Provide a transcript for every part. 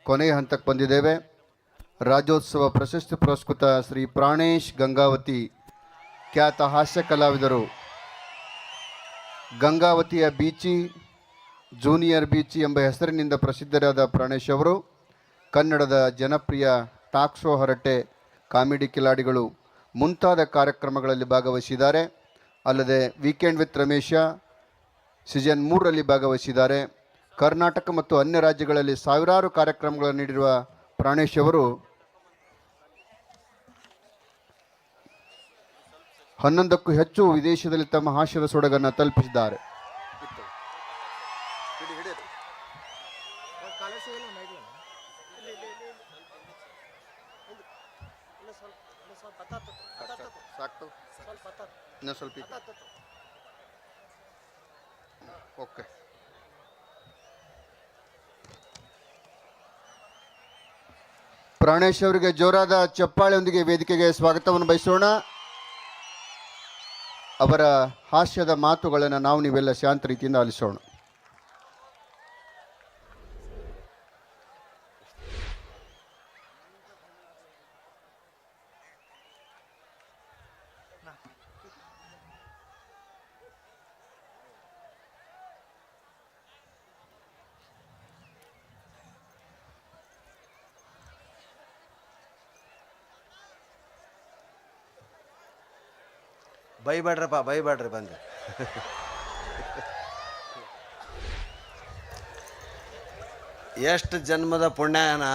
ಕೊನೆಯ ಹಂತಕ್ಕೆ ಬಂದಿದ್ದೇವೆ. ರಾಜ್ಯೋತ್ಸವ ಪ್ರಶಸ್ತಿ ಪುರಸ್ಕೃತ ಶ್ರೀ ಪ್ರಾಣೇಶ್ ಗಂಗಾವತಿ ಖ್ಯಾತ ಹಾಸ್ಯ ಕಲಾವಿದರು. ಗಂಗಾವತಿಯ ಬೀಚಿ, ಜೂನಿಯರ್ ಬೀಚಿ ಎಂಬ ಹೆಸರಿನಿಂದ ಪ್ರಸಿದ್ಧರಾದ ಪ್ರಾಣೇಶ್ ಅವರು ಕನ್ನಡದ ಜನಪ್ರಿಯ ಟಾಕ್ ಶೋ ಹರಟೆ, ಕಾಮಿಡಿ ಕಿಲಾಡಿಗಳು ಮುಂತಾದ ಕಾರ್ಯಕ್ರಮಗಳಲ್ಲಿ ಭಾಗವಹಿಸಿದ್ದಾರೆ. ಅಲ್ಲದೆ ವೀಕೆಂಡ್ ವಿತ್ ರಮೇಶ ಸೀಸನ್ 3ರಲ್ಲಿ ಭಾಗವಹಿಸಿದ್ದಾರೆ. ಕರ್ನಾಟಕ ಮತ್ತು ಅನ್ಯ ರಾಜ್ಯಗಳಲ್ಲಿ ಸಾವಿರಾರು ಕಾರ್ಯಕ್ರಮಗಳನ್ನು ನೀಡಿರುವ ಪ್ರಾಣೇಶ್ ಅವರು 11ಕ್ಕೂ ಹೆಚ್ಚು ವಿದೇಶದಲ್ಲಿ ತಮ್ಮ ಹಾಸ್ಯದ ಸೊಡಗನ್ನು ತಲುಪಿಸಿದ್ದಾರೆ. ಓಕೆ, ಪ್ರಾಣೇಶ್ ಅವರಿಗೆ ಜೋರಾದ ಚಪ್ಪಾಳೆಯೊಂದಿಗೆ ವೇದಿಕೆಗೆ ಸ್ವಾಗತವನ್ನು ಬಯಸೋಣ. ಅವರ ಹಾಸ್ಯದ ಮಾತುಗಳನ್ನು ನಾವು ನೀವೆಲ್ಲ ಶಾಂತ ರೀತಿಯಿಂದ ಆಲಿಸೋಣ. ಬೈಬೇಡ್ರಪ್ಪ, ಬೈಬೇಡ್ರಿ ಬಂದು. ಎಷ್ಟು ಜನ್ಮದ ಪುಣ್ಯನ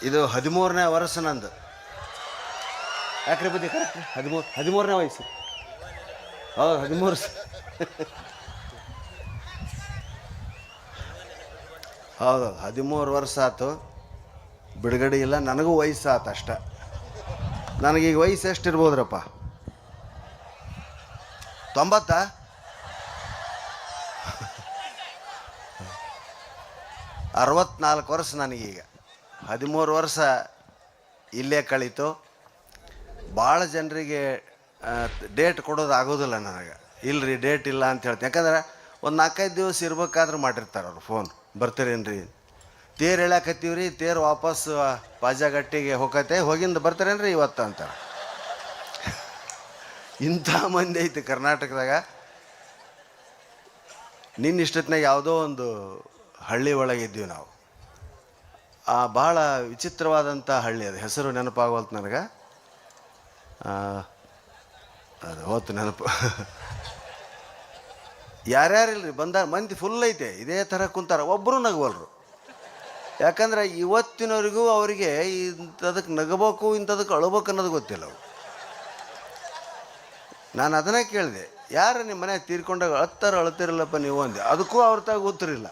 ಇದು. 13ನೇ ವರ್ಷ ನಂದು. ಯಾಕ್ರಿ ಬುದ್ಧಿ ಕರೆಕ್ಟ್ 13ನೇ ವಯಸ್ಸು. ಹೌದು, 13. ಹೌದು, 13 ವರ್ಷ ಆಯ್ತು. ಬಿಡುಗಡೆ ಇಲ್ಲ. ನನಗೂ ವಯಸ್ಸು ಆಯ್ತು ಅಷ್ಟ. ನನಗೀಗ ವಯಸ್ಸು ಎಷ್ಟಿರ್ಬೋದ್ರಪ್ಪ? 90? 64 ವರ್ಷ ನನಗೀಗ. 13 ವರ್ಷ ಇಲ್ಲೇ ಕಳೀತು. ಭಾಳ ಜನರಿಗೆ ಡೇಟ್ ಕೊಡೋದು ಆಗೋದಿಲ್ಲ ನನಗೆ. ಇಲ್ಲರಿ ಡೇಟ್ ಇಲ್ಲ ಅಂತ ಹೇಳ್ತೀನಿ. ಯಾಕಂದ್ರೆ ಒಂದು 4-5 ದಿವಸ ಇರ್ಬೇಕಾದ್ರೆ ಮಾಡಿರ್ತಾರೆ ಅವ್ರು ಫೋನ್, ಬರ್ತೀರೇನ್ರಿ? ತೇರು ಹೇಳಕತ್ತೀವ್ರಿ, ತೇರು ವಾಪಸ್ ಪಾಜಾಗಟ್ಟಿಗೆ ಹೋಗತ್ತೆ, ಹೋಗಿಂದ ಬರ್ತಾರೇನ್ರಿ ಇವತ್ತು ಅಂತಾರೆ. ಇಂಥ ಮಂದಿ ಐತಿ ಕರ್ನಾಟಕದಾಗ. ನಿನ್ನಿಷ್ಟೊತ್ತಿನಾಗ ಯಾವುದೋ ಒಂದು ಹಳ್ಳಿ ಒಳಗಿದ್ದೀವಿ ನಾವು. ಭಾಳ ವಿಚಿತ್ರವಾದಂಥ ಹಳ್ಳಿ. ಅದು ಹೆಸರು ನೆನಪಾಗವಲ್ತು ನನಗೆ. ಅದು ಹೋತು ನೆನಪು. ಯಾರ್ಯಾರಿಲ್ರಿ ಬಂದಾಗ ಮಂದಿ ಫುಲ್ ಐತೆ. ಇದೇ ಥರ ಕುಂತಾರ, ಒಬ್ಬರು ನಗವಲ್ರು. ಯಾಕಂದ್ರೆ ಇವತ್ತಿನವರೆಗೂ ಅವರಿಗೆ ಇಂಥದಕ್ಕೆ ನಗಬೇಕು, ಇಂಥದಕ್ಕೆ ಅಳಬೇಕು ಅನ್ನೋದು ಗೊತ್ತಿಲ್ಲ ಅವ್ರು. ನಾನು ಅದನ್ನೇ ಕೇಳಿದೆ, ಯಾರು ನಿಮ್ಮ ಮನೆಯಾಗ ತೀರ್ಕೊಂಡಾಗ ಅಳ್ತಿರಲ್ಲಪ್ಪ ನೀವು ಅಂದೆ. ಅದಕ್ಕೂ ಅವ್ರ ತಾಗ ಗೊತ್ತಿರಲಿಲ್ಲ.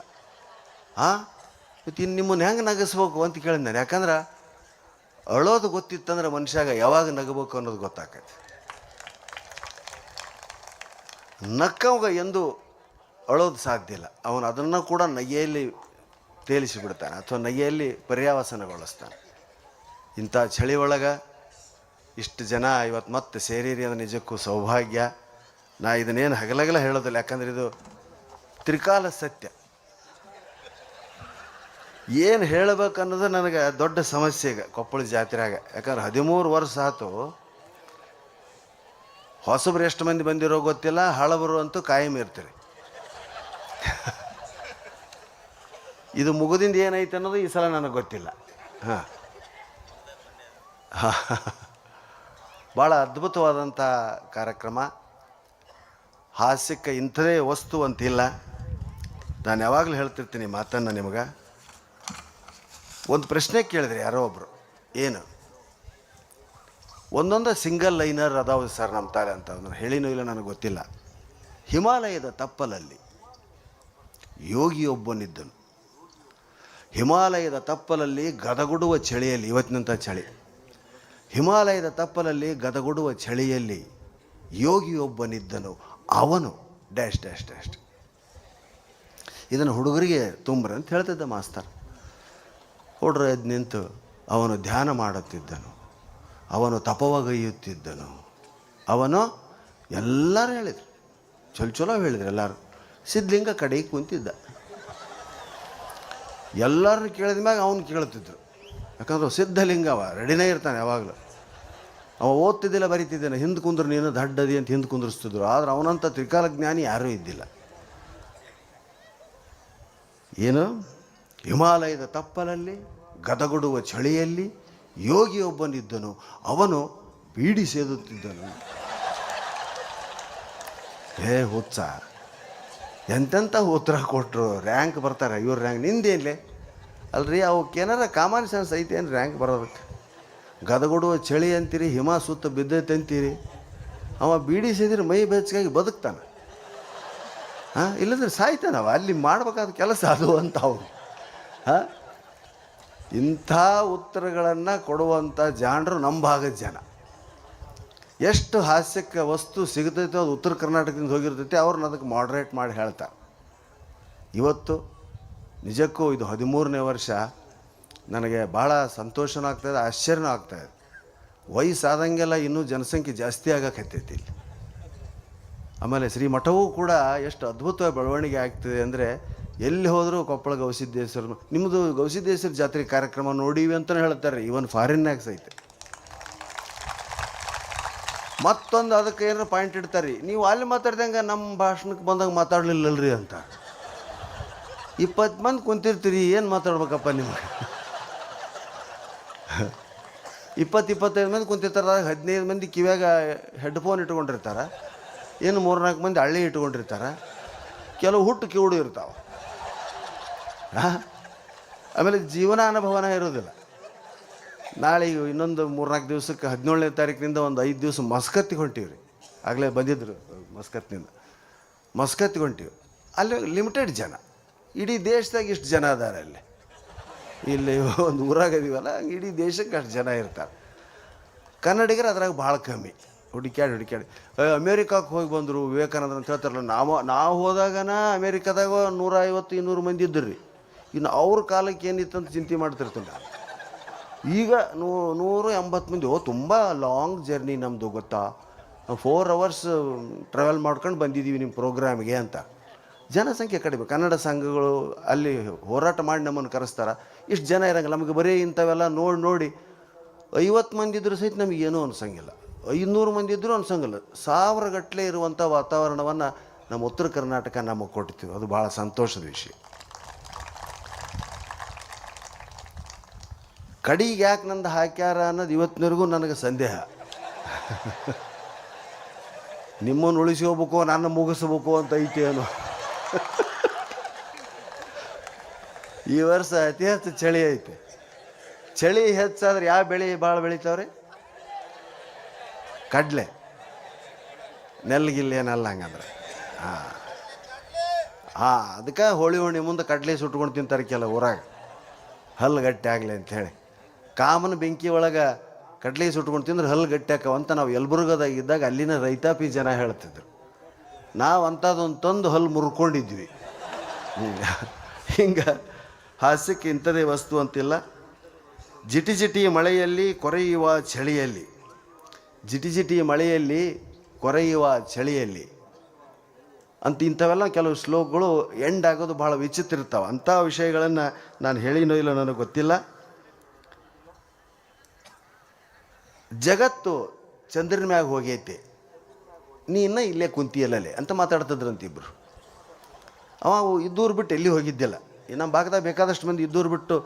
ಮತ್ತು ಇನ್ನು ನಿಮ್ಮನ್ನು ಹೆಂಗೆ ನಗಿಸ್ಬೇಕು ಅಂತ ಕೇಳಿದ್ ನಾನು. ಯಾಕಂದ್ರೆ ಅಳೋದು ಗೊತ್ತಿತ್ತಂದ್ರೆ ಮನುಷ್ಯಾಗ ಯಾವಾಗ ನಗಬೇಕು ಅನ್ನೋದು ಗೊತ್ತಾಕೈತಿ. ನಕ್ಕವಾಗ ಎಂದು ಅಳೋದು ಸಾಧ್ಯ ಇಲ್ಲ. ಅವನು ಅದನ್ನು ಕೂಡ ನಗೆಯಲ್ಲಿ ತೇಲಿಸಿಬಿಡ್ತಾನೆ ಅಥವಾ ನಗೆಯಲ್ಲಿ ಪರ್ಯಾವಸನಗೊಳಿಸ್ತಾನೆ. ಇಂಥ ಚಳಿ ಒಳಗೆ ಇಷ್ಟು ಜನ ಇವತ್ತು ಮತ್ತೆ ಸೇರಿರಿ ಅಂದರೆ ನಿಜಕ್ಕೂ ಸೌಭಾಗ್ಯ. ನಾ ಇದನ್ನೇನು ಹಗಲಗಲ ಹೇಳೋದಿಲ್ಲ, ಯಾಕಂದ್ರೆ ಇದು ತ್ರಿಕಾಲ ಸತ್ಯ. ಏನು ಹೇಳಬೇಕನ್ನೋದು ನನಗೆ ದೊಡ್ಡ ಸಮಸ್ಯೆ ಈಗ ಕೊಪ್ಪಳ ಜಾತ್ರೆಯಾಗ. ಯಾಕಂದ್ರೆ 13 ವರ್ಷ ಆಯ್ತು. ಹೊಸಬ್ರು ಎಷ್ಟು ಮಂದಿ ಬಂದಿರೋ ಗೊತ್ತಿಲ್ಲ, ಹಳಬರು ಅಂತೂ ಕಾಯಂ ಇರ್ತೀರಿ. ಇದು ಮುಗುದಿಂದ ಏನೈತೆ ಅನ್ನೋದು ಈ ಸಲ ನನಗೆ ಗೊತ್ತಿಲ್ಲ. ಭಾಳ ಅದ್ಭುತವಾದಂಥ ಕಾರ್ಯಕ್ರಮ. ಹಾಸ್ಯಕ್ಕೆ ಇಂಥದೇ ವಸ್ತು ಅಂತಿಲ್ಲ. ನಾನು ಯಾವಾಗಲೂ ಹೇಳ್ತಿರ್ತೀನಿ ಮಾತನ್ನು ನಿಮಗೆ. ಒಂದು ಪ್ರಶ್ನೆ ಕೇಳಿದ್ರಿ ಯಾರೋ ಒಬ್ಬರು, ಏನು ಒಂದೊಂದು ಸಿಂಗಲ್ ಲೈನರ್ ಅದಾವ ಸರ್ ನಮ್ಮ ತಾಲೆ ಅಂತ. ನಾನು ಹೇಳಿನೂ ಇಲ್ಲ, ನನಗೆ ಗೊತ್ತಿಲ್ಲ. ಹಿಮಾಲಯದ ತಪ್ಪಲಲ್ಲಿ ಯೋಗಿಯೊಬ್ಬನಿದ್ದನು. ಹಿಮಾಲಯದ ತಪ್ಪಲಲ್ಲಿ ಗದಗುಡುವ ಚಳಿಯಲ್ಲಿ, ಇವತ್ತಿನಂಥ ಚಳಿ, ಹಿಮಾಲಯದ ತಪ್ಪಲಲ್ಲಿ ಗದಗುಡುವ ಚಳಿಯಲ್ಲಿ ಯೋಗಿಯೊಬ್ಬನಿದ್ದನು. ಅವನು ಡ್ಯಾಶ್ ಡ್ಯಾಶ್ ಡ್ಯಾಶ್. ಇದನ್ನು ಹುಡುಗರಿಗೆ ತುಂಬ್ರಿ ಅಂತ ಹೇಳ್ತಿದ್ದ ಮಾಸ್ತರ್. ಹುಡುಗರು ಎದ್ದು ನಿಂತು ಅವನು ಧ್ಯಾನ ಮಾಡುತ್ತಿದ್ದನು, ಅವನು ತಪವಗೈಯುತ್ತಿದ್ದನು, ಅವನು ಎಲ್ಲರೂ ಹೇಳಿದ್ರು. ಚಲೋ ಹೇಳಿದ್ರು ಎಲ್ಲರೂ. ಸಿದ್ಧಲಿಂಗ ಕಡೆಗೆ ಕುಂತಿದ್ದ. ಎಲ್ಲರನ್ನು ಕೇಳಿದ ಮ್ಯಾಗ ಅವ್ನು ಕೇಳ್ತಿದ್ರು. ಯಾಕಂದ್ರೆ ಸಿದ್ಧಲಿಂಗ ಅವ ರೆಡಿನೇ ಇರ್ತಾನೆ ಯಾವಾಗಲೂ. ಅವ ಓದ್ತಿದ್ದಿಲ್ಲ ಬರೀತಿದ್ದೇನೆ, ಹಿಂದೆ ಕುಂದ್ರು ನೀನು ದಡ್ಡದಿ ಅಂತ ಹಿಂದೆ ಕುಂದ್ರಿಸ್ತಿದ್ರು. ಆದರೆ ಅವನಂಥ ತ್ರಿಕಾಲ ಜ್ಞಾನಿ ಯಾರೂ ಇದ್ದಿಲ್ಲ. ಏನು ಹಿಮಾಲಯದ ತಪ್ಪಲಲ್ಲಿ ಗದಗುಡುವ ಚಳಿಯಲ್ಲಿ ಯೋಗಿಯೊಬ್ಬನಿದ್ದನು, ಅವನು ಬೀಡಿ ಸೇದುತ್ತಿದ್ದನು. ಹುಚ್ಚ, ಎಂತೆಂಥ ಉತ್ತರ ಕೊಟ್ಟರು. ರ್ಯಾಂಕ್ ಬರ್ತಾರೆ, ಇವ್ರ ರ್ಯಾಂಕ್ ನಿಂದೇನ್ಲೆ ಅಲ್ರಿ, ಅವಕ್ಕೇನಾರ ಕಾಮನ್ ಸೆನ್ಸ್ ಐತೆ ಏನು ರ್ಯಾಂಕ್ ಬರೋದಕ್ಕೆ? ಗದಗುಡುವ ಚಳಿ ಅಂತೀರಿ, ಹಿಮ ಸುತ್ತ ಬಿದ್ದೈತೆ ಅಂತೀರಿ. ಅವ ಬೀಡಿ ಸೇದಿದ್ರೆ ಮೈ ಬೆಚ್ಚಗಾಗಿ ಬದುಕ್ತಾನೆ. ಇಲ್ಲಂದ್ರೆ ಸಾಯ್ತಾನವ, ಅಲ್ಲಿ ಮಾಡಬೇಕಾದ ಕೆಲಸ ಅದು ಅಂತ ಅವನು. ಇಂಥ ಉತ್ತರಗಳನ್ನು ಕೊಡುವಂಥ ಜಾಣರು ನಮ್ಮ ಭಾಗದ ಜನ. ಎಷ್ಟು ಹಾಸ್ಯಕ್ಕೆ ವಸ್ತು ಸಿಗ್ತೈತೆ ಅದು ಉತ್ತರ ಕರ್ನಾಟಕದಿಂದ ಹೋಗಿರ್ತೈತೆ, ಅವ್ರನ್ನ ಅದಕ್ಕೆ ಮಾಡ್ರೇಟ್ ಮಾಡಿ ಹೇಳ್ತಾರೆ. ಇವತ್ತು ನಿಜಕ್ಕೂ ಇದು 13ನೇ ವರ್ಷ. ನನಗೆ ಭಾಳ ಸಂತೋಷನೂ ಆಗ್ತಾಯಿದೆ, ಆಶ್ಚರ್ಯನೂ ಆಗ್ತಾಯಿದೆ. ವಯಸ್ಸಾದಂಗೆಲ್ಲ ಇನ್ನೂ ಜನಸಂಖ್ಯೆ ಜಾಸ್ತಿ ಆಗಕತ್ತೈತಿ ಇಲ್ಲಿ. ಆಮೇಲೆ ಶ್ರೀಮಠವೂ ಕೂಡ ಎಷ್ಟು ಅದ್ಭುತವಾಗಿ ಬೆಳವಣಿಗೆ ಆಗ್ತಿದೆ ಅಂದರೆ, ಎಲ್ಲಿ ಹೋದರೂ ಕೊಪ್ಪಳ ಗವಿಸಿದ್ದೇಶ್ವರ, ನಿಮ್ಮದು ಗವಿಸಿದ್ದೇಶ್ವರ ಜಾತ್ರೆ ಕಾರ್ಯಕ್ರಮ ನೋಡೀವಿ ಅಂತಲೇ ಹೇಳ್ತಾರೆ. ಈವನ್ ಫಾರಿನ್ನಾಗ ಸಹಿತ ಮತ್ತೊಂದು ಅದಕ್ಕೆ ಏನಾರು ಪಾಯಿಂಟ್ ಇಡ್ತಾರೆ, ನೀವು ಅಲ್ಲಿ ಮಾತಾಡ್ದಂಗೆ ನಮ್ಮ ಭಾಷಣಕ್ಕೆ ಬಂದಾಗ ಮಾತಾಡಲಿಲ್ಲಲ್ರಿ ಅಂತ. 20 ಮಂದಿ ಕುಂತಿರ್ತೀರಿ, ಏನು ಮಾತಾಡ್ಬೇಕಪ್ಪ ನಿಮಗೆ? 20-25 ಮಂದಿ ಕುಂತಿರ್ತಾರೆ, 15 ಮಂದಿ ಕಿವ್ಯಾಗ ಹೆಡ್ಫೋನ್ ಇಟ್ಕೊಂಡಿರ್ತಾರೆ, ಏನು 3-4 ಮಂದಿ ಹಳ್ಳಿ ಇಟ್ಕೊಂಡಿರ್ತಾರೆ, ಕೆಲವು ಹುಟ್ಟು ಕಿವುಡು ಇರ್ತಾವೆ. ಆಮೇಲೆ ಜೀವನ ಅನುಭವನ ಇರೋದಿಲ್ಲ. ನಾಳೆ ಇನ್ನೊಂದು 3-4 ದಿವಸಕ್ಕೆ 17ನೇ ತಾರೀಕಿನಿಂದ ಒಂದು 5 ದಿವಸ ಮಸ್ಕತ್ತಿಗೆ ಹೊಂಟೀವಿ ರೀ. ಆಗಲೇ ಬಂದಿದ್ದರು ಮಸ್ಕತ್ತಿಗೆ ಹೊಂಟೀವಿ. ಅಲ್ಲಿ ಲಿಮಿಟೆಡ್ ಜನ, ಇಡೀ ದೇಶದಾಗ ಇಷ್ಟು ಜನ ಅದಾರೆ. ಇಲ್ಲಿ ಒಂದು ಊರಾಗದೀವಲ್ಲ, ಇಡೀ ದೇಶಕ್ಕೆ ಅಷ್ಟು ಜನ ಇರ್ತಾರೆ. ಕನ್ನಡಿಗರು ಅದ್ರಾಗ ಭಾಳ ಕಮ್ಮಿ. ಹುಡುಕ್ಯಾಡಿ ಅಮೇರಿಕಕ್ಕೆ ಹೋಗಿ ಬಂದರು ವಿವೇಕಾನಂದ ಅಂತ ಹೇಳ್ತಾರಲ್ಲ. ನಾವು ಹೋದಾಗನ ಅಮೇರಿಕಾದಾಗ 150-200 ಮಂದಿ ಇದ್ದರು ರೀ. ಇನ್ನು ಅವ್ರ ಕಾಲಕ್ಕೆ ಏನಿತ್ತು ಅಂತ ಚಿಂತೆ ಮಾಡ್ತಿರ್ತೀನಿ. ಈಗ 180 ಮಂದಿ. ತುಂಬ ಲಾಂಗ್ ಜರ್ನಿ ನಮ್ಮದು, ಗೊತ್ತಾ? 4 ಅವರ್ಸ್ ಟ್ರಾವೆಲ್ ಮಾಡ್ಕೊಂಡು ಬಂದಿದ್ದೀವಿ ನಿಮ್ಮ ಪ್ರೋಗ್ರಾಮಿಗೆ ಅಂತ. ಜನಸಂಖ್ಯೆ ಕಡಿಮೆ. ಕನ್ನಡ ಸಂಘಗಳು ಅಲ್ಲಿ ಹೋರಾಟ ಮಾಡಿ ನಮ್ಮನ್ನು ಕರೆಸ್ತಾರೆ. ಇಷ್ಟು ಜನ ಇರೋಂಗಿಲ್ಲ ನಮಗೆ. ಬರೀ ಇಂಥವೆಲ್ಲ ನೋಡಿ 50 ಮಂದಿ ಇದ್ದರೂ ಸಹಿತ ನಮಗೇನೂ ಅನ್ಸಂಗಿಲ್ಲ. 500 ಮಂದಿ ಇದ್ದರೂ ಅನ್ಸಂಗಿಲ್ಲ. 1000 ಗಟ್ಟಲೆ ಇರುವಂಥ ವಾತಾವರಣವನ್ನು ನಮ್ಮ ಉತ್ತರ ಕರ್ನಾಟಕ ನಮಗೆ ಕೊಡ್ತೀವಿ. ಅದು ಭಾಳ ಸಂತೋಷದ ವಿಷಯ. ಕಡಿಗೆ ಯಾಕೆ ನಂದು ಹಾಕ್ಯಾರ ಅನ್ನೋದು ಇವತ್ತಿನವರೆಗೂ ನನಗೆ ಸಂದೇಹ. ನಿಮ್ಮನ್ನು ಉಳಿಸಿ ಹೋಗ್ಬೇಕು, ನನ್ನ ಮುಗಿಸ್ಬೇಕು ಅಂತ ಐತೆ ಏನೋ. ಈ ವರ್ಷ ಅತಿ ಹೆಚ್ಚು ಚಳಿ ಐತೆ. ಚಳಿ ಹೆಚ್ಚಾದ್ರೆ ಯಾವ ಬೆಳೆ ಭಾಳ ಬೆಳಿತಾವ್ರಿ? ಕಡಲೆ, ನೆಲ್ಗಿಲ್ಲೇನಲ್ಲ ಹಂಗಂದ್ರೆ. ಅದಕ್ಕೆ ಹೋಳಿ ಮುಂದೆ ಕಡಲೆ ಸುಟ್ಕೊಂಡು ತಿಂತಾರೆ ಕೆಲವು ಊರಾಗ, ಹಲ್ಲು ಗಟ್ಟಿ ಆಗಲಿ ಅಂಥೇಳಿ. ಕಾಮನ ಬೆಂಕಿ ಒಳಗೆ ಕಡಲೆ ಸುಟ್ಕೊಂಡು ತಿಂದ್ರೆ ಹಲ್ಲು ಗಟ್ಟಿ ಹಾಕವಂತ ನಾವು ಯಲಬುರ್ಗದಾಗ ಇದ್ದಾಗ ಅಲ್ಲಿನ ರೈತಾಪಿ ಜನ ಹೇಳ್ತಿದ್ರು. ನಾವು ಅಂಥದ್ದೊಂದು ತಂದು ಹಲ್ಲು ಮುರ್ಕೊಂಡಿದ್ವಿ. ಹಿಂಗೆ ಹಾಸ್ಯಕ್ಕೆ ಇಂಥದೇ ವಸ್ತು ಅಂತಿಲ್ಲ. ಜಿಟಿ ಮಳೆಯಲ್ಲಿ ಕೊರೆಯುವ ಚಳಿಯಲ್ಲಿ, ಜಿಟಿ ಮಳೆಯಲ್ಲಿ ಕೊರೆಯುವ ಚಳಿಯಲ್ಲಿ ಅಂತ ಇಂಥವೆಲ್ಲ ಕೆಲವು ಶ್ಲೋಕಗಳು ಎಂಡ್ ಆಗೋದು ಭಾಳ ವಿಚಿತ್ರ ಇರ್ತಾವೆ. ಅಂಥ ವಿಷಯಗಳನ್ನು ನಾನು ಹೇಳಿನೋ ಇಲ್ಲ ನನಗೆ ಗೊತ್ತಿಲ್ಲ. ಜಗತ್ತು ಚಂದ್ರನ ಮ್ಯಾಗ ಹೋಗೈತೆ, ನೀ ಇನ್ನೂ ಇಲ್ಲೇ ಕುಂತಿಯಲ್ಲೇ ಅಂತ ಮಾತಾಡ್ತಿದ್ರಂತಿಬ್ಬರು. ಅವ ಇದ್ದೂರು ಬಿಟ್ಟು ಎಲ್ಲಿ ಹೋಗಿದ್ದಿಲ್ಲ. ನಮ್ಮ ಭಾಗದಾಗ ಬೇಕಾದಷ್ಟು ಮಂದಿ ಇದ್ದೂರು ಬಿಟ್ಟು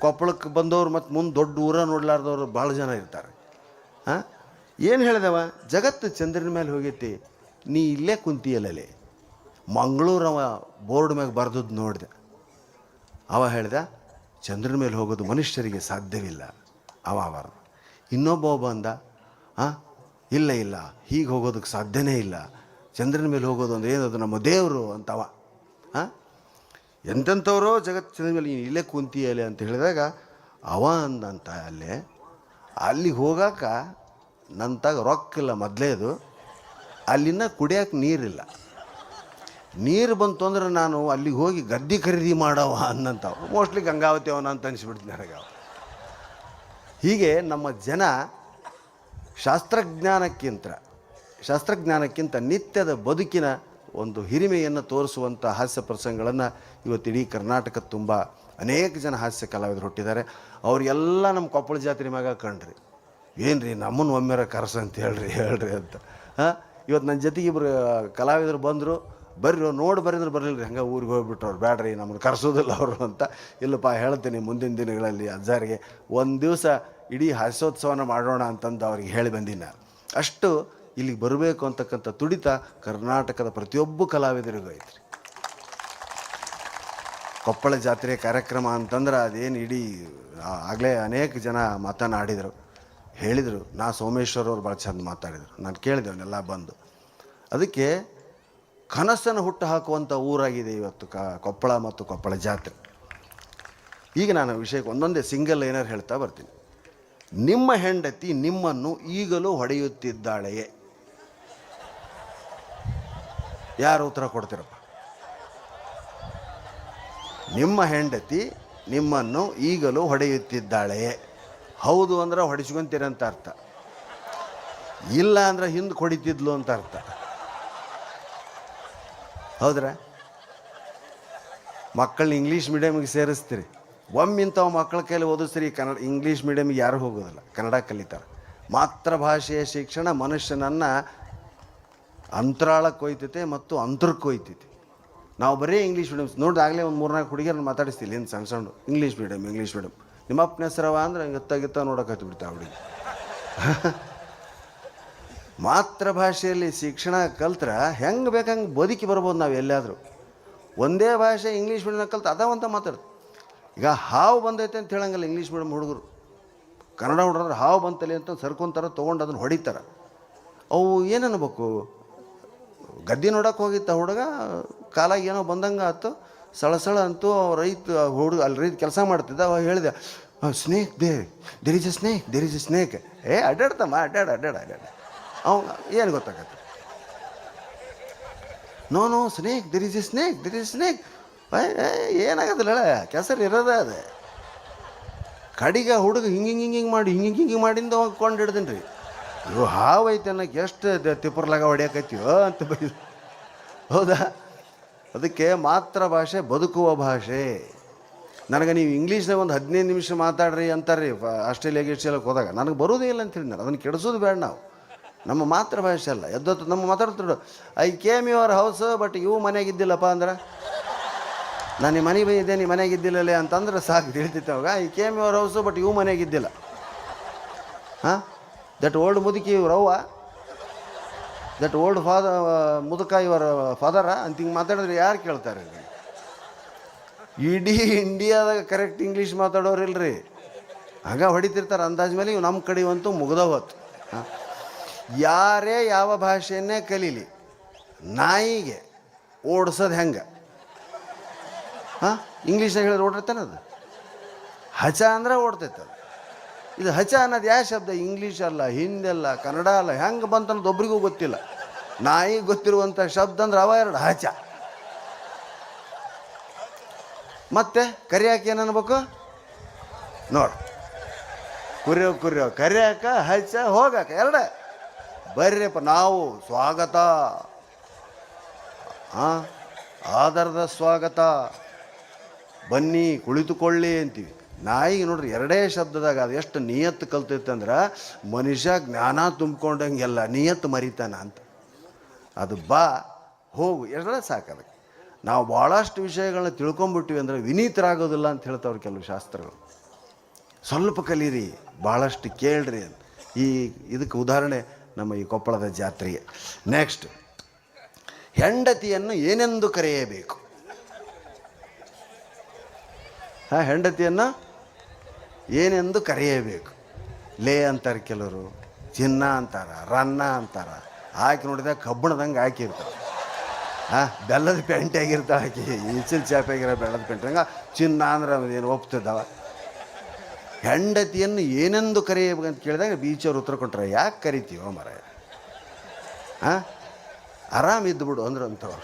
ಕೊಪ್ಪಳಕ್ಕೆ ಬಂದವರು ಮತ್ತು ಮುಂದೆ ದೊಡ್ಡ ಊರ ನೋಡ್ಲಾರ್ದವ್ರು ಭಾಳ ಜನ ಇರ್ತಾರೆ. ಏನು ಹೇಳಿದವ? ಜಗತ್ತು ಚಂದ್ರನ ಮೇಲೆ ಹೋಗೈತಿ, ನೀ ಇಲ್ಲೇ ಕುಂತಿಯಲ್ಲೇ. ಮಂಗಳೂರವ ಬೋರ್ಡ್ ಮ್ಯಾಗ ಬರೆದದ್ದು ನೋಡಿದೆ. ಅವ ಹೇಳ್ದ, ಚಂದ್ರನ ಮೇಲೆ ಹೋಗೋದು ಮನುಷ್ಯರಿಗೆ ಸಾಧ್ಯವಿಲ್ಲ. ಅವ ಬರೆದ. ಇನ್ನೊಬ್ಬ ಬಂದ, ಇಲ್ಲ ಹೀಗೆ ಹೋಗೋದಕ್ಕೆ ಸಾಧ್ಯನೇ ಇಲ್ಲ, ಚಂದ್ರನ ಮೇಲೆ ಹೋಗೋದು ಅಂದ್ರೆ ಏನದು ನಮ್ಮ ದೇವರು ಅಂತವ. ಎಂತೆಂಥವ್ರೋ ಜಗತ್ತು ಚಂದ್ರನ ಮೇಲೆ ನೀನು ಇಲ್ಲೇ ಕುಂತಿಯಲೆ ಅಂತ ಹೇಳಿದಾಗ ಅವ ಅಂದಂತ ಅಲ್ಲಿಗೆ ಹೋಗಾಕ ನಂತಾಗ ರೊಕ್ಕಿಲ್ಲ ಮೊದಲೇದು, ಅಲ್ಲಿನ ಕುಡಿಯೋಕೆ ನೀರಿಲ್ಲ. ನೀರು ಬಂತು ಅಂದ್ರೆ ನಾನು ಅಲ್ಲಿಗೆ ಹೋಗಿ ಗದ್ದೆ ಖರೀದಿ ಮಾಡವ ಅನ್ನಂಥವು. ಮೋಸ್ಟ್ಲಿ ಗಂಗಾವತಿ ಅವನ ಅಂತ ಅನಿಸ್ಬಿಡ್ತೀನಿ ನನಗೆ. ಹೀಗೆ ನಮ್ಮ ಜನ ಶಾಸ್ತ್ರಜ್ಞಾನಕ್ಕಿಂತ ನಿತ್ಯದ ಬದುಕಿನ ಒಂದು ಹಿರಿಮೆಯನ್ನು ತೋರಿಸುವಂಥ ಹಾಸ್ಯ ಪ್ರಸಂಗಗಳನ್ನು ಇವತ್ತು ಇಡೀ ಕರ್ನಾಟಕ ತುಂಬ ಅನೇಕ ಜನ ಹಾಸ್ಯ ಕಲಾವಿದರು ಹುಟ್ಟಿದ್ದಾರೆ. ಅವ್ರಿಗೆಲ್ಲ ನಮ್ಮ ಕೊಪ್ಪಳ ಜಾತ್ರೆ ಮ್ಯಾಗ ಕಂಡ್ರಿ. ಏನು ರೀ ನಮ್ಮನ್ನು ಒಮ್ಮೆರ ಕರ್ಸ ಅಂತ ಹೇಳ್ರಿ ಅಂತ. ಹಾಂ, ಇವತ್ತು ನನ್ನ ಜೊತೆಗೆ ಇಬ್ಬರು ಕಲಾವಿದರು ಬಂದರು. ಬರ್ರಿ ನೋಡಿ ಬರೀದ್ರೆ ಬರಲಿಲ್ಲ ರೀ, ಹಂಗೆ ಊರಿಗೆ ಹೋಗ್ಬಿಟ್ರು ಅವ್ರು. ಬ್ಯಾಡ್ರಿ ನಮ್ಮನ್ನು ಕರ್ಸೋದಿಲ್ಲ ಅವರು ಅಂತ. ಇಲ್ಲಪ್ಪ ಹೇಳ್ತೀನಿ, ಮುಂದಿನ ದಿನಗಳಲ್ಲಿ ಅಜ್ಜಾರಿಗೆ ಒಂದು ದಿವಸ ಇಡೀ ಹಾಸ್ಯೋತ್ಸವನ ಮಾಡೋಣ ಅಂತಂದು ಅವ್ರಿಗೆ ಹೇಳಿ ಬಂದೀನಿ ನಾನು. ಅಷ್ಟು ಇಲ್ಲಿಗೆ ಬರಬೇಕು ಅಂತಕ್ಕಂಥ ತುಡಿತ ಕರ್ನಾಟಕದ ಪ್ರತಿಯೊಬ್ಬ ಕಲಾವಿದರಿಗೂ ಐತ್ರಿ. ಕೊಪ್ಪಳ ಜಾತ್ರೆ ಕಾರ್ಯಕ್ರಮ ಅಂತಂದ್ರೆ ಅದೇನು ಇಡೀ ಆಗಲೇ ಅನೇಕ ಜನ ಮಾತನಾಡಿದರು, ಹೇಳಿದರು. ಸೋಮೇಶ್ವರ್ ಅವ್ರು ಭಾಳ ಚಂದ ಮಾತಾಡಿದರು, ನಾನು ಕೇಳಿದೆ ಅವನ್ನೆಲ್ಲ ಬಂದು. ಅದಕ್ಕೆ ಕನಸನ್ನು ಹುಟ್ಟು ಹಾಕುವಂಥ ಊರಾಗಿದೆ ಇವತ್ತು ಕೊಪ್ಪಳ ಮತ್ತು ಕೊಪ್ಪಳ ಜಾತ್ರೆ. ಈಗ ನಾನು ವಿಷಯಕ್ಕೆ ಒಂದೊಂದೇ ಸಿಂಗಲ್ ಏನಾರು ಹೇಳ್ತಾ ಬರ್ತೀನಿ. ನಿಮ್ಮ ಹೆಂಡತಿ ನಿಮ್ಮನ್ನು ಈಗಲೂ ಹೊಡೆಯುತ್ತಿದ್ದಾಳೆಯೇ? ಯಾರು ಉತ್ತರ ಕೊಡ್ತೀರಪ್ಪ? ನಿಮ್ಮ ಹೆಂಡತಿ ನಿಮ್ಮನ್ನು ಈಗಲೂ ಹೊಡೆಯುತ್ತಿದ್ದಾಳೆಯೇ? ಹೌದು ಅಂದ್ರೆ ಹೊಡಿಸ್ಕೊಂತೀರಂತ ಅರ್ಥ, ಇಲ್ಲ ಅಂದ್ರೆ ಹಿಂದೆ ಹೊಡಿತಿದ್ಲು ಅಂತ ಅರ್ಥ. ಹೌದ್ರ? ಮಕ್ಕಳನ್ನ ಇಂಗ್ಲೀಷ್ ಮೀಡಿಯಮಿಗೆ ಸೇರಿಸ್ತೀರಿ, ಒಮ್ಮಿಂಥವು ಮಕ್ಕಳ ಕೈಲಿ ಓದಿಸ್ತೀರಿ. ಇಂಗ್ಲೀಷ್ ಮೀಡಿಯಮಿಗೆ ಯಾರು ಹೋಗೋದಿಲ್ಲ, ಕನ್ನಡ ಕಲಿತಾರೆ. ಮಾತೃಭಾಷೆಯ ಶಿಕ್ಷಣ ಮನುಷ್ಯನನ್ನು ಅಂತರಾಳಕ್ಕೆ ಒಯ್ತೈತೆ ಮತ್ತು ಅಂತರಕ್ಕೆ ಒಯ್ತೈತಿ. ನಾವು ಬರೀ ಇಂಗ್ಲೀಷ್ ಮೀಡಿಯಮ್ ನೋಡಿ, ಆಗಲೇ ಒಂದು 3-4 ಹುಡುಗಿಯರನ್ನ ಮಾತಾಡಿಸ್ತಿಲ್ಲ, ಏನು ಸಣ್ಣ ಸಣ್ಣ ಇಂಗ್ಲೀಷ್ ಮೀಡಿಯಮ್ ನಿಮ್ಮ ಅಪ್ಪನ ಹೆಸರವ ಅಂದ್ರೆ ಗತ್ತ ನೋಡೋಕೆ ಬಿಡ್ತಾವೆ ಹುಡುಗಿ. ಮಾತೃಭಾಷೆಯಲ್ಲಿ ಶಿಕ್ಷಣ ಕಲ್ತ್ರೆ ಹೆಂಗೆ ಬೇಕಂಗೆ ಬದುಕಿ ಬರ್ಬೋದು ನಾವು ಎಲ್ಲಾದರೂ. ಒಂದೇ ಭಾಷೆ ಇಂಗ್ಲೀಷ್ ಮೀಡಿಯಮ್ ಕಲ್ತು ಅದಾವಂತ ಮಾತಾಡ್ದು. ಈಗ ಹಾವು ಬಂದೈತೆ ಅಂತ ಹೇಳಂಗಿಲ್ಲ ಇಂಗ್ಲೀಷ್ ಮೀಡಿಯಮ್ ಹುಡುಗರು. ಕನ್ನಡ ಹುಡುಗರು ಹಾವು ಬಂತಲ್ಲಿ ಅಂತ ಸರ್ಕೊಂತಾರೆ, ತೊಗೊಂಡು ಅದನ್ನು ಹೊಡಿತಾರೆ. ಅವು ಏನು ಅನ್ಬೇಕು, ಗದ್ದೆ ನೋಡೋಕೆ ಹೋಗಿತ್ತ ಹುಡುಗ, ಕಾಲಾಗಿ ಏನೋ ಬಂದಂಗೆ ಆಯ್ತು, ಸಳಸಳ ಅಂತೂ ಹುಡುಗ ಅಲ್ಲಿ ರೈತ ಕೆಲಸ ಮಾಡ್ತಿದ್ದ. ಅವಾಗ ಹೇಳಿದೆ, snake there is a snake. ಅಡ್ಡಾಡ್ತಮ್ಮ ಅಡ್ಡಾಡ ಅವ್ನು ಏನು ಗೊತ್ತಾಗತ್ತೆ? No snake, there is a snake. ಏನಾಗತ್ತಲ್ಲ, ಕೆಸರು ಇರೋದ ಅದೇ. ಕಡಿಗೆ ಹುಡುಗ ಹಿಂಗೆ ಮಾಡಿಂದ ಕೊಂಡು ಹಿಡ್ದೀನಿ ರೀ. ಇವು ಹಾವು ಐತೆ ಅನ್ನೋಕೆ ಎಷ್ಟು ತಿಪ್ಪರ್ಲಾಗ ಹೊಡಿಯಕತ್ತೀವೋ ಅಂತ ಬೈದು. ಹೌದಾ? ಅದಕ್ಕೆ ಮಾತೃಭಾಷೆ ಬದುಕುವ ಭಾಷೆ. ನನಗೆ ನೀವು ಇಂಗ್ಲೀಷ್ನಾಗ ಒಂದು 15 ನಿಮಿಷ ಮಾತಾಡ್ರಿ ಅಂತಾರೆ ರೀ ಆಸ್ಟ್ರೇಲಿಯಾಗೆ ಹೋದಾಗ. ನನಗೆ ಬರೋದೇ ಇಲ್ಲ ಅಂತ ಹೇಳಿದ್ರು. ಅದನ್ನು ಕೆಡಿಸೋದು ಬೇಡ. ನಮ್ಮ ಮಾತೃಭಾಷೆ ಅಲ್ಲ, ಎದ್ದೊತ್ತು ನಮ್ಮ ಮಾತಾಡ್ತಿರೋ I came your house but ಇವು ಮನೆಯಾಗಿದ್ದಿಲ್ಲಪ್ಪ ಅಂದ್ರೆ, ನಾನು ನಿಮ್ಮ ಮನೆ ಬಂದಿದ್ದೆ, ನೀ ಮನೆಯಾಗಿದ್ದಿಲ್ಲಲೇ ಅಂತಂದ್ರೆ ಸಾಕು ತಿಳಿತೈತೆ ಅವಾಗ. I came your house but ಇವು ಮನೆಯಾಗಿದ್ದಿಲ್ಲ. ಹಾಂ, ದಟ್ ಓಲ್ಡ್ ಮುದುಕಿ ಇವ್ರವ್ವ, ದಟ್ ಓಲ್ಡ್ ಮುದುಕ ಇವರ ಫಾದರ ಅಂತ ಹಿಂಗೆ ಮಾತಾಡಿದ್ರೆ ಯಾರು ಕೇಳ್ತಾರೆ? ಇಡೀ ಇಂಡಿಯಾದಾಗ ಕರೆಕ್ಟ್ ಇಂಗ್ಲೀಷ್ ಮಾತಾಡೋರಿಲ್ರಿ. ಆಗ ಹೊಡಿತಿರ್ತಾರೆ ಅಂದಾಜ್ ಮೇಲೆ. ಇವು ನಮ್ಮ ಕಡೆಯವಂತೂ ಮುಗ್ದ ಹೊತ್ತು. ಯಾರೇ ಯಾವ ಭಾಷೆಯನ್ನೇ ಕಲೀಲಿ, ನಾಯಿಗೆ ಓಡಿಸೋದು ಹೆಂಗೆ? ಹಾಂ, ಇಂಗ್ಲೀಷ್ನಾಗ ಹೇಳಿದ್ರೆ ಓಡಿರ್ತಾನೆ ಅದು. ಹಚ ಅಂದ್ರೆ ಓಡ್ತೈತೆ ಅದು. ಇದು ಹಚ ಅನ್ನೋದು ಯಾವ ಶಬ್ದ? ಇಂಗ್ಲೀಷ್ ಅಲ್ಲ, ಹಿಂದಿ ಅಲ್ಲ, ಕನ್ನಡ ಅಲ್ಲ. ಹೆಂಗೆ ಬಂತನ್ನೋದು ಒಬ್ರಿಗೂ ಗೊತ್ತಿಲ್ಲ. ನಾಯಿ ಗೊತ್ತಿರುವಂಥ ಶಬ್ದ ಅಂದ್ರೆ ಅವ ಎರಡು, ಹಚ. ಮತ್ತೆ ಕರಿಯಾಕೆ ಏನು ಅನ್ಬೇಕು ನೋಡಿ? ಕುರಿಯೋ ಕರಿಯಾಕ, ಹಚ್ಚ, ಹೋಗಾಕ, ಎರಡೇ. ಬರ್ರಿಯಪ್ಪ ನಾವು ಸ್ವಾಗತ, ಆದರದ ಸ್ವಾಗತ, ಬನ್ನಿ ಕುಳಿತುಕೊಳ್ಳಿ ಅಂತೀವಿ. ನಾಯಿಗೆ ನೋಡ್ರಿ ಎರಡೇ ಶಬ್ದದಾಗ ಅದು ಎಷ್ಟು ನಿಯತ್ತು ಕಲ್ತೈತೆ ಅಂದ್ರೆ, ಮನುಷ್ಯ ಜ್ಞಾನ ತುಂಬ್ಕೊಂಡಂಗೆಲ್ಲ ನಿಯತ್ತು ಮರಿತಾನ ಅಂತ. ಅದು ಬಾ ಹೋಗು ಎರಡೇ ಸಾಕದಕ್ಕೆ. ನಾವು ಭಾಳಷ್ಟು ವಿಷಯಗಳನ್ನ ತಿಳ್ಕೊಂಬಿಟ್ಟಿವಿ ಅಂದರೆ ವಿನೀತರಾಗೋದಿಲ್ಲ ಅಂತ ಹೇಳ್ತಾವ್ರು ಕೆಲವು ಶಾಸ್ತ್ರಗಳು. ಸ್ವಲ್ಪ ಕಲೀರಿ, ಭಾಳಷ್ಟು ಕೇಳ್ರಿ ಅಂತ. ಇದಕ್ಕೆ ಉದಾಹರಣೆ ನಮ್ಮ ಈ ಕೊಪ್ಪಳದ ಜಾತ್ರೆಗೆ. ನೆಕ್ಸ್ಟ್, ಹೆಂಡತಿಯನ್ನು ಏನೆಂದು ಕರೆಯಬೇಕು? ಹೆಂಡತಿಯನ್ನು ಏನೆಂದು ಕರೆಯಬೇಕು? ಲೇ ಅಂತಾರೆ ಕೆಲವರು, ಚಿನ್ನ ಅಂತಾರ, ರನ್ನ ಅಂತಾರ. ಹಾಕಿ ನೋಡಿದಾಗ ಕಬ್ಬಣದಂಗೆ ಹಾಕಿರ್ತಾರೆ. ಬೆಲ್ಲದ ಪೆಂಟೆ ಆಗಿರ್ತಾವೆ, ಹಾಕಿ ಈಚಿನ ಚಾಪೆ ಆಗಿರೋ ಬೆಲ್ಲದ ಪೆಂಟೆ. ಹಂಗೆ ಚಿನ್ನ ಅಂದ್ರೆ ಏನು ಒಪ್ತಿದ್ದಾವ. ಹೆಂಡತಿಯನ್ನು ಏನೆಂದು ಕರೆಯಬೇಕಂತ ಕೇಳಿದಾಗ ಬೀಚವ್ರು ಉತ್ತರ ಕೊಟ್ಟರೆ, ಯಾಕೆ ಕರಿತೀವೋ ಮರ? ಆರಾಮಿದ್ದು ಬಿಡು ಅಂದ್ರೆ ಅಂಥವ್ರು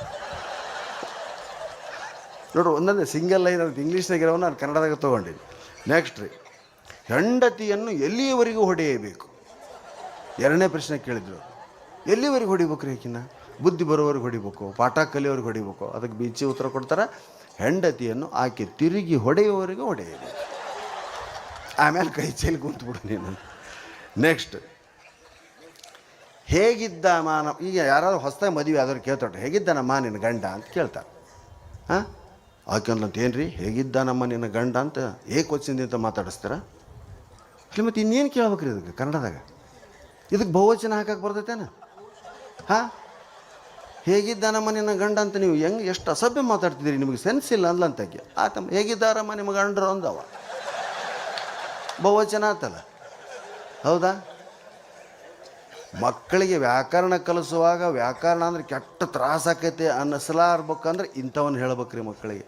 ನೋಡ್ರಿ. ಒಂದೊಂದೇ ಸಿಂಗಲ್ ಲೈನ್ ಅಂತ ಇಂಗ್ಲೀಷ್ನಾಗಿರೋ ನಾನು ಕನ್ನಡದಾಗ ತೊಗೊಂಡಿನಿ. ನೆಕ್ಸ್ಟ್ ರೀ, ಹೆಂಡತಿಯನ್ನು ಎಲ್ಲಿಯವರೆಗೂ ಹೊಡೆಯಬೇಕು? ಎರಡನೇ ಪ್ರಶ್ನೆ ಕೇಳಿದ್ರು. ಎಲ್ಲಿವರೆಗೆ ಹೊಡಿಬೇಕು ರೀ? ಆಕಿನ ಬುದ್ಧಿ ಬರೋವರೆಗೆ ಹೊಡಿಬೇಕು, ಪಾಠ ಕಲಿಯೋರಿಗೆ ಹೊಡಿಬೇಕು? ಅದಕ್ಕೆ ಬೀಚಿ ಉತ್ತರ ಕೊಡ್ತಾರೆ, ಹೆಂಡತಿಯನ್ನು ಆಕೆ ತಿರುಗಿ ಹೊಡೆಯುವವರೆಗೆ ಹೊಡೆಯಬೇಕು. ಆಮೇಲೆ ಕೈ ಚೈಲಿ ಕುಂತ್ಬಿಡು ನೀನು. ನೆಕ್ಸ್ಟ್, ಹೇಗಿದ್ದಮ್ಮ ಈಗ ಯಾರಾದ್ರೂ ಹೊಸದಾಗಿ ಮದುವೆ ಆದವ್ರು ಕೇಳ್ತಾರೆ, ಹೇಗಿದ್ದಾನಮ್ಮ ನಿನ್ನ ಗಂಡ ಅಂತ ಕೇಳ್ತಾರೆ. ಹಾಂ, ಆಕೆ ಅಂದ್ಲಂತ, ಏನು ರೀ ಹೇಗಿದ್ದಾನಮ್ಮ ನಿನ್ನ ಗಂಡ ಅಂತ ಏಕವಚನದಿಂದ ಮಾತಾಡಿಸ್ತೀರ? ಇಲ್ಲ ಮತ್ತು ಇನ್ನೇನು ಕೇಳ್ಬೇಕ್ರಿ ಇದಕ್ಕೆ ಕನ್ನಡದಾಗ? ಇದಕ್ಕೆ ಬಹುವಚನ ಹಾಕಕ್ಕೆ ಬರ್ತೈತೇನ? ಹಾಂ, ಹೇಗಿದ್ದಾನಮ್ಮ ನಿನ್ನ ಗಂಡ ಅಂತ ನೀವು ಹೆಂಗೆ ಎಷ್ಟು ಅಸಭ್ಯ ಮಾತಾಡ್ತಿದ್ದೀರಿ, ನಿಮಗೆ ಸೆನ್ಸ್ ಇಲ್ಲ ಅಂದ್ಲಂತಾಕೆ. ಆತಮ್ಮ ಹೇಗಿದ್ದಾರಮ್ಮ ನಿಮ್ಮ ಗಂಡರು ಅಂದವ, ಬಹುವಚನ ಆತಲ್ಲ, ಹೌದಾ? ಮಕ್ಕಳಿಗೆ ವ್ಯಾಕರಣ ಕಲಿಸುವಾಗ ವ್ಯಾಕರಣ ಅಂದ್ರೆ ಕೆಟ್ಟ ತ್ರಾಸಾಕೈತೆ ಅನ್ನಿಸಲಾರ್ಬೇಕಂದ್ರೆ ಇಂಥವನ್ನ ಹೇಳ್ಬೇಕ್ರಿ ಮಕ್ಕಳಿಗೆ.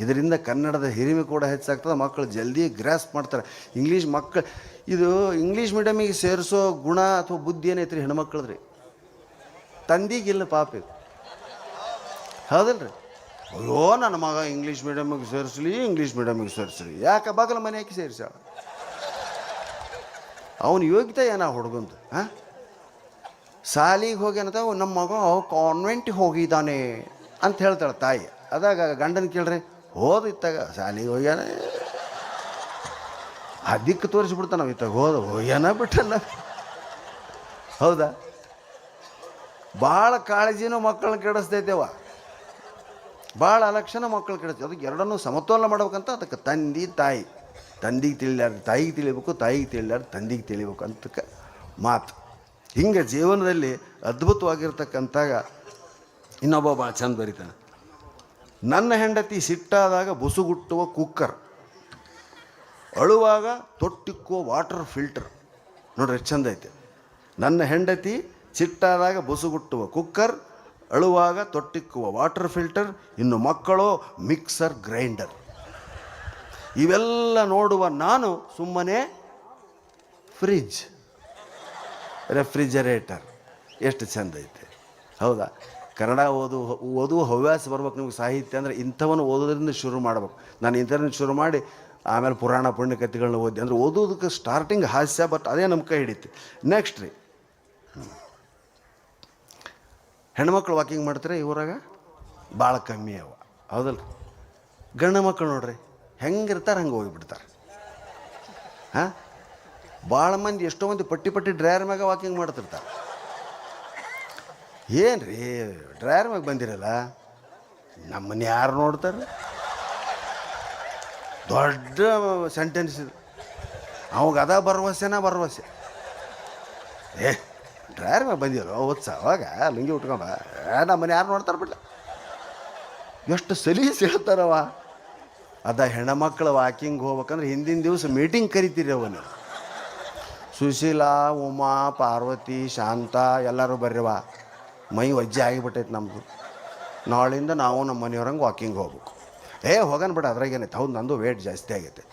ಇದರಿಂದ ಕನ್ನಡದ ಹಿರಿಮೆ ಕೂಡ ಹೆಚ್ಚಾಗ್ತದೆ, ಮಕ್ಕಳು ಜಲ್ದಿ ಗ್ರಾಸ್ಪ್ ಮಾಡ್ತಾರೆ. ಇಂಗ್ಲೀಷ್ ಮಕ್ಕಳು ಇದು ಇಂಗ್ಲೀಷ್ ಮೀಡಿಯಮಿಗೆ ಸೇರಿಸೋ ಗುಣ ಅಥವಾ ಬುದ್ಧಿ ಏನೈತ್ರಿ ಹೆಣ್ಮಕ್ಳದ್ರಿ, ತಂದಿಗಿಲ್ಲ ಪಾಪ ಇದು, ಹೌದಲ್ರಿ? ಅಯ್ಯೋ ನನ್ನ ಮಗ ಇಂಗ್ಲೀಷ್ ಮೀಡಿಯಮಿಗೆ ಸೇರಿಸ್ಲಿ, ಯಾಕೆ ಬಾಗಲ ಮನೆ ಹಾಕಿ ಸೇರಿಸಾಳ? ಅವನು ಯೋಗ್ಯತೆ ಏನ ಹುಡುಗಂದು? ಹಾಂ, ಸಾಲಿಗೆ ಹೋಗಿ ಅನ್ನತ ನಮ್ಮ ಮಗ ಕಾನ್ವೆಂಟಿಗೆ ಹೋಗಿದ್ದಾನೆ ಅಂತ ಹೇಳ್ತಾಳೆ ತಾಯಿ. ಅದಾಗ ಗಂಡನ ಕೇಳ್ರಿ, ಹೋದ ಇತ್ತಾಗ ಶಾಲಿಗೆ ಹೋಗ್ಯಾನ, ಅದಕ್ಕೆ ತೋರಿಸ್ಬಿಡ್ತಾನೆ ನಾವು ಇತ್ತಾಗ ಹೋಗ್ಯಾನ ಬಿಟ್ಟಲ್ಲ, ಹೌದಾ? ಭಾಳ ಕಾಳಜಿನೂ ಮಕ್ಕಳನ್ನ ಕೆಡಿಸ್ತೈತೆವ, ಭಾಳ ಅಲಕ್ಷಣ ಮಕ್ಕಳು ಕೆಡಿಸ್ತೈತೆ. ಅದಕ್ಕೆ ಎರಡನ್ನೂ ಸಮತೋಲನ ಮಾಡ್ಬೇಕಂತ ಅದಕ್ಕೆ ತಾಯಿ ತಂದಿಗೆ ತಿಳಿಲಾರ್ದು ತಾಯಿಗೆ ತಿಳಿಬೇಕು, ತಾಯಿಗೆ ತಿಳಿಲಾರ್ದು ತಂದಿಗೆ ತಿಳಿಬೇಕು ಅಂತಕ್ಕೆ ಮಾತು. ಹಿಂಗೆ ಜೀವನದಲ್ಲಿ ಅದ್ಭುತವಾಗಿರ್ತಕ್ಕಂತಾಗ ಇನ್ನೊಬ್ಬ ಭಾಳ ಚಂದ ಬರೀತಾನೆ. ನನ್ನ ಹೆಂಡತಿ ಸಿಟ್ಟಾದಾಗ ಬುಸುಗುಟ್ಟುವ ಕುಕ್ಕರ್, ಅಳುವಾಗ ತೊಟ್ಟಿಕ್ಕುವ ವಾಟರ್ ಫಿಲ್ಟರ್. ನೋಡ್ರಿ ಎಷ್ಟು ಚಂದ ಐತೆ. ನನ್ನ ಹೆಂಡತಿ ಸಿಟ್ಟಾದಾಗ ಬುಸುಗುಟ್ಟುವ ಕುಕ್ಕರ್, ಅಳುವಾಗ ತೊಟ್ಟಿಕ್ಕುವ ವಾಟರ್ ಫಿಲ್ಟರ್, ಇನ್ನು ಮಕ್ಕಳು ಮಿಕ್ಸರ್ ಗ್ರೈಂಡರ್. ಇವೆಲ್ಲ ನೋಡುವ ನಾನು ಸುಮ್ಮನೆ ಫ್ರಿಜ್, ರೆಫ್ರಿಜರೇಟರ್. ಎಷ್ಟು ಚಂದ ಐತೆ, ಹೌದಾ? ಕನ್ನಡ ಓದುವ ಹವ್ಯಾಸ ಬರ್ಬೇಕು ನಿಮ್ಗೆ. ಸಾಹಿತ್ಯ ಅಂದರೆ ಇಂಥವನ್ನು ಓದೋದ್ರಿಂದ ಶುರು ಮಾಡ್ಬೇಕು. ನಾನು ಇಂಥವ್ರನ್ನ ಶುರು ಮಾಡಿ ಆಮೇಲೆ ಪುರಾಣ ಪುಣ್ಯಕಥೆಗಳನ್ನ ಓದಿ ಅಂದರೆ ಓದೋದಕ್ಕೆ ಸ್ಟಾರ್ಟಿಂಗ್ ಹಾಸ್ಯ, ಬಟ್ ಅದೇ ನಮ್ಮ ಕೈ ಹಿಡಿತು. ನೆಕ್ಸ್ಟ್ ರೀ, ಹೆಣ್ಮಕ್ಳು ವಾಕಿಂಗ್ ಮಾಡ್ತಾರೆ ಈ ಊರಾಗ ಭಾಳ ಕಮ್ಮಿ ಅವ, ಹೌದಲ್ಲ? ಗಂಡು ಮಕ್ಕಳು ನೋಡ್ರಿ ಹೆಂಗಿರ್ತಾರೆ ಹಂಗೆ ಹೋಗಿಬಿಡ್ತಾರೆ. ಹಾಂ, ಭಾಳ ಮಂದಿ ಎಷ್ಟೋ ಮಂದಿ ಪಟ್ಟಿ ಡ್ರೈವರ್ ಮ್ಯಾಗ ವಾಕಿಂಗ್ ಮಾಡ್ತಿರ್ತಾರೆ. ಏನು ರೀ ಡ್ರೈವರ್ ಮ್ಯಾಗ ಬಂದಿರಲ್ಲ, ನಮ್ಮನ್ನ ಯಾರು ನೋಡ್ತಾರೆ? ದೊಡ್ಡ ಸೆಂಟೆನ್ಸ್ ಇದು. ಅವಾಗ ಅದ ಭರವಸೆ. ಡ್ರೈವರ್ ಮ್ಯಾಗ ಬಂದಿರೋ ಓದ್ಸ ಅವಾಗ ಲುಂಗಿ ಉಟ್ಕೊಂಬ, ನಮ್ಮನ್ನ ಯಾರು ನೋಡ್ತಾರೆ ಬಿಡ್ಲ? ಎಷ್ಟು ಸಲೀಸ್ ಹೇಳ್ತಾರವ. ಅದ ಹೆಣ್ಮಕ್ಳು ವಾಕಿಂಗ್ ಹೋಗ್ಬೇಕಂದ್ರೆ ಹಿಂದಿನ ದಿವಸ ಮೀಟಿಂಗ್ ಕರಿತೀರಿ ಅವನು. ಸುಶೀಲಾ, ಉಮಾ, ಪಾರ್ವತಿ, ಶಾಂತ ಎಲ್ಲರೂ ಬರ್ರಿವ, ಮೈ ವಜ್ಜೆ ಆಗಿಬಿಟ್ಟೈತೆ ನಮ್ಮದು, ನಾಳಿಂದ ನಾವು ನಮ್ಮ ಮನೆಯವ್ರಂಗೆ ವಾಕಿಂಗ್ ಹೋಗ್ಬೇಕು. ಹೋಗೋಣ ಬಿಡ, ಅದ್ರಾಗೇನೈತೆ. ಹೌದು, ನಂದು ವೇಟ್ ಜಾಸ್ತಿ ಆಗೈತೆ.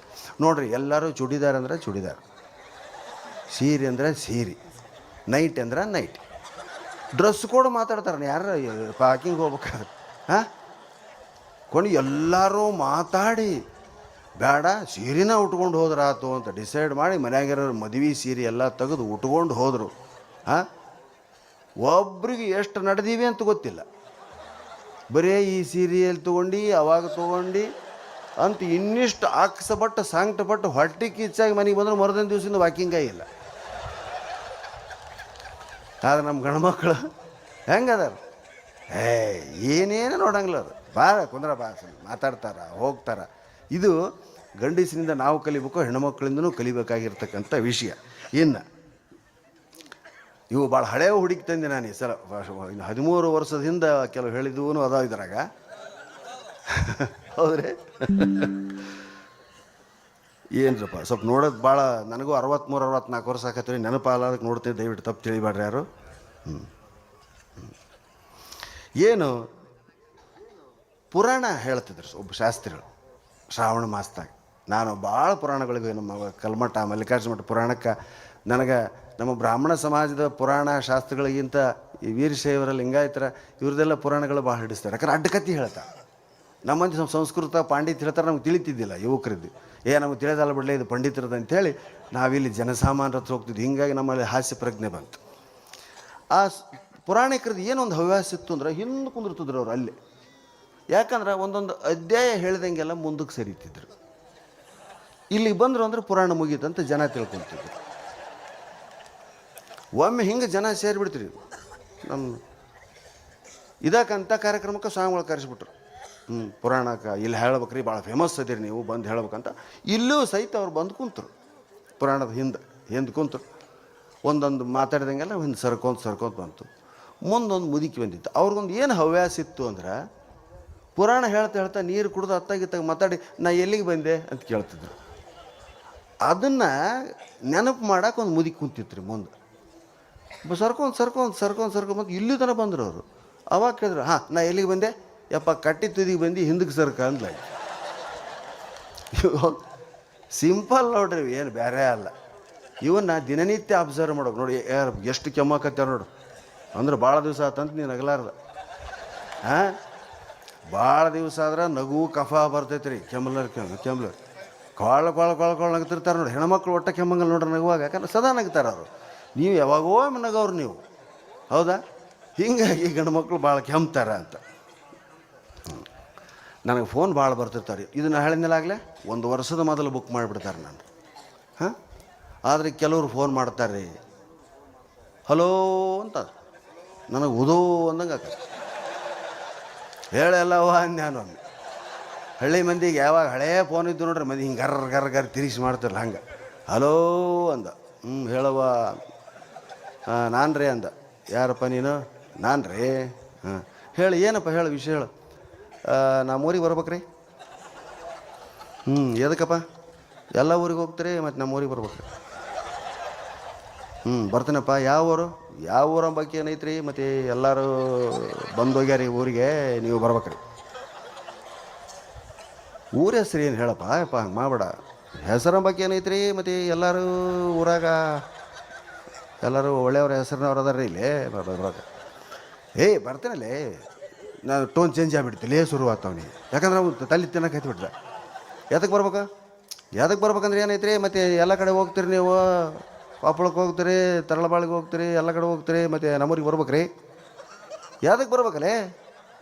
ನೋಡಿರಿ, ಎಲ್ಲರೂ ಚೂಡಿದಾರ್ ಅಂದರೆ ಚೂಡಿದಾರ್, ಸೀರೆ ಅಂದರೆ ಸೀರೆ, ನೈಟ್ ಅಂದ್ರೆ ನೈಟ್. ಡ್ರೆಸ್ ಕೂಡ ಮಾತಾಡ್ತಾರೆ ಯಾರು ವಾಕಿಂಗ್ ಹೋಗ್ಬೇಕಾದ್ರೆ. ಹಾಂ, ಕೊಂಡು ಎಲ್ಲರೂ ಮಾತಾಡಿ ಬೇಡ ಸೀರೆನ ಉಟ್ಕೊಂಡು ಹೋದ್ರಾತು ಅಂತ ಡಿಸೈಡ್ ಮಾಡಿ ಮನ್ಯಾಗಿರೋ ಮದುವೆ ಸೀರೆ ಎಲ್ಲ ತೆಗೆದು ಉಟ್ಕೊಂಡು ಹೋದರು. ಹಾಂ, ಒಬ್ರಿಗೆ ಎಷ್ಟು ನಡೆದೀವಿ ಅಂತ ಗೊತ್ತಿಲ್ಲ. ಬರೀ ಈ ಸೀರೆಯಲ್ಲಿ ತೊಗೊಂಡು ಅವಾಗ ತೊಗೊಂಡು ಅಂತ ಇನ್ನಿಷ್ಟು ಆಕ್ಸಪಟ್ಟು ಸಂಕಟಪಟ್ಟು ಹೊಟ್ಟೆ ಕಿಚ್ಚಾಗಿ ಮನೆಗೆ ಬಂದ್ರೆ ಮರದಿನ ದಿವಸದಿಂದ ವಾಕಿಂಗೇ ಇಲ್ಲ. ಆದ್ರೆ ನಮ್ಮ ಗಂಡ್ಮಕ್ಳು ಹೆಂಗದಾರ, ಏನೇನು ನೋಡಂಗಿಲ್ಲ. ಅದು ಬಾರ ಕುಂದ್ರ ಬಾ ಮಾತಾಡ್ತಾರ ಹೋಗ್ತಾರ. ಇದು ಗಂಡಸಿನಿಂದ ನಾವು ಕಲಿಬೇಕು, ಹೆಣ್ಮಕ್ಳಿಂದನೂ ಕಲಿಬೇಕಾಗಿರ್ತಕ್ಕಂಥ ವಿಷಯ. ಇನ್ನು ಇವು ಭಾಳ ಹಳೆಯ ಹುಡುಗಿ ತಂದೆ ನಾನು ಈ ಸಲ. ಇನ್ನು 13 ವರ್ಷದಿಂದ ಕೆಲವು ಹೇಳಿದ್ವು ಅದಾವ ಇದ್ರಾಗ, ಹೌದ್ರಿ? ಏನ್ರಪ್ಪ ಸ್ವಲ್ಪ ನೋಡೋದು ಭಾಳ, ನನಗೂ 63-64 ವರ್ಷ ಆಕತ್ರಿ, ನೆನಪಾಲಕ್ಕೆ ನೋಡ್ತೀನಿ, ದಯವಿಟ್ಟು ತಪ್ಪು ತಿಳಿಬೇಡ್ರಿ ಯಾರು. ಏನು ಪುರಾಣ ಹೇಳ್ತಿದ್ರು ಒಬ್ಬ ಶಾಸ್ತ್ರಿಗಳು ಶ್ರಾವಣ ಮಾಸದಾಗ. ನಾನು ಭಾಳ ಪುರಾಣಗಳಿಗೂ ನಮ್ಮ ಕಲ್ಮಠ ಮಲ್ಲಿಕಾರ್ಜುನ ಮಠ ಪುರಾಣಕ್ಕೆ ನನಗೆ ನಮ್ಮ ಬ್ರಾಹ್ಮಣ ಸಮಾಜದ ಪುರಾಣ ಶಾಸ್ತ್ರಗಳಿಗಿಂತ ಈ ವೀರಶೈವರ ಲಿಂಗಾಯತರ ಇವ್ರದ್ದೆಲ್ಲ ಪುರಾಣಗಳು ಭಾಳ ಹಿಡಿಸ್ತಾರೆ. ಯಾಕಂದ್ರೆ ಅಡ್ಡಕತ್ತಿ ಹೇಳ್ತಾರೆ. ನಮ್ಮಂದಿ ಸಂಸ್ಕೃತ ಪಾಂಡಿತ್ಯ ಹೇಳ್ತಾರೆ, ನಮ್ಗೆ ತಿಳಿತಿದ್ದಿಲ್ಲ ಯುವಕರಿದ್ದು. ನಮಗೆ ತಿಳಿದಲ್ಲ ಬಿಡಲೇ ಇದು ಪಂಡಿತರದ್ದು ಅಂಥೇಳಿ ನಾವಿಲ್ಲಿ ಜನಸಾಮಾನ್ಯರ ಹತ್ರ ಹೋಗ್ತಿದ್ವಿ. ಹೀಗಾಗಿ ನಮ್ಮಲ್ಲಿ ಹಾಸ್ಯ ಪ್ರಜ್ಞೆ ಬಂತು. ಆ ಪುರಾಣಿಕರದ್ದು ಏನೊಂದು ಹವ್ಯಾಸ ಇತ್ತು ಅಂದ್ರೆ ಹಿಂದೆ ಕುಂದಿರ್ತಿದ್ರು ಅವ್ರು ಅಲ್ಲಿ. ಯಾಕಂದ್ರೆ ಒಂದೊಂದು ಅಧ್ಯಾಯ ಹೇಳಿದಂಗೆಲ್ಲ ಮುಂದಕ್ಕೆ ಸರಿತಿದ್ರು. ಇಲ್ಲಿಗೆ ಬಂದರು ಅಂದ್ರೆ ಪುರಾಣ ಮುಗೀತಂತ ಜನ ತಿಳ್ಕೊತಿದ್ರು. ಒಮ್ಮೆ ಹಿಂಗೆ ಜನ ಸೇರಿಬಿಡ್ತೀರಿ. ನಮ್ಮ ಇದಕ್ಕಂಥ ಕಾರ್ಯಕ್ರಮಕ್ಕೆ ಸ್ವಾಮಿಗಳು ಕರೆಸಿಬಿಟ್ರು. ಪುರಾಣಕ್ಕೆ ಇಲ್ಲಿ ಹೇಳ್ಬೇಕ್ರಿ, ಭಾಳ ಫೇಮಸ್ ಅದೀರಿ ನೀವು, ಬಂದು ಹೇಳ್ಬೇಕಂತ. ಇಲ್ಲೂ ಸಹಿತ ಅವ್ರು ಬಂದು ಕುಂತರು. ಪುರಾಣದ ಹಿಂದೆ ಕುಂತರು. ಒಂದೊಂದು ಮಾತಾಡಿದಂಗೆಲ್ಲ ಹಿಂದೆ ಸರ್ಕೊಂತ ಬಂತು. ಮುಂದೊಂದು ಮುದುಕಿ ಬಂದಿತ್ತು. ಅವ್ರಿಗೊಂದು ಏನು ಹವ್ಯಾಸ ಇತ್ತು ಅಂದ್ರೆ, ಪುರಾಣ ಹೇಳ್ತಾ ನೀರು ಕುಡ್ದು ಅತ್ತಾಗಿತ್ತಾಗ ಮಾತಾಡಿ ನಾ ಎಲ್ಲಿಗೆ ಬಂದೆ ಅಂತ ಕೇಳ್ತಿದ್ರು. ಅದನ್ನು ನೆನಪು ಮಾಡೋಕೆ ಒಂದು ಮುದುಕಿ ಕುಂತಿತ್ತು ರೀ ಮುಂದೆ. ಸರ್ಕೊಂಡ್ ಬಂದು ಇಲ್ಲಿ ತನಕ ಬಂದರು ಅವರು. ಅವಾಗ ಕೇಳಿದ್ರು, ಹಾಂ ನಾ ಎಲ್ಲಿಗೆ ಬಂದೆ? ಯಪ್ಪ ಕಟ್ಟಿ ತುದಿಗೆ ಬಂದು ಹಿಂದಕ್ಕೆ ಸರ್ಕ ಅಂದ್ಲ. ಸಿಂಪಲ್ ನೋಡ್ರಿ, ಏನು ಬೇರೆ ಅಲ್ಲ. ಇವನ್ನ ದಿನನಿತ್ಯ ಅಬ್ಸರ್ವ್ ಮಾಡೋದು ನೋಡಿ. ಎಷ್ಟು ಕೆಮ್ಮಕತ್ತಾರ ನೋಡು. ಅಂದ್ರೆ ಭಾಳ ದಿವಸ ಆತಂತ ನೀನು ನಗಲಾರ್ದ. ಹಾಂ, ಭಾಳ ದಿವಸ ಆದ್ರೆ ನಗು ಕಫ ಬರ್ತೈತೆ ರೀ. ಕೆಮ್ಮಲರ್ ಕೊಳ ನಗ್ತಿರ್ತಾರೆ ನೋಡಿ. ಹೆಣ್ಮಕ್ಳು ಒಟ್ಟ ಕೆಮ್ಮಂಗಲ್ ನೋಡ್ರಿ ನಗುವಾಗ. ಯಾಕಂದ್ರೆ ಸದಾ ನಗ್ತಾರೆ ಅವರು. ನೀವು ಯಾವಾಗೋ ನಗವ್ರು ನೀವು, ಹೌದಾ? ಹೀಗಾಗಿ ಗಂಡು ಮಕ್ಕಳು ಭಾಳ ಕೆಮ್ತಾರೆ ಅಂತ. ನನಗೆ ಫೋನ್ ಭಾಳ ಬರ್ತಿರ್ತಾರೆ. ಇದನ್ನು ಹೇಳಿದ್ಮೇಲಾಗಲೇ 1 ವರ್ಷದ ಮೊದಲು ಬುಕ್ ಮಾಡಿಬಿಡ್ತಾರೆ ನಾನು. ಹಾಂ, ಆದರೆ ಕೆಲವರು ಫೋನ್ ಮಾಡ್ತಾರೆ ರೀ, ಹಲೋ ಅಂತ. ನನಗೆ ಉದೋ ಅಂದಂಗೆ ಆಗ ಹೇಳಲ್ಲವ ನಾನು. ಹಳ್ಳಿ ಮಂದಿಗೆ ಯಾವಾಗ ಹಳೆಯ ಫೋನ್ ಇದ್ದು ನೋಡ್ರಿ, ಮಂದಿ ಹಿಂಗೆ ಗರ್ ತಿರುಗಿಸಿ ಮಾಡ್ತಿರಲ್ಲ ಹಂಗೆ. ಹಲೋ ಅಂದ. ಹೇಳವ್ವ. ನಾನು ರೀ ಅಂದ. ಯಾರಪ್ಪ ನೀನು? ನಾನು ರೀ. ಹಾಂ, ಹೇಳಿ ಏನಪ್ಪ, ಹೇಳು ವಿಷಯ ಹೇಳು. ನಮ್ಮೂರಿಗೆ ಬರ್ಬೇಕ್ರಿ. ಎದಕ್ಕಪ್ಪ? ಎಲ್ಲ ಊರಿಗೆ ಹೋಗ್ತೀರಿ ಮತ್ತು ನಮ್ಮೂರಿಗೆ ಬರ್ಬೇಕ್ರಿ. ಬರ್ತೀನಪ್ಪ. ಯಾವ ಊರ ಬಗ್ಗೆ ಏನೈತ್ರಿ? ಮತ್ತು ಎಲ್ಲರೂ ಬಂದೋಗ್ಯಾರಿ ಊರಿಗೆ, ನೀವು ಬರ್ಬೇಕ್ರಿ. ಊರ ಹೆಸ್ರು ಏನು ಹೇಳಪ್ಪ? ಯಪ್ಪ ಹಂಗೆ ಮಾಡಬೇಡ. ಹೆಸರ ಬಗ್ಗೆ ಏನೈತ್ರಿ? ಮತ್ತು ಎಲ್ಲರೂ ಊರಾಗ ಎಲ್ಲರೂ ಒಳ್ಳೆಯವ್ರ ಹೆಸರಿನವ್ರು ಅದಾರ ಇಲ್ಲಿ ಬರೋದು. ಬರ್ತೀನಲ್ಲೇ. ನಾನು ಟೋನ್ ಚೇಂಜ್ ಆಗಿಬಿಡ್ತಿಲ್ಲೇ ಶುರು ಆಗ್ತಾವನಿ. ಯಾಕಂದ್ರೆ ನಾವು ತಲೆ ತಿನ್ನಕ್ಕೆ ಹತ್ಬಿಟ್ರೆ. ಎದಕ್ಕೆ ಬರ್ಬೇಕಂದ್ರೆ ಏನೈತ್ರಿ? ಮತ್ತು ಎಲ್ಲ ಕಡೆ ಹೋಗ್ತೀರಿ ನೀವು. ಕೊಪ್ಪಳಕ್ಕೆ ಹೋಗ್ತೀರಿ, ತರಳಬಾಳಿಗೆ ಹೋಗ್ತೀರಿ, ಎಲ್ಲ ಕಡೆ ಹೋಗ್ತೀರಿ, ಮತ್ತು ನಮ್ಮೂರಿಗೆ ಬರ್ಬೇಕ್ರಿ. ಯಾವ್ದಕ್ಕೆ ಬರ್ಬೇಕಲ್ಲೇ?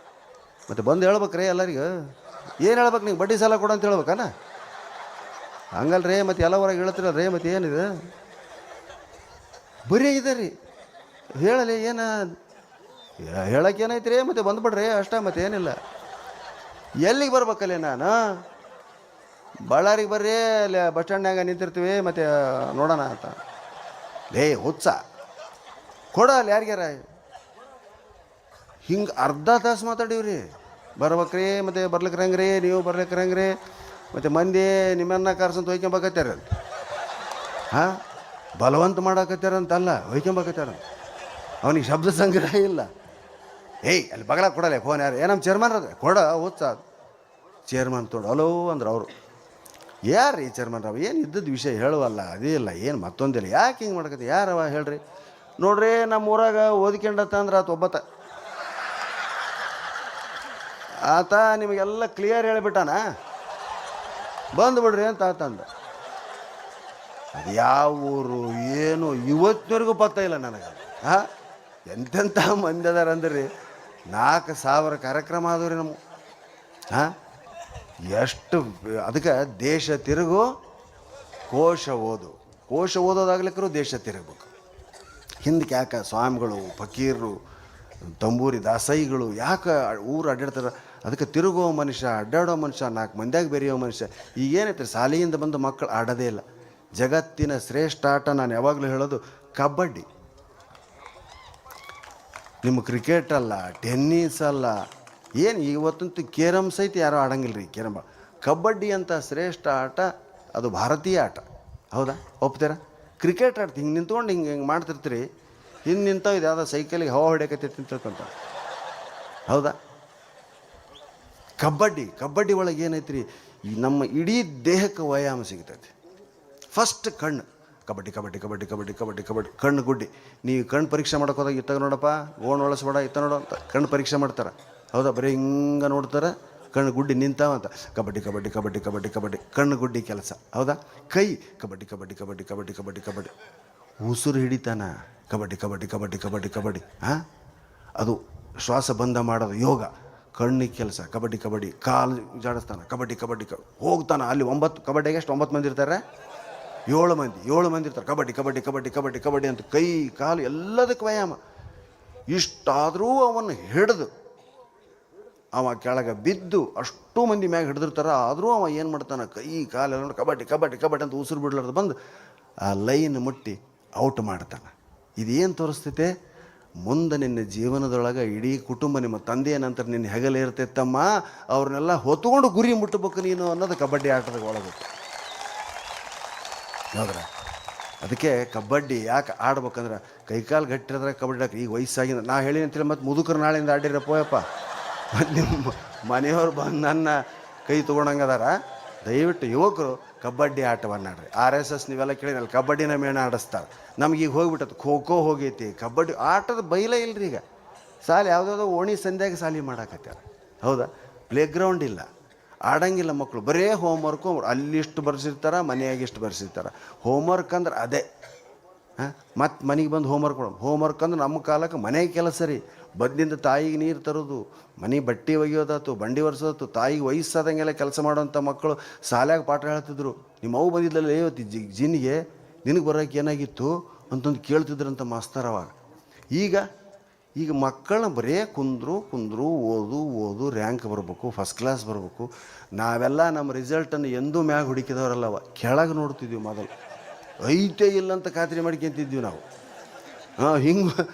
ಮತ್ತು ಬಂದು ಹೇಳ್ಬೇಕ್ರಿ ಎಲ್ಲರಿಗೂ. ಏನು ಹೇಳ್ಬೇಕು? ನೀವು ಬಡ್ಡಿ ಸಾಲ ಕೊಡು ಅಂತ ಹೇಳ್ಬೇಕಾನ? ಹಂಗಲ್ರಿ. ಮತ್ತು ಎಲ್ಲ ಹೊರಗೆ ಹೇಳ್ತೀರಲ್ರಿ. ಮತ್ತು ಏನಿದೆ? ಬರೀ ಇದೆ ರೀ. ಹೇಳಲಿ ಏನು ಹೇಳಕ್ಕೆ ಏನೈತ್ರಿ? ಮತ್ತು ಬಂದುಬಿಡ್ರಿ ಅಷ್ಟೇ, ಮತ್ತು ಏನಿಲ್ಲ. ಎಲ್ಲಿಗೆ ಬರ್ಬೇಕಲ್ಲೇ ನಾನು? ಬಳ್ಳಾರಿಗೆ ಬರ್ರಿ, ಅಲ್ಲಿ ಬಸ್ ಸ್ಟ್ಯಾಂಡ್ನಾಗ ನಿಂತಿರ್ತೀವಿ, ಮತ್ತು ನೋಡೋಣ ಅಂತ. ಹುಚ್ಚ ಕೊಡ ಅಲ್ಲಿ ಯಾರಿಗ್ಯಾರ. ಹಿಂಗೆ ಅರ್ಧ ತಾಸು ಮಾತಾಡೀವ್ರಿ. ಬರ್ಬೇಕ್ರಿ, ಮತ್ತು ಬರ್ಲಿಕ್ರಂಗ್ರಿ, ನೀವು ಬರ್ಲಿಕ್ರಂಗ್ರಿ, ಮತ್ತು ಮಂದಿ ನಿಮ್ಮನ್ನ ಕರ್ಸಂತ ಹೊಯ್ಕೊಂಬಕತ್ತಾರ. ಹಾಂ, ಬಲವಂತ ಮಾಡಕತ್ತಾರಂತಲ್ಲ, ಹೊಯ್ಕೊಂಬಕತ್ತಾರ. ಅವನಿಗೆ ಶಬ್ದ ಸಂಗ್ರಹ ಇಲ್ಲ. ಅಲ್ಲಿ ಬಗಲ ಕೊಡಲ್ಲ ಫೋನ್. ಯಾರು? ನಮ್ಮ ಚೇರ್ಮನ್ ಅದ ಕೊಡ. ಹುಚ್ಚ ಚೇರ್ಮನ್ ತೊಡು ಹಲೋ ಅಂದ್ರೆ ಅವರು. ಯಾರು ರೀ ಚೇರ್ಮನ್ ರಾವ್? ಏನು ಇದ್ದದ್ದು ವಿಷಯ ಹೇಳುವಲ್ಲ, ಅದೇ ಇಲ್ಲ, ಏನು ಮತ್ತೊಂದಿಲ್ಲ. ಯಾಕೆ ಹಿಂಗೆ ಮಾಡ್ಕತ್ತೆ? ಯಾರವ ಹೇಳ್ರಿ? ನೋಡ್ರಿ, ನಮ್ಮ ಊರಾಗ ಓದ್ಕೊಂಡತ್ತ ಅಂದ್ರೆ ಆತ ಒಬ್ಬತ್ತ. ಆತ ನಿಮಗೆಲ್ಲ ಕ್ಲಿಯರ್ ಹೇಳಿಬಿಟ್ಟಾನ, ಬಂದುಬಿಡ್ರಿ ಅಂತ ಆತಂದ. ಅದು ಯಾವ ಊರು ಏನು ಇವತ್ತಿನವರೆಗೂ ಪತ್ತ ಇಲ್ಲ ನನಗೆ. ಹಾಂ, ಎಂತೆಂಥ ಮಂದಿ ಅದಾರ ಅಂದ್ರೆ 4,000 ಕಾರ್ಯಕ್ರಮ ಆದವು ರೀ ನಮ್ಮ. ಹಾಂ, ಎಷ್ಟು? ಅದಕ್ಕೆ ದೇಶ ತಿರುಗು, ಕೋಶ ಓದೋದಾಗ್ಲಿಕ್ಕರೂ ದೇಶ ತಿರುಗಬೇಕು. ಹಿಂದಕ್ಕೆ ಯಾಕೆ ಸ್ವಾಮಿಗಳು, ಫಕೀರರು, ತಂಬೂರಿ ದಾಸೈಗಳು ಯಾಕೆ ಊರು ಅಡ್ಡಾಡ್ತಾರೆ? ಅದಕ್ಕೆ ತಿರುಗೋ ಮನುಷ್ಯ, ಅಡ್ಡಾಡೋ ಮನುಷ್ಯ, 4 ಮಂದಿಯಾಗ ಬೆರೆಯೋ ಮನುಷ್ಯ. ಈಗೇನೈತೆ? ಶಾಲೆಯಿಂದ ಬಂದು ಮಕ್ಕಳು ಆಡೋದೇ ಇಲ್ಲ. ಜಗತ್ತಿನ ಶ್ರೇಷ್ಠ ಆಟ ನಾನು ಯಾವಾಗಲೂ ಹೇಳೋದು ಕಬಡ್ಡಿ. ನಿಮ್ಮ ಕ್ರಿಕೆಟ್ ಅಲ್ಲ, ಟೆನ್ನಿಸ್ ಅಲ್ಲ, ಏನು ಇವತ್ತಂತೂ ಕೇರಮ್ ಸಹಿತ ಯಾರೂ ಆಡಂಗಿಲ್ಲ ರೀ. ಕಬಡ್ಡಿ ಅಂತ ಶ್ರೇಷ್ಠ ಆಟ, ಅದು ಭಾರತೀಯ ಆಟ. ಹೌದಾ? ಒಪ್ತೀರಾ? ಕ್ರಿಕೆಟ್ ಆಡ್ತಿ ಹಿಂಗೆ ನಿಂತ್ಕೊಂಡು ಹಿಂಗೆ ಮಾಡ್ತಿರ್ತೀರಿ, ಹಿಂದೆ ನಿಂತಾವ ಇದು ಯಾವುದೋ ಸೈಕಲಿಗೆ ಹವಾ ಹೊಡ್ಯಕತ್ತೈತಿ ತಿಳ್ಕೊಂತ. ಹೌದಾ? ಕಬಡ್ಡಿ ಒಳಗೆ ಏನೈತಿ ರೀ? ನಮ್ಮ ಇಡೀ ದೇಹಕ್ಕೆ ವ್ಯಾಯಾಮ ಸಿಗ್ತೈತಿ. ಫಸ್ಟ್ ಕಣ್ಣು ಕಬಡ್ಡಿ ಕಣ್ಣು ಗುಡ್ಡಿ. ನೀವು ಕಣ್ಣು ಪರೀಕ್ಷೆ ಮಾಡೋಕೆ ಹೋದಾಗ ಇತ್ತಾಗ ನೋಡಪ್ಪ, ಓಣ್ ಒಳಸ್ಬೇಡ, ಇತ್ತ ನೋಡು ಅಂತ ಕಣ್ಣು ಪರೀಕ್ಷೆ ಮಾಡ್ತಾರೆ. ಹೌದಾ? ಬರೀ ಹಿಂಗೆ ನೋಡ್ತಾರೆ, ಕಣ್ಣು ಗುಡ್ಡಿ ನಿಂತಾವಂತ. ಕಬಡ್ಡಿ ಕಣ್ಣು ಗುಡ್ಡಿ ಕೆಲಸ. ಹೌದಾ? ಕೈ ಕಬಡ್ಡಿ ಉಸಿರು ಹಿಡಿತಾನ. ಕಬಡ್ಡಿ ಹಾಂ, ಅದು ಶ್ವಾಸ ಬಂಧ ಮಾಡೋದು ಯೋಗ. ಕಣ್ಣಿಗೆ ಕೆಲಸ, ಕಬಡ್ಡಿ ಕಬಡ್ಡಿ, ಕಾಲು ಜಾಡಿಸ್ತಾನೆ, ಕಬಡ್ಡಿ ಕಬಡ್ಡಿ ಹೋಗ್ತಾನೆ. ಅಲ್ಲಿ 9 ಕಬಡ್ಡಿಗೆ ಎಷ್ಟು 9 ಮಂದಿ ಇರ್ತಾರೆ? 7 ಮಂದಿ ಇರ್ತಾರೆ. ಕಬಡ್ಡಿ ಕಬಡ್ಡಿ ಕಬಡ್ಡಿ ಕಬಡ್ಡಿ ಕಬಡ್ಡಿ ಅಂತ ಕೈ ಕಾಲು ಎಲ್ಲದಕ್ಕೆ ವ್ಯಾಯಾಮ. ಇಷ್ಟಾದರೂ ಅವನು ಹಿಡಿದು ಅವ ಕೆಳಗೆ ಬಿದ್ದು ಅಷ್ಟು ಮಂದಿ ಮ್ಯಾಗ ಹಿಡಿದಿರ್ತಾರೆ. ಆದರೂ ಅವ ಏನು ಮಾಡ್ತಾನೆ, ಕೈ ಕಾಲೆಲ್ಲ ಕಬಡ್ಡಿ ಕಬಡ್ಡಿ ಕಬಡ್ಡಿ ಅಂತ ಉಸಿರು ಬಿಡ್ಲಾರ್ದು ಬಂದು ಆ ಲೈನ್ ಮುಟ್ಟಿ ಔಟ್ ಮಾಡ್ತಾನೆ. ಇದೇನು ತೋರಿಸ್ತೈತೆ? ಮುಂದೆ ನಿನ್ನ ಜೀವನದೊಳಗೆ ಇಡೀ ಕುಟುಂಬ, ನಿಮ್ಮ ತಂದೆಯ ನಂತರ ನಿನ್ನ ಹೆಗಲೇ ಇರ್ತೈತಮ್ಮ, ಅವ್ರನ್ನೆಲ್ಲ ಹೊತ್ಕೊಂಡು ಗುರಿ ಮುಟ್ಟಬೇಕು ನೀನು ಅನ್ನೋದು ಕಬಡ್ಡಿ ಆಟದ ಒಳಗೆ. ಹೌದ್ರ? ಅದಕ್ಕೆ ಕಬಡ್ಡಿ ಯಾಕೆ ಆಡ್ಬೇಕಂದ್ರೆ ಕೈಕಾಲು ಗಟ್ಟಿರೋದ್ರೆ ಕಬಡ್ಡಿ ಆಡ್ರಿ. ಈಗ ವಯಸ್ಸಾಗಿಂದ ನಾ ಹೇಳಿ ಅಂತೇಳಿ ಮತ್ತು ಮುದುಕರು ನಾಳೆಯಿಂದ ಆಡಿರಪ್ಪೋಯಪ್ಪ, ಮತ್ತು ನಿಮ್ಮ ಮನೆಯವ್ರು ಬಂದು ನನ್ನ ಕೈ ತೊಗೊಂಡಂಗದಾರ. ದಯವಿಟ್ಟು ಯುವಕರು ಕಬಡ್ಡಿ ಆಟವನ್ನು ಆಡ್ರಿ. RSS ನೀವೆಲ್ಲ ಕೇಳಿ ಅಲ್ಲಿ ಕಬಡ್ಡಿನ ಮೇಣ ಆಡಿಸ್ತಾರೆ. ನಮಗೀಗ ಹೋಗ್ಬಿಟ್ಟದು, ಖೋ ಖೋ ಹೋಗೈತಿ, ಕಬಡ್ಡಿ ಆಟದ ಬೈಲೇ ಇಲ್ಲರಿ. ಈಗ ಸಾಲಿ ಯಾವುದಾದ್ರು ಓಣಿ ಸಂಧ್ಯಾಗ ಸಾಲಿ ಮಾಡಾಕತ್ಯಾರ. ಹೌದಾ? ಪ್ಲೇಗ್ರೌಂಡ್ ಇಲ್ಲ, ಆಡಂಗಿಲ್ಲ ಮಕ್ಕಳು. ಬರೇ ಹೋಮ್ವರ್ಕು, ಅಲ್ಲಿಷ್ಟು ಬರ್ಸಿರ್ತಾರೆ, ಮನೆಯಾಗ ಇಷ್ಟು ಬರ್ಸಿರ್ತಾರೆ. ಹೋಮ್ವರ್ಕ್ ಅಂದ್ರೆ ಅದೇ. ಮತ್ತು ಮನೆಗೆ ಬಂದು ಹೋಮ್ವರ್ಕ್ ಅಂದ್ರೆ ನಮ್ಮ ಕಾಲಕ್ಕೆ ಮನೆಗೆ ಕೆಲಸ ರೀ. ಬದ್ನಿಂದ ತಾಯಿಗೆ ನೀರು ತರೋದು, ಮನೆ ಬಟ್ಟೆ ಒಗೆಯೋದಾತು, ಬಂಡಿ ಒರೆಸೋದಾತು, ತಾಯಿಗೆ ವಯಸ್ಸಾದಂಗೆಲ್ಲ ಕೆಲಸ ಮಾಡೋಂಥ ಮಕ್ಕಳು ಶಾಲ್ಯಾಗ ಪಾಠ ಹೇಳ್ತಿದ್ರು. ನಿಮ್ಮ ಅವು ಬಂದಿದ್ದಲ್ಲ ಇವತ್ತು ಜಿನ್ನಿಗೆ ನಿನಗೆ ಬರೋಕೆ ಏನಾಗಿತ್ತು ಅಂತಂದು ಕೇಳ್ತಿದ್ರಂಥ ಮಾಸ್ತರ್ ಅವಾಗ. ಈಗ ಮಕ್ಕಳನ್ನ ಬರೇ ಕುಂದ್ರು ಓದು ರ್ಯಾಂಕ್ ಬರಬೇಕು, ಫಸ್ಟ್ ಕ್ಲಾಸ್ ಬರಬೇಕು. ನಾವೆಲ್ಲ ನಮ್ಮ ರಿಸಲ್ಟನ್ನು ಎಂದೂ ಮ್ಯಾಗ ಹುಡುಕಿದವರಲ್ಲವ, ಕೆಳಗೆ ನೋಡ್ತಿದ್ವಿ. ಮೊದಲು ಐತೆ ಇಲ್ಲ ಅಂತ ಖಾತ್ರಿ ಮಾಡ್ಕೊಂತಿದ್ವಿ ನಾವು. ಹಿಂಗೆ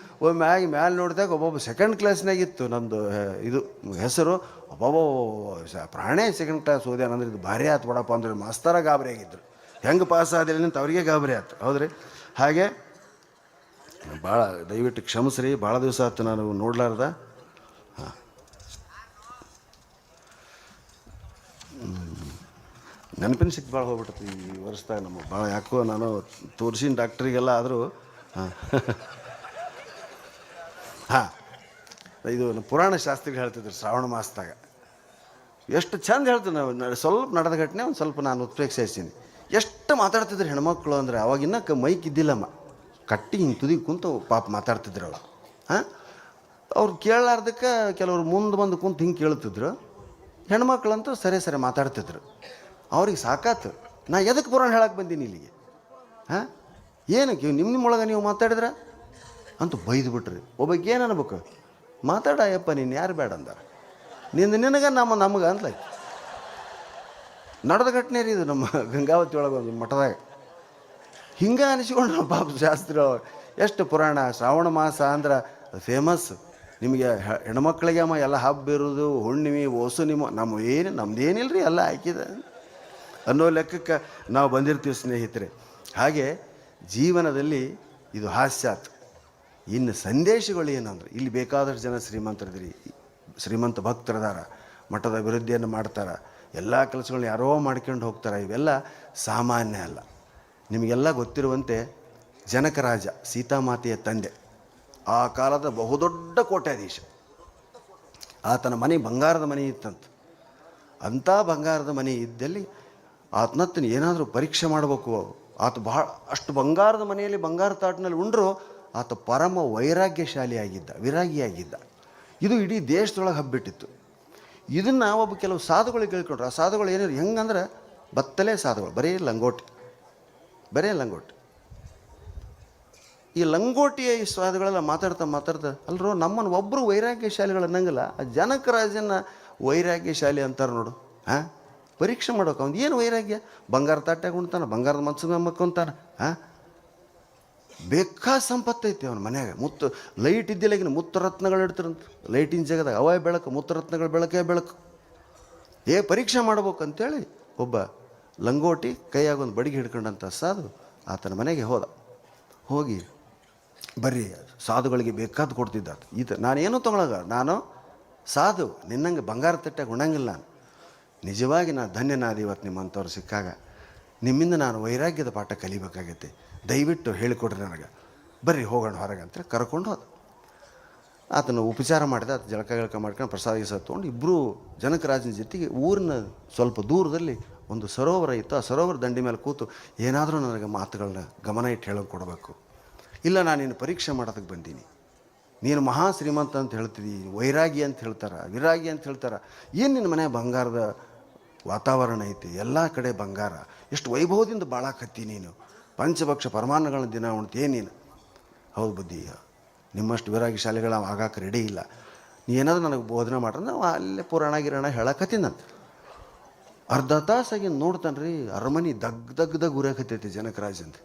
ಮ್ಯಾಲೆ ನೋಡಿದಾಗ ಒಬ್ಬೊಬ್ಬ ಸೆಕೆಂಡ್ ಕ್ಲಾಸ್ನಾಗಿತ್ತು. ನಮ್ಮದು ಇದು ಹೆಸರು, ಒಬ್ಬೊಬ್ಬ ಪ್ರಾಣೇ ಸೆಕೆಂಡ್ ಕ್ಲಾಸ್ ಓದ್ಯಾನಂದ್ರೆ ಇದು ಭಾರಿ ಆಯ್ತು ಬಿಡಪ್ಪ ಅಂದ್ರೆ ಮಾಸ್ತರ ಗಾಬರಿ ಆಗಿದ್ರು. ಹೆಂಗೆ ಪಾಸ್ ಆದಿಲ್ಲ ಅಂತ ಅವ್ರಿಗೆ ಗಾಬರಿ ಆಯ್ತು. ಹೌದ್ರಿ? ಹಾಗೆ ಭಾಳ ದಯವಿಟ್ಟು ಕ್ಷಮಿಸ್ರಿ, ಭಾಳ ದಿವಸ ಆಯ್ತು ನಾನು ನೋಡ್ಲಾರ್ದ. ಹಾಂ, ನೆನಪಿನ ಸಿಕ್ಕ ಭಾಳ ಹೋಗ್ಬಿಟ್ಟತಿ ಈ ವರ್ಷದಾಗ ನಮ್ಮ. ಭಾಳ ಯಾಕೋ ನಾನು ತೋರಿಸಿನ ಡಾಕ್ಟ್ರಿಗೆಲ್ಲ ಆದರೂ. ಹಾಂ ಹಾಂ, ಇದು ಪುರಾಣ ಶಾಸ್ತ್ರಿಗಳು ಹೇಳ್ತಿದ್ರು ಶ್ರಾವಣ ಮಾಸದಾಗ. ಎಷ್ಟು ಚಂದ ಹೇಳ್ತೀವಿ ನಾವು. ಸ್ವಲ್ಪ ನಡೆದ ಘಟನೆ ಒಂದು ಸ್ವಲ್ಪ ನಾನು ಉತ್ಪ್ರೇಕ್ಷಿಸ್ತೀನಿ. ಎಷ್ಟು ಮಾತಾಡ್ತಿದ್ರು ಹೆಣ್ಮಕ್ಳು ಅಂದರೆ. ಅವಾಗಿನ್ನ ಮೈಕ್ ಇದ್ದಿಲ್ಲಮ್ಮ, ಕಟ್ಟಿ ಹಿಂಗೆ ತುದಿಗೆ ಕುಂತು ಪಾಪ ಮಾತಾಡ್ತಿದ್ರು ಅವಳು. ಅವ್ರು ಕೇಳಲಾರ್ದಕ್ಕೆ ಕೆಲವ್ರು ಮುಂದೆ ಬಂದು ಕುಂತು ಹಿಂಗೆ ಕೇಳ್ತಿದ್ರು. ಹೆಣ್ಮಕ್ಳಂತೂ ಸರಿ ಮಾತಾಡ್ತಿದ್ರು. ಅವ್ರಿಗೆ ಸಾಕಾತು, ನಾ ಎದಕ್ಕೆ ಪುರಾಣ ಹೇಳಕ್ಕೆ ಬಂದೀನಿ ಇಲ್ಲಿಗೆ? ಏನಕ್ಕೆ ನಿಮ್ಮೊಳಗೆ ನೀವು ಮಾತಾಡಿದ್ರೆ ಅಂತ ಬೈದು ಬಿಟ್ರಿ. ಒಬ್ಬಕ್ಕೆ ಏನು ಅನ್ಬೇಕು? ಮಾತಾಡಯಪ್ಪ, ನೀನು ಯಾರು ಬೇಡ ಅಂದಾರ, ನಿನಗೆ ನಮಗೆ ಅಂತ ನಡೆದ ಘಟನೆ ರೀ ಇದು. ನಮ್ಮ ಗಂಗಾವತಿ ಒಳಗೆ ಒಂದು ಮಠದಾಗ ಹಿಂಗೆ ಅನಿಸ್ಕೊಂಡು ಪಾಪ ಶಾಸ್ತ್ರಿ ಎಷ್ಟು ಪುರಾಣ. ಶ್ರಾವಣ ಮಾಸ ಅಂದ್ರೆ ಫೇಮಸ್. ನಿಮಗೆ ಹೆಣ್ಮಕ್ಳಿಗೆ ಅಮ್ಮ ಎಲ್ಲ ಹಬ್ಬ ಇರೋದು, ಹುಣ್ಣಿಮೆ, ಓಸು, ನಮ್ದೇನಿಲ್ಲ ರೀ, ಎಲ್ಲ ಹಾಕಿದ ಅನ್ನೋ ಲೆಕ್ಕಕ್ಕೆ ನಾವು ಬಂದಿರ್ತೀವಿ ಸ್ನೇಹಿತರೆ. ಹಾಗೆ ಜೀವನದಲ್ಲಿ ಇದು ಹಾಸ್ಯಾತ್. ಇನ್ನು ಸಂದೇಶಗಳು ಏನಂದ್ರೆ, ಇಲ್ಲಿ ಬೇಕಾದಷ್ಟು ಜನ ಶ್ರೀಮಂತರಿದ್ರಿ, ಶ್ರೀಮಂತ ಭಕ್ತರದಾರ, ಮಠದ ಅಭಿವೃದ್ಧಿಯನ್ನು ಮಾಡ್ತಾರೆ, ಎಲ್ಲ ಕೆಲಸಗಳನ್ನ ಯಾರೋ ಮಾಡ್ಕೊಂಡು ಹೋಗ್ತಾರೆ. ಇವೆಲ್ಲ ಸಾಮಾನ್ಯ ಅಲ್ಲ. ನಿಮಗೆಲ್ಲ ಗೊತ್ತಿರುವಂತೆ ಜನಕ ರಾಜ, ಸೀತಾಮಾತೆಯ ತಂದೆ, ಆ ಕಾಲದ ಬಹುದೊಡ್ಡ ಕೋಟ್ಯಾಧೀಶ. ಆತನ ಮನೆ ಬಂಗಾರದ ಮನೆ ಇತ್ತಂತ. ಅಂಥ ಬಂಗಾರದ ಮನೆ ಇದ್ದಲ್ಲಿ ಆತನತ್ತನ ಏನಾದರೂ ಪರೀಕ್ಷೆ ಮಾಡಬೇಕು. ಆತ ಅಷ್ಟು ಬಂಗಾರದ ಮನೆಯಲ್ಲಿ ಬಂಗಾರ ತಾಟಿನಲ್ಲಿ ಉಂಡ್ರು ಆತ ಪರಮ ವೈರಾಗ್ಯಶಾಲಿಯಾಗಿದ್ದ, ವಿರಾಗಿಯಾಗಿದ್ದ. ಇದು ಇಡೀ ದೇಶದೊಳಗೆ ಹಬ್ಬಿಟ್ಟಿತ್ತು. ಇದನ್ನು ಒಬ್ಬ ಕೆಲವು ಸಾಧುಗಳಿಗೆ ಕೇಳ್ಕೊಂಡ್ರು. ಆ ಸಾಧುಗಳು ಏನಿದ್ರು ಹೆಂಗಂದ್ರೆ ಬತ್ತಲೇ ಸಾಧುಗಳು, ಬರೀ ಲಂಗೋಟಿ. ಈ ಲಂಗೋಟಿಯ ಈ ಸಾಧುಗಳೆಲ್ಲ ಮಾತಾಡ್ತಾ ಅಲ್ರೋ ನಮ್ಮನ್ನು ಒಬ್ಬರು ವೈರಾಗ್ಯಶಾಲಿಗಳು ಅನ್ನಂಗಿಲ್ಲ. ಆ ಜನಕ ರಾಜನ ವೈರಾಗ್ಯಶಾಲಿ ಅಂತಾರೆ ನೋಡು. ಪರೀಕ್ಷೆ ಮಾಡೋಕೆ ಅವ್ನು ಏನು ವೈರಾಗ್ಯ? ಬಂಗಾರ ತಾಟ್ಯಾಗ ಉಣ್ತಾನೆ, ಬಂಗಾರದ ಮನ್ಸಿನ ಮಕ್ಕೊಂತಾನೆ. ಬೇಕಾದ ಸಂಪತ್ತೈತಿ ಅವನ ಮನ್ಯಾಗ. ಲೈಟ್ ಇದ್ದಿಲ್ಲ, ಮುತ್ತರತ್ನಗಳು ಇಡ್ತಾರಂತ ಲೈಟಿನ ಜಾಗದಾಗ. ಅವೇ ಬೆಳಕು, ಮುತ್ತರತ್ನಗಳು ಬೆಳಕೇ ಬೆಳಕು. ಪರೀಕ್ಷೆ ಮಾಡ್ಬೇಕಂತೇಳಿ ಒಬ್ಬ ಲಂಗೋಟಿ ಕೈಯಾಗ ಒಂದು ಬಡಿಗೆ ಹಿಡ್ಕೊಂಡಂಥ ಸಾಧು ಆತನ ಮನೆಗೆ ಹೋಗಿ ಬರ್ರಿ ಸಾಧುಗಳಿಗೆ ಬೇಕಾದ್ದು ಕೊಡ್ತಿದ್ದ. ನಾನೇನು ತೊಗೊಳಗ, ನಾನು ಸಾಧು, ನಿನ್ನಂಗೆ ಬಂಗಾರ ತಟ್ಟಾಗ ಉಣ್ಣಂಗಿಲ್ಲ. ನಾನು ನಿಜವಾಗಿ ನಾನು ಧನ್ಯನಾದ ಇವತ್ತು ನಿಮ್ಮಂಥವ್ರು ಸಿಕ್ಕಾಗ. ನಿಮ್ಮಿಂದ ನಾನು ವೈರಾಗ್ಯದ ಪಾಠ ಕಲಿಬೇಕಾಗೈತೆ, ದಯವಿಟ್ಟು ಹೇಳಿಕೊಡ್ರಿ ನನಗೆ. ಬರ್ರಿ ಹೋಗೋಣ ಹೊರಗೆ ಅಂತ ಕರ್ಕೊಂಡು ಹೋದ. ಆತನ ಉಪಚಾರ ಮಾಡಿದ. ಆತ ಜಳಕ ಮಾಡ್ಕೊಂಡು ಪ್ರಸಾದ ತೊಗೊಂಡು ಇಬ್ಬರು ಜನಕರಾಜನ ಜೊತೆಗೆ ಊರಿನ ಸ್ವಲ್ಪ ದೂರದಲ್ಲಿ ಒಂದು ಸರೋವರ ಇತ್ತು. ಆ ಸರೋವರ ದಂಡಿ ಮೇಲೆ ಕೂತು ಏನಾದರೂ ನನಗೆ ಮಾತುಗಳನ್ನ ಗಮನ ಇಟ್ಟು ಹೇಳೋಕೆ ಕೊಡಬೇಕು. ಇಲ್ಲ, ನಾನಿನ್ನು ಪರೀಕ್ಷೆ ಮಾಡೋದಕ್ಕೆ ಬಂದೀನಿ. ನೀನು ಮಹಾ ಶ್ರೀಮಂತ ಅಂತ ಹೇಳ್ತೀರಿ, ವೈರಾಗಿ ಅಂತ ಹೇಳ್ತಾರೆ, ವಿರಾಗಿ ಅಂತ ಹೇಳ್ತಾರೆ. ಏನು ನಿನ್ನ ಮನೆ ಬಂಗಾರದ ವಾತಾವರಣ ಐತಿ, ಎಲ್ಲ ಕಡೆ ಬಂಗಾರ, ಎಷ್ಟು ವೈಭವದಿಂದ ಬಾಳಾಕತ್ತಿ ನೀನು, ಪಂಚಭಕ್ಷ ಪರಮಾನ್ನಗಳನ್ನ ದಿನ ಉಣ್ತೀಯ ನೀನು. ಹೌದು ಬುದ್ಧಿ, ನಿಮ್ಮಷ್ಟು ವಿರಾಗಿ ಶಾಲೆಗಳು ಆಗಾಕ ರೆಡಿ ಇಲ್ಲ. ನೀ ಏನಾದರೂ ನನಗೆ ಬೋಧನೆ ಮಾಡ್ರೆ ನಾವು ಅಲ್ಲೇ ಪುರಾಣ ಗಿರಾಣ ಹೇಳಕತ್ತೀನಂತ. ಅರ್ಧ ತಾಸಾಗಿ ನೋಡ್ತಾನೆ ರೀ, ಅರಮನೆ ದಗ್ದಾಗ ಉರಿಯಾಕತ್ತೈತಿ ಜನಕರಾಜ್ ಅಂತ.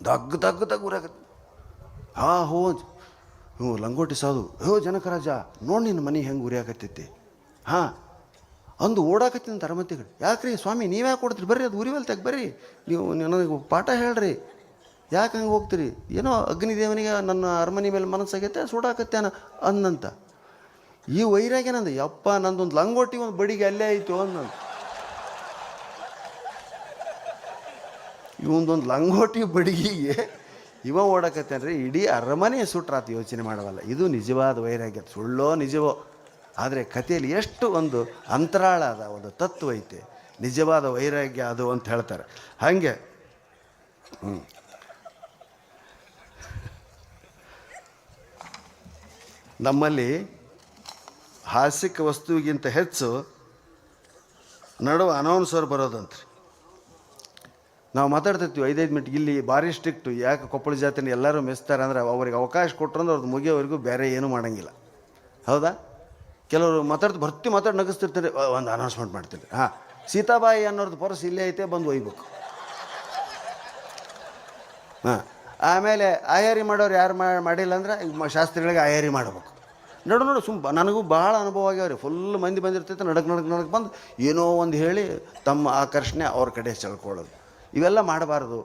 ದಗ್ದಾಗ ಉರಿಯಾಕತ್ತಿ. ಹ್ಞೂ ಲಂಗೋಟಿ ಸಾಧು, ಜನಕರಾಜ ನೋಡಿ ನಿನ್ನ ಮನೆ ಹೆಂಗೆ ಉರಿಯಾಕತ್ತೈತಿ. ಅಂದು ಓಡಾಕತ್ತಿನ ಅರಮತಿಗಳು. ಯಾಕ್ರಿ ಸ್ವಾಮಿ ನೀವ್ಯಾಕೆ ಕೊಡ್ತೀರಿ, ಬರ್ರಿ ಅದು ಉರಿವಲ್ತಾಗ ಬರ್ರಿ, ನೀವು ನನಗೆ ಪಾಠ ಹೇಳ್ರಿ, ಯಾಕೆ ಹಂಗೆ ಹೋಗ್ತೀರಿ, ಏನೋ ಅಗ್ನಿದೇವನಿಗೆ ನನ್ನ ಅರಮನೆ ಮೇಲೆ ಮನಸ್ಸಾಗೈತೆ ಸುಡಾಕತ್ತೇನ ಅನ್ನಂತ. ಈ ವೈರಾಗ್ಯನಂದ, ಯಪ್ಪ ನಂದೊಂದು ಲಂಗೋಟಿ ಒಂದು ಬಡಿಗೆ ಅಲ್ಲೇ ಆಯಿತು ಅನ್ನಂತ. ಇವೊಂದೊಂದು ಲಂಗೋಟಿ ಬಡಿಗೆಗೆ ಇವ ಓಡಾಕತ್ತೇನ್ರಿ, ಇಡೀ ಅರಮನೆ ಸುಟ್ರಾತು, ಯೋಚನೆ ಮಾಡವಲ್ಲ. ಇದು ನಿಜವಾದ ವೈರಾಗ್ಯ, ಸುಳ್ಳೋ ನಿಜವೋ, ಆದರೆ ಕಥೆಯಲ್ಲಿ ಎಷ್ಟು ಒಂದು ಅಂತರಾಳ ಅದ, ಒಂದು ತತ್ವ ಐತೆ, ನಿಜವಾದ ವೈರಾಗ್ಯ ಅದು ಅಂತ ಹೇಳ್ತಾರೆ. ಹಾಗೆ ನಮ್ಮಲ್ಲಿ ಹಾಸ್ಯಕ ವಸ್ತುವಿಗಿಂತ ಹೆಚ್ಚು ನಡುವ ಅನೌನ್ಸರ್ ಬರೋದಂತ್ರಿ. ನಾವು ಮಾತಾಡ್ತಿರ್ತೀವಿ 5-5 ಮಿನಿಟ್, ಇಲ್ಲಿ ಭಾರಿ ಸ್ಟ್ರಿಕ್ಟು. ಯಾಕೆ ಕೊಪ್ಪಳ ಜಾತಿನ ಎಲ್ಲರೂ ಮೆಸ್ತಾರೆ ಅಂದ್ರೆ ಅವ್ರಿಗೆ ಅವಕಾಶ ಕೊಟ್ಟರಂದ್ರೆ ಅವ್ರದ್ದು ಮುಗಿಯೋವರೆಗೂ ಬೇರೆ ಏನೂ ಮಾಡೋಂಗಿಲ್ಲ. ಹೌದಾ? ಕೆಲವರು ಭರ್ತಿ ನಗಿಸ್ತಿರ್ತಾರೆ, ಒಂದು ಅನೌನ್ಸ್ಮೆಂಟ್ ಮಾಡ್ತಿರ್ತಾರೆ. ಸೀತಾಬಾಯಿ ಅನ್ನೋರ್ದು ಪರ್ಸ್ ಇಲ್ಲೇ ಐತೆ, ಬಂದು ಒಯ್ಬೇಕು. ಆಮೇಲೆ ಆಯಾರಿ ಮಾಡೋರು ಯಾರು ಮಾಡಿಲ್ಲ ಅಂದ್ರೆ ಶಾಸ್ತ್ರಿಗಳಿಗೆ ಆಯಾರಿ ಮಾಡಬೇಕು. ನೋಡು ನನಗೂ ಭಾಳ ಅನುಭವ ಆಗ್ಯಾವ್ರಿ. ಫುಲ್ ಮಂದಿ ಬಂದಿರ್ತೈತೆ, ನಡಕ್ ಬಂದು ಏನೋ ಒಂದು ಹೇಳಿ ತಮ್ಮ ಆಕರ್ಷಣೆ ಅವ್ರ ಕಡೆ ಸೆಳ್ಕೊಳ್ಳೋದು, ಇವೆಲ್ಲ ಮಾಡಬಾರ್ದು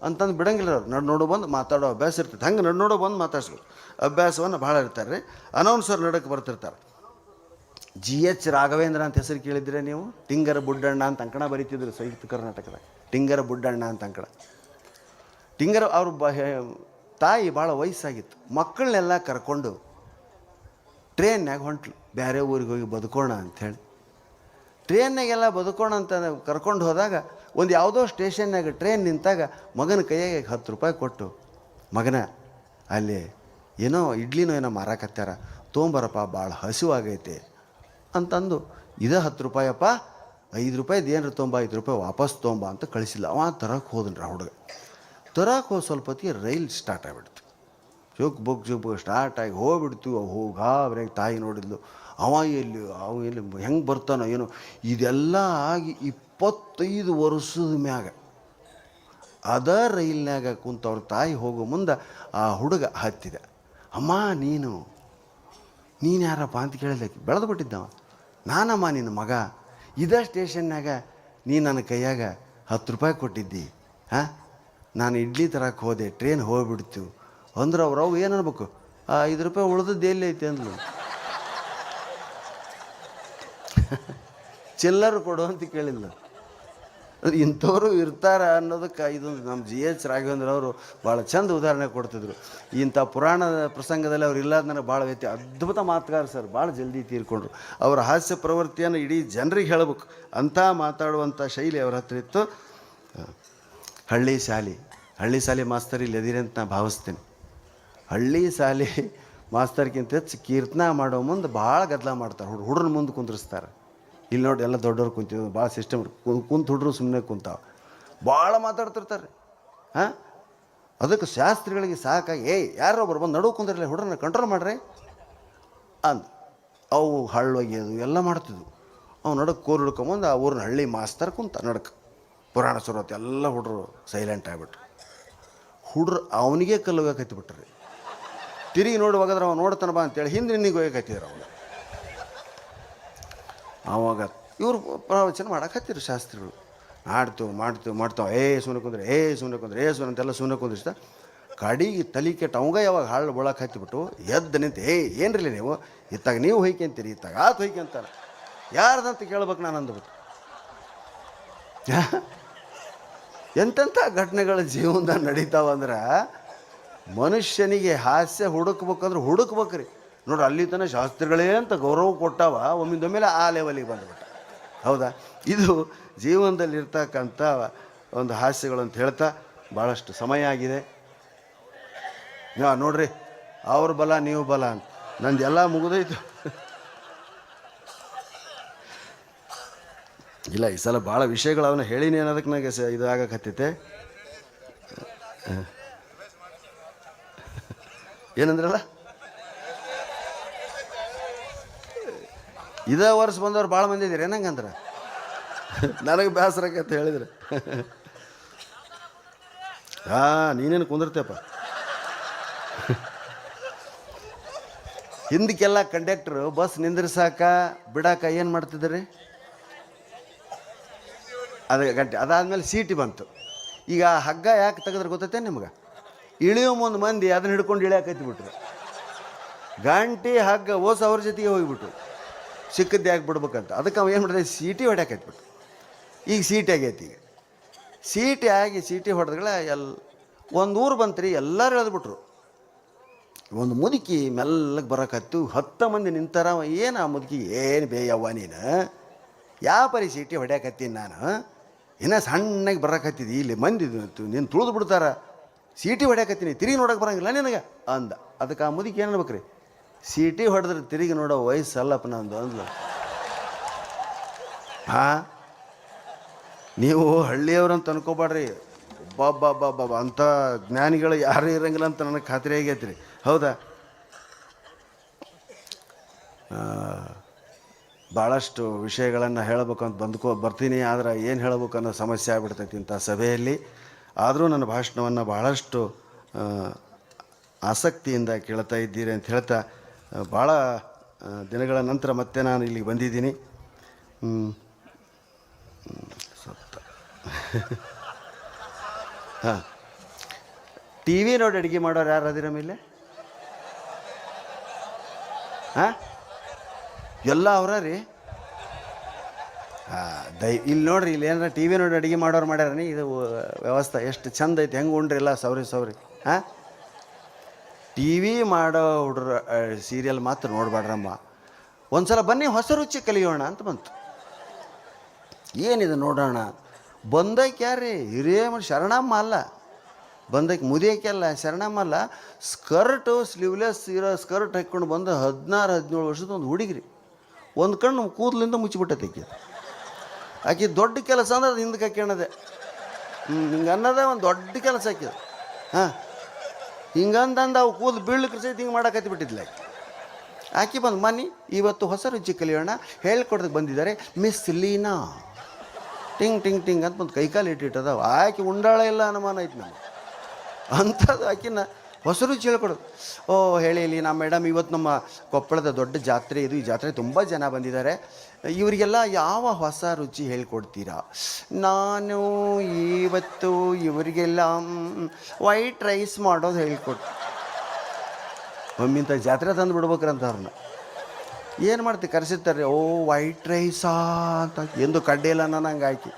ಅಂತಂದು ಬಿಡಂಗಿಲ್ಲ ಅವ್ರು. ನೋಡು ಬಂದು ಮಾತಾಡೋ ಅಭ್ಯಾಸ ಇರ್ತೈತೆ. ಹಂಗೆ ನೋಡೋ ಬಂದು ಮಾತಾಡ್ಸ್ಬೇಕು ಅಭ್ಯಾಸವನ್ನು ಭಾಳ ಇರ್ತಾರೆ ರೀ. ಅನೌನ್ಸರ್ ನಡಕ್ಕೆ ಬರ್ತಿರ್ತಾರೆ. GH ರಾಘವೇಂದ್ರ ಅಂತ ಹೆಸರು ಕೇಳಿದ್ರೆ ನೀವು? ಟಿಂಗರ ಬುಡ್ಡಣ್ಣ ಅಂತ ಅಂಕಣ ಬರೀತಿದ್ರು ಸಂಯುಕ್ತ ಕರ್ನಾಟಕದ. ಟಿಂಗರ ಬುಡ್ಡಣ್ಣ ಅಂತ ಅಂಕಣ. ಟಿಂಗರ ಅವ್ರ ತಾಯಿ ಭಾಳ ವಯಸ್ಸಾಗಿತ್ತು. ಮಕ್ಕಳನ್ನೆಲ್ಲ ಕರ್ಕೊಂಡು ಟ್ರೈನ್ನಾಗ ಹೊಂಟ್ಲು, ಬೇರೆ ಊರಿಗೆ ಹೋಗಿ ಬದುಕೋಣ ಅಂಥೇಳಿ. ಟ್ರೈನ್ನಾಗೆಲ್ಲ ಬದುಕೋಣ ಅಂತ ಕರ್ಕೊಂಡು ಹೋದಾಗ ಒಂದು ಯಾವುದೋ ಸ್ಟೇಷನ್ನಾಗ ಟ್ರೈನ್ ನಿಂತಾಗ ಮಗನ ಕೈಯಾಗೆ 10 ರೂಪಾಯಿ ಕೊಟ್ಟು, ಮಗನ ಅಲ್ಲಿ ಏನೋ ಇಡ್ಲಿನೋ ಏನೋ ಮಾರಾಕತ್ತಾರ, ತೊಗೊಂಬರಪ್ಪ, ಭಾಳ ಹಸಿವಾಗೈತೆ ಅಂತಂದು, ಇದೇ 10 ರೂಪಾಯಪ್ಪ, 5 ರೂಪಾಯಿದು ಏನ್ರ ತೊಂಬ, 5 ರೂಪಾಯಿ ವಾಪಸ್ ತೊಂಬ ಅಂತ ಕಳಿಸಿಲ್ಲ. ಅವ ತರಕ್ಕೆ ಹೋದನ್ರಿ. ಹುಡುಗ ತರಕ್ಕೆ ಹೋಗಿ ಸ್ವಲ್ಪ ಹೊತ್ತಿಗೆ ರೈಲ್ ಸ್ಟಾರ್ಟ್ ಆಗಿಬಿಡ್ತು. ಜುಕ್ ಬುಕ್ ಸ್ಟಾರ್ಟ್ ಆಗಿ ಹೋಗ್ಬಿಡ್ತು. ಗಾಬರಿಯಾಗಿ ತಾಯಿ ನೋಡಿದ್ಲು. ಅವ ಎಲ್ಲಿ ಹೆಂಗೆ ಬರ್ತಾನೋ ಏನೋ. ಇದೆಲ್ಲ ಆಗಿ 25 ವರ್ಷದ ಮ್ಯಾಗ ಅದ ರೈಲ್ನಾಗ ಕುಂತು ಅವ್ರ ತಾಯಿ ಹೋಗೋ ಮುಂದೆ ಆ ಹುಡುಗ ಹತ್ತಿದ. ಅಮ್ಮ ನೀನು ಯಾರಪ್ಪ ಅಂತ ಕೇಳಿದಕ್ಕೆ ಬೆಳೆದು ಬಿಟ್ಟಿದ್ದವ. ನಾನಮ್ಮ ನಿನ್ನ ಮಗ, ಇದೇ ಸ್ಟೇಷನ್ನಾಗ ನೀನು ನನ್ನ ಕೈಯಾಗ 10 ರೂಪಾಯಿ ಕೊಟ್ಟಿದ್ದಿ. ನಾನು ಇಡ್ಲಿ ತರಕ್ಕೆ ಹೋದೆ, ಟ್ರೈನ್ ಹೋಗ್ಬಿಡ್ತು ಅಂದ್ರೆ ಅವ್ರು ಏನು ಅನ್ಬೇಕು, 5 ರೂಪಾಯಿ ಉಳ್ದದ್ದು ಎಲ್ಲಿ ಐತೆ ಅಂದ್ಲು. ಚಿಲ್ಲರು ಕೊಡು ಅಂತ ಕೇಳಿಲ್ಲ. ಇಂಥವ್ರು ಇರ್ತಾರ ಅನ್ನೋದಕ್ಕೆ ಇದೊಂದು ನಮ್ಮ GH ರಾಘವೇಂದ್ರ ಅವರು ಭಾಳ ಚಂದ ಉದಾಹರಣೆ ಕೊಡ್ತಿದ್ರು. ಇಂಥ ಪುರಾಣದ ಪ್ರಸಂಗದಲ್ಲಿ ಅವ್ರು ಇಲ್ಲಾದ ನನಗೆ ಭಾಳ ಅದ್ಭುತ ಮಾತುಗಾರ ಸರ್. ಭಾಳ ಜಲ್ದಿ ತೀರ್ಕೊಂಡ್ರು. ಅವರ ಹಾಸ್ಯ ಪ್ರವೃತ್ತಿಯನ್ನು ಇಡೀ ಜನರಿಗೆ ಹೇಳ್ಬೇಕು ಅಂಥ ಮಾತಾಡುವಂಥ ಶೈಲಿ ಅವ್ರ ಹತ್ರ ಇತ್ತು. ಹಳ್ಳಿ ಶಾಲೆ ಮಾಸ್ತರ್ ಇಲ್ಲಿ ಎದಿರಿ ಅಂತ ನಾ ಭಾವಿಸ್ತೀನಿ. ಹಳ್ಳಿ ಶಾಲೆ ಮಾಸ್ತರ್ಗಿಂತ ಹೆಚ್ಚು ಕೀರ್ತನ ಮಾಡೋ ಮುಂದೆ ಭಾಳ ಗದ್ದಲ ಮಾಡ್ತಾರೆ. ಹುಡ್ರನ್ನ ಮುಂದೆ ಕುಂದ್ರಿಸ್ತಾರೆ. ಇಲ್ಲಿ ನೋಡಿ ಎಲ್ಲ ದೊಡ್ಡವ್ರು ಕುಂತೀವಿ, ಭಾಳ ಸಿಸ್ಟಮ್ ಕುಂತು ಹುಡ್ರು ಸುಮ್ಮನೆ ಕುಂತಾವ, ಭಾಳ ಮಾತಾಡ್ತಿರ್ತಾರೆ. ಅದಕ್ಕೆ ಶಾಸ್ತ್ರಿಗಳಿಗೆ ಸಾಕಾಗಿ ಯಾರೊಬ್ಬರು ಬಂದು ನಡುವು ಕುಂದಿರಲಿ, ಹುಡ್ರನ್ನ ಕಂಟ್ರೋಲ್ ಮಾಡ್ರಿ ಅಂದು ಅವು ಹಳ್ಳೊಗೆಯೋದು ಎಲ್ಲ ಮಾಡ್ತಿದ್ವು. ಅವು ನಡಕ್ಕೆ ಕೋರು ಹಿಡ್ಕೊಂಬಂದು ಆ ಊರಿನ ಹಳ್ಳಿ ಮಾಸ್ತರ್ ಕುಂತ ನಡಕ್ಕೆ ಪುರಾಣ ಸುರತ್ತೆ. ಎಲ್ಲ ಹುಡ್ರು ಸೈಲೆಂಟ್ ಆಗಿಬಿಟ್ರು. ಹುಡ್ರು ಅವನಿಗೆ ಕಲ್ಲು ಹೋಗಕತ್ತಿಬಿಟ್ರಿ. ತಿರುಗಿ ನೋಡುವಾಗಾದ್ರೆ ಅವ ನೋಡ್ತಾನ ಬಾ ಅಂತೇಳಿ ಹಿಂದೆ ನಿನ್ನಿಗೆ ಹೋಗಕತ್ತಿದ್ರು ಅವನು. ಆವಾಗ ಇವರು ಪ್ರವಚನ ಮಾಡಕತ್ತಿರು ಶಾಸ್ತ್ರಿಗಳು. ಮಾಡ್ತಾವೆ ಸುಮ್ಮನೆ ಕುಂದ್ರೆ ಅಂತೆಲ್ಲ ಸುಮ್ಮನೆ ಕುಂದ್ರಿಸ್ತಾ ಕಡಿಗೆ ತಲೆ ಕೆಟ್ಟ ಅವಂಗ ಯಾವಾಗ ಹಾಳು ಬಳಕ್ಕೆ ಹತ್ತಿಬಿಟ್ಟು ಎದ್ದು ನಿಂತು ಏನ್ರಿಲ್ಲ ನೀವು ಇತ್ತಾಗ ನೀವು ಹೊಯ್ಕೊಂತೀರಿ, ಇತ್ತಾಗ ಆತ ಹೊಯ್ಕೊಂತಾರ, ಯಾರ್ದಂತ ಕೇಳ್ಬೇಕು ನಾನು ಅಂದ್ಬಿಟ್ಟು. ಎಂತೆಂಥ ಘಟನೆಗಳ ಜೀವನದಾಗ ನಡೀತಾವಂದ್ರೆ ಮನುಷ್ಯನಿಗೆ ಹಾಸ್ಯ ಹುಡುಕ್ಬೇಕ್ರಿ. ನೋಡ್ರಿ, ಅಲ್ಲಿ ತನಕ ಶಾಸ್ತ್ರಿಗಳೇ ಅಂತ ಗೌರವ ಕೊಟ್ಟಾವ, ಒಮ್ಮಿಂದೊಮ್ಮೆಲೆ ಆ ಲೆವೆಲಿಗೆ ಬಂದ್ಬಿಟ್ಟ. ಹೌದಾ? ಇದು ಜೀವನದಲ್ಲಿರ್ತಕ್ಕಂಥ ಒಂದು ಹಾಸ್ಯಗಳು ಅಂತ ಹೇಳ್ತಾ ಭಾಳಷ್ಟು ಸಮಯ ಆಗಿದೆ. ನೋಡ್ರಿ, ಅವ್ರ ಬಲ ನೀವು ಬಲ ಅಂತ. ನಂದು ಎಲ್ಲ ಮುಗಿದೋಯ್ತು. ಇಲ್ಲ, ಈ ಸಲ ಭಾಳ ವಿಷಯಗಳು ಅವನ್ನ ಹೇಳಿನಿ ಅನ್ನೋದಕ್ಕೆ ನನಗೆ ಇದು ಆಗಕತ್ತೈತೆ. ಏನಂದ್ರಲ್ಲ, ಇದೇ ವರ್ಷ ಬಂದವ್ರು ಭಾಳ ಮಂದಿ ಇದ್ದೀರಿ ಏನಂಗಂದ್ರೆ ನನಗೆ ಬೇಸರಕ್ಕಂತ ಹೇಳಿದ್ರೆ ನೀನೇನು ಕುಂದಿರ್ತೇಪ್ಪ. ಹಿಂದಕ್ಕೆಲ್ಲ ಕಂಡಕ್ಟ್ರು ಬಸ್ ನಿಂದ್ರಿಸಾಕ ಬಿಡಾಕ ಏನು ಮಾಡ್ತಿದ್ರಿ? ಅದಾದ್ಮೇಲೆ ಸೀಟಿ ಬಂತು. ಈಗ ಹಗ್ಗ ಯಾಕೆ ತೆಗೆದ್ರೆ ಗೊತ್ತೈತೆ ನಿಮ್ಗೆ? ಇಳಿಯೋ ಮುಂದೆ ಮಂದಿ ಅದನ್ನ ಹಿಡ್ಕೊಂಡು ಇಳಿಯಾಕೈತಿ ಬಿಟ್ರು. ಗಂಟೆ ಹಗ್ಗ ಓಸ ಅವ್ರ ಜೊತೆಗೆ ಹೋಗಿಬಿಟ್ರು, ಸಿಕ್ಕದ್ದು ಯಾಕೆ ಬಿಡ್ಬೇಕಂತ. ಅದಕ್ಕೆ ಅವ ಏನು ಮಾಡಿದೆ, ಸೀಟಿ ಹೊಡ್ಯಾಕೈತ್ಬಿಟ್ಟು. ಈಗ ಸೀಟಿ ಆಗೈತಿ. ಈಗ ಸೀಟಿ ಆಗಿ ಸೀಟಿ ಹೊಡೆದ್ಗಳ ಒಂದು ಊರು ಬಂತ್ರಿ, ಎಲ್ಲರೂ ಎಳೆದ್ಬಿಟ್ರು. ಒಂದು ಮುದುಕಿ ಮೆಲ್ಲಗೆ ಬರೋಕತ್ತು, 10 ಮಂದಿ ನಿಂತಾರ. ಏನು ಆ ಮುದುಕಿ, ಏನು ಬೇಯವ್ವ ನೀನು, ಯಾವ ಪರಿ ಸೀಟಿ ಹೊಡ್ಯಾಕತ್ತೀನಿ ನಾನು, ಇನ್ನೂ ಸಣ್ಣಗೆ ಬರೋಕತ್ತಿದ್ದಿ, ಇಲ್ಲಿ ಮಂದಿ ನೀನು ತುಳಿದು ಬಿಡ್ತಾರ, ಸೀಟಿ ಹೊಡ್ಯಾಕತ್ತೀನಿ, ತಿರುಗಿ ನೋಡೋಕೆ ಬರೋಂಗಿಲ್ಲ ನಿನಗೆ ಅಂದ. ಅದಕ್ಕೆ ಆ ಮುದುಕಿ ಏನು ಅನ್ಬೇಕ್ರಿ, ಸೀಟಿ ಹೊಡೆದ್ರೆ ತಿರುಗಿ ನೋಡೋ ವಯಸ್ಸಲ್ಲಪ್ಪ ನಂದು ಅಂದ್ಲು. ನೀವು ಹಳ್ಳಿಯವ್ರಂತ ಅನ್ಕೋಬೇಡ್ರಿ, ಬಾಬಾ ಅಂಥ ಜ್ಞಾನಿಗಳು ಯಾರೂ ಇರಂಗಿಲ್ಲ ಅಂತ ನನಗೆ ಖಾತ್ರಿ ಆಗೈತೆ ರೀ. ಹೌದಾ? ಭಾಳಷ್ಟು ವಿಷಯಗಳನ್ನು ಹೇಳಬೇಕು ಅಂತ ಬರ್ತೀನಿ. ಆದರೆ ಏನು ಹೇಳಬೇಕು ಅನ್ನೋ ಸಮಸ್ಯೆ ಆಗ್ಬಿಡ್ತೈತಿ ಇಂಥ ಸಭೆಯಲ್ಲಿ. ಆದರೂ ನನ್ನ ಭಾಷಣವನ್ನು ಭಾಳಷ್ಟು ಆಸಕ್ತಿಯಿಂದ ಕೇಳ್ತಾ ಇದ್ದೀರಿ ಅಂತ ಹೇಳ್ತಾ, ಭಾಳ ದಿನಗಳ ನಂತರ ಮತ್ತೆ ನಾನು ಇಲ್ಲಿಗೆ ಬಂದಿದ್ದೀನಿ. ಹಾಂ, ಟಿ ವಿ ನೋಡಿ ಅಡುಗೆ ಮಾಡೋರು ಯಾರು ಅದಿರ ಮೇಲೆ? ಹಾಂ, ಎಲ್ಲ ಅವರ ರೀ. ಇಲ್ಲಿ ನೋಡ್ರಿ, ಇಲ್ಲಿ ಏನಾರ ಟಿ ವಿ ನೋಡಿ ಅಡುಗೆ ಮಾಡೋರು ಮಾಡ್ಯಾರ. ಇದು ವ್ಯವಸ್ಥೆ ಎಷ್ಟು ಚಂದ ಐತಿ, ಹೆಂಗೆ ಉಂಡ್ರಿ ಎಲ್ಲ ಸೌರಿ. ಹಾಂ, ಟಿ ವಿ ಮಾಡೋ ಹುಡ್ರ ಸೀರಿಯಲ್ ಮಾತ್ರ ನೋಡ್ಬೇಡ್ರಮ್ಮ. ಒಂದು ಸಲ ಬನ್ನಿ ಹೊಸ ರುಚಿ ಕಲಿಯೋಣ ಅಂತ ಬಂತು. ಏನಿದೆ ನೋಡೋಣ. ಬಂದೈಕೆ ಯಾರ್ರಿ, ಹಿರಿಯ ಶರಣಮ್ಮ ಅಲ್ಲ, ಬಂದೈಕೆ ಮುದಿಯಕ್ಕೆ ಅಲ್ಲ, ಶರಣಮ್ಮ ಅಲ್ಲ. ಸ್ಕರ್ಟು ಸ್ಲೀವ್ಲೆಸ್ ಇರೋ ಸ್ಕರ್ಟ್ ಹಾಕ್ಕೊಂಡು ಬಂದು 16-17 ವರ್ಷದ ಒಂದು ಹುಡುಗಿರಿ. ಒಂದು ಕಣ್ಣು ಕೂದಲಿಂದ ಮುಚ್ಚಿಬಿಟ್ಟೈತಿ ಆಕೆ ದೊಡ್ಡ ಕೆಲಸ ಅಂದ್ರೆ ಅದು ಹಿಂದಕ್ಕೆ ಹಾಕ್ಯಣದೆ. ಹಿಂಗೆ ಅನ್ನೋದೇ ಒಂದು ದೊಡ್ಡ ಕೆಲಸ ಹಾಕಿದ. ಹಾಂ, ಹಿಂಗಂದಂದು ಅವು ಕೂದಲು ಬೀಳ್ಲಿಕ್ಕೆ ಸಹಿತ ಹಿಂಗೆ ಮಾಡಕತ್ತಿ ಬಿಟ್ಟಿದ್ಲ ಆಕೆ ಬಂದು, ಮನಿ ಇವತ್ತು ಹೊಸ ರುಚಿ ಕಲಿಯೋಣ ಹೇಳ್ಕೊಡ್ದಕ್ಕೆ ಬಂದಿದ್ದಾರೆ ಮಿಸ್ ಲೀನಾ, ಟಿಂಗ್ ಟಿಂಗ್ ಟಿಂಗ್ ಅಂತ ಒಂದು ಕೈಕಾಲು ಇಟ್ಟಿಟ್ಟದ. ಆಕೆ ಉಂಡಾಳ ಇಲ್ಲ ಅನುಮಾನ ಐತೆ ನಮಗೆ ಅಂಥದ್ದು. ಆಕಿನ ಹೊಸ ರುಚಿ ಹೇಳ್ಕೊಡೋದು. ಓ ಹೇಳಿ ಲೀನಾ ಮೇಡಮ್, ಇವತ್ತು ನಮ್ಮ ಕೊಪ್ಪಳದ ದೊಡ್ಡ ಜಾತ್ರೆ ಇದು, ಈ ಜಾತ್ರೆ ತುಂಬ ಜನ ಬಂದಿದ್ದಾರೆ, ಇವರಿಗೆಲ್ಲ ಯಾವ ಹೊಸ ರುಚಿ ಹೇಳ್ಕೊಡ್ತೀರಾ? ನಾನು ಇವತ್ತು ಇವರಿಗೆಲ್ಲ ವೈಟ್ ರೈಸ್ ಮಾಡೋದು ಹೇಳ್ಕೊಟ್ಟು. ಒಮ್ಮಿಂತ ಜಾತ್ರೆ ತಂದು ಬಿಡ್ಬೇಕ್ರಂತ ಅವ್ರನ್ನ. ಏನು ಮಾಡ್ತೀವಿ, ಕರೆಸಿರ್ತಾರೆ. ಓ ವೈಟ್ ರೈಸಾ ಅಂತ ಎಂದು ಕಡ್ಡೆ ಇಲ್ಲ ನಂಗೆ ಆಯ್ಕೆ.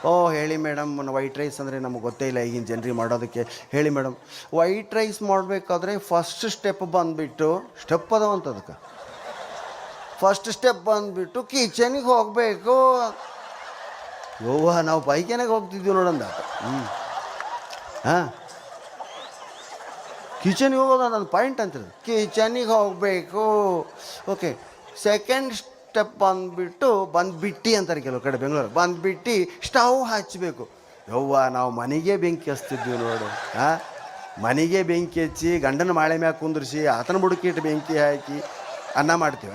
ಓ ಹೇಳಿ ಮೇಡಮ್, ವೈಟ್ ರೈಸ್ ಅಂದರೆ ನಮಗೆ ಗೊತ್ತೇ ಇಲ್ಲ ಈಗಿನ ಜನರಿಗೆ ಮಾಡೋದಕ್ಕೆ. ಹೇಳಿ ಮೇಡಮ್, ವೈಟ್ ರೈಸ್ ಮಾಡಬೇಕಾದ್ರೆ ಫಸ್ಟ್ ಸ್ಟೆಪ್ ಬಂದುಬಿಟ್ಟು, ಸ್ಟೆಪ್ ಅದಾವಂತ ಅದಕ್ಕೆ. ಫಸ್ಟ್ ಸ್ಟೆಪ್ ಬಂದುಬಿಟ್ಟು ಕಿಚನಿಗೆ ಹೋಗಬೇಕು. ಯವ್ವ, ನಾವು ಪೈಖಾನೆಗೆ ಹೋಗ್ತಿದ್ವಿ ನೋಡಂದ. ಹಾಂ, ಕಿಚನಿಗೆ ಹೋಗೋದು ನನ್ನ ಪಾಯಿಂಟ್ ಅಂತಿರೋದು. ಕಿಚನಿಗೆ ಹೋಗಬೇಕು. ಓಕೆ, ಸೆಕೆಂಡ್ ಸ್ಟೆಪ್ ಬಂದುಬಿಟ್ಟು ಅಂತಾರೆ ಕೆಲವು ಕಡೆ ಬೆಂಗಳೂರು. ಬಂದುಬಿಟ್ಟು ಸ್ಟವ್ ಹಚ್ಚಬೇಕು. ಯವ್ವ, ನಾವು ಮನೆಗೆ ಬೆಂಕಿ ಹಚ್ತಿದ್ವಿ ನೋಡು. ಹಾಂ, ಮನೆಗೆ ಬೆಂಕಿ ಹಚ್ಚಿ ಗಂಡನ ಮಾಳೆ ಮ್ಯಾಗ ಕುಂದ್ರಿಸಿ ಆತನ ಬುಡಕಿಟ್ಟು ಬೆಂಕಿ ಹಾಕಿ ಅನ್ನ ಮಾಡ್ತೀವ.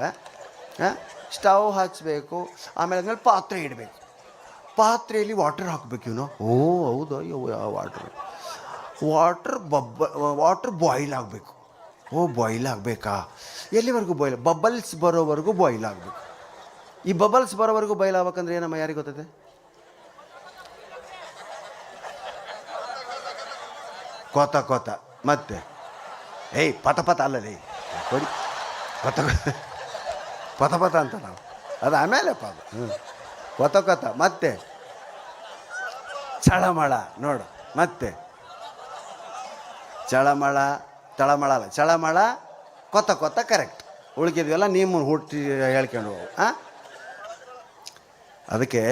ಹಾಂ, ಸ್ಟವ್ ಹಚ್ಚಬೇಕು. ಆಮೇಲೆ ಪಾತ್ರೆ ಇಡಬೇಕು. ಪಾತ್ರೆಯಲ್ಲಿ ವಾಟರ್ ಹಾಕಬೇಕು ಇವನು. ಓ ಹೌದಾ, ಯಾವ ವಾಟರ್ ಬಾಯ್ಲ್ ಆಗಬೇಕು. ಓ ಬಾಯ್ಲ್ ಆಗಬೇಕಾ? ಎಲ್ಲಿವರೆಗೂ ಬಾಯ್ಲ್? ಬಬಲ್ಸ್ ಬರೋವರೆಗೂ ಬಾಯ್ಲ್ ಆಗಬೇಕು. ಈ ಬಬಲ್ಸ್ ಬರೋವರೆಗೂ ಬಾಯ್ಲ್ ಆಗ್ಬೇಕಂದ್ರೆ ಏನಮ್ಮ, ಯಾರಿಗೆ ಗೊತ್ತದೆ? ಕೊತ ಮತ್ತೆ ಏಯ್ ಪತ ಅಲ್ಲಲೇ ಕೊಡಿ, ಪತ ಅಂತ ನಾವು ಅದು ಆಮೇಲೆಪ್ಪ ಅದು ಕೊತ ಮತ್ತೆ ಚಳಮಳ ನೋಡು. ಮತ್ತೆ ಚಳಮಳ ಕೊತ ಕರೆಕ್ಟ್. ಉಳ್ಕಿದ್ವೆಲ್ಲ ನೀವು ಹುಟ್ಟಿ ಹೇಳ್ಕೊಂಡು ಹೋಗು. ಅದಕ್ಕೆ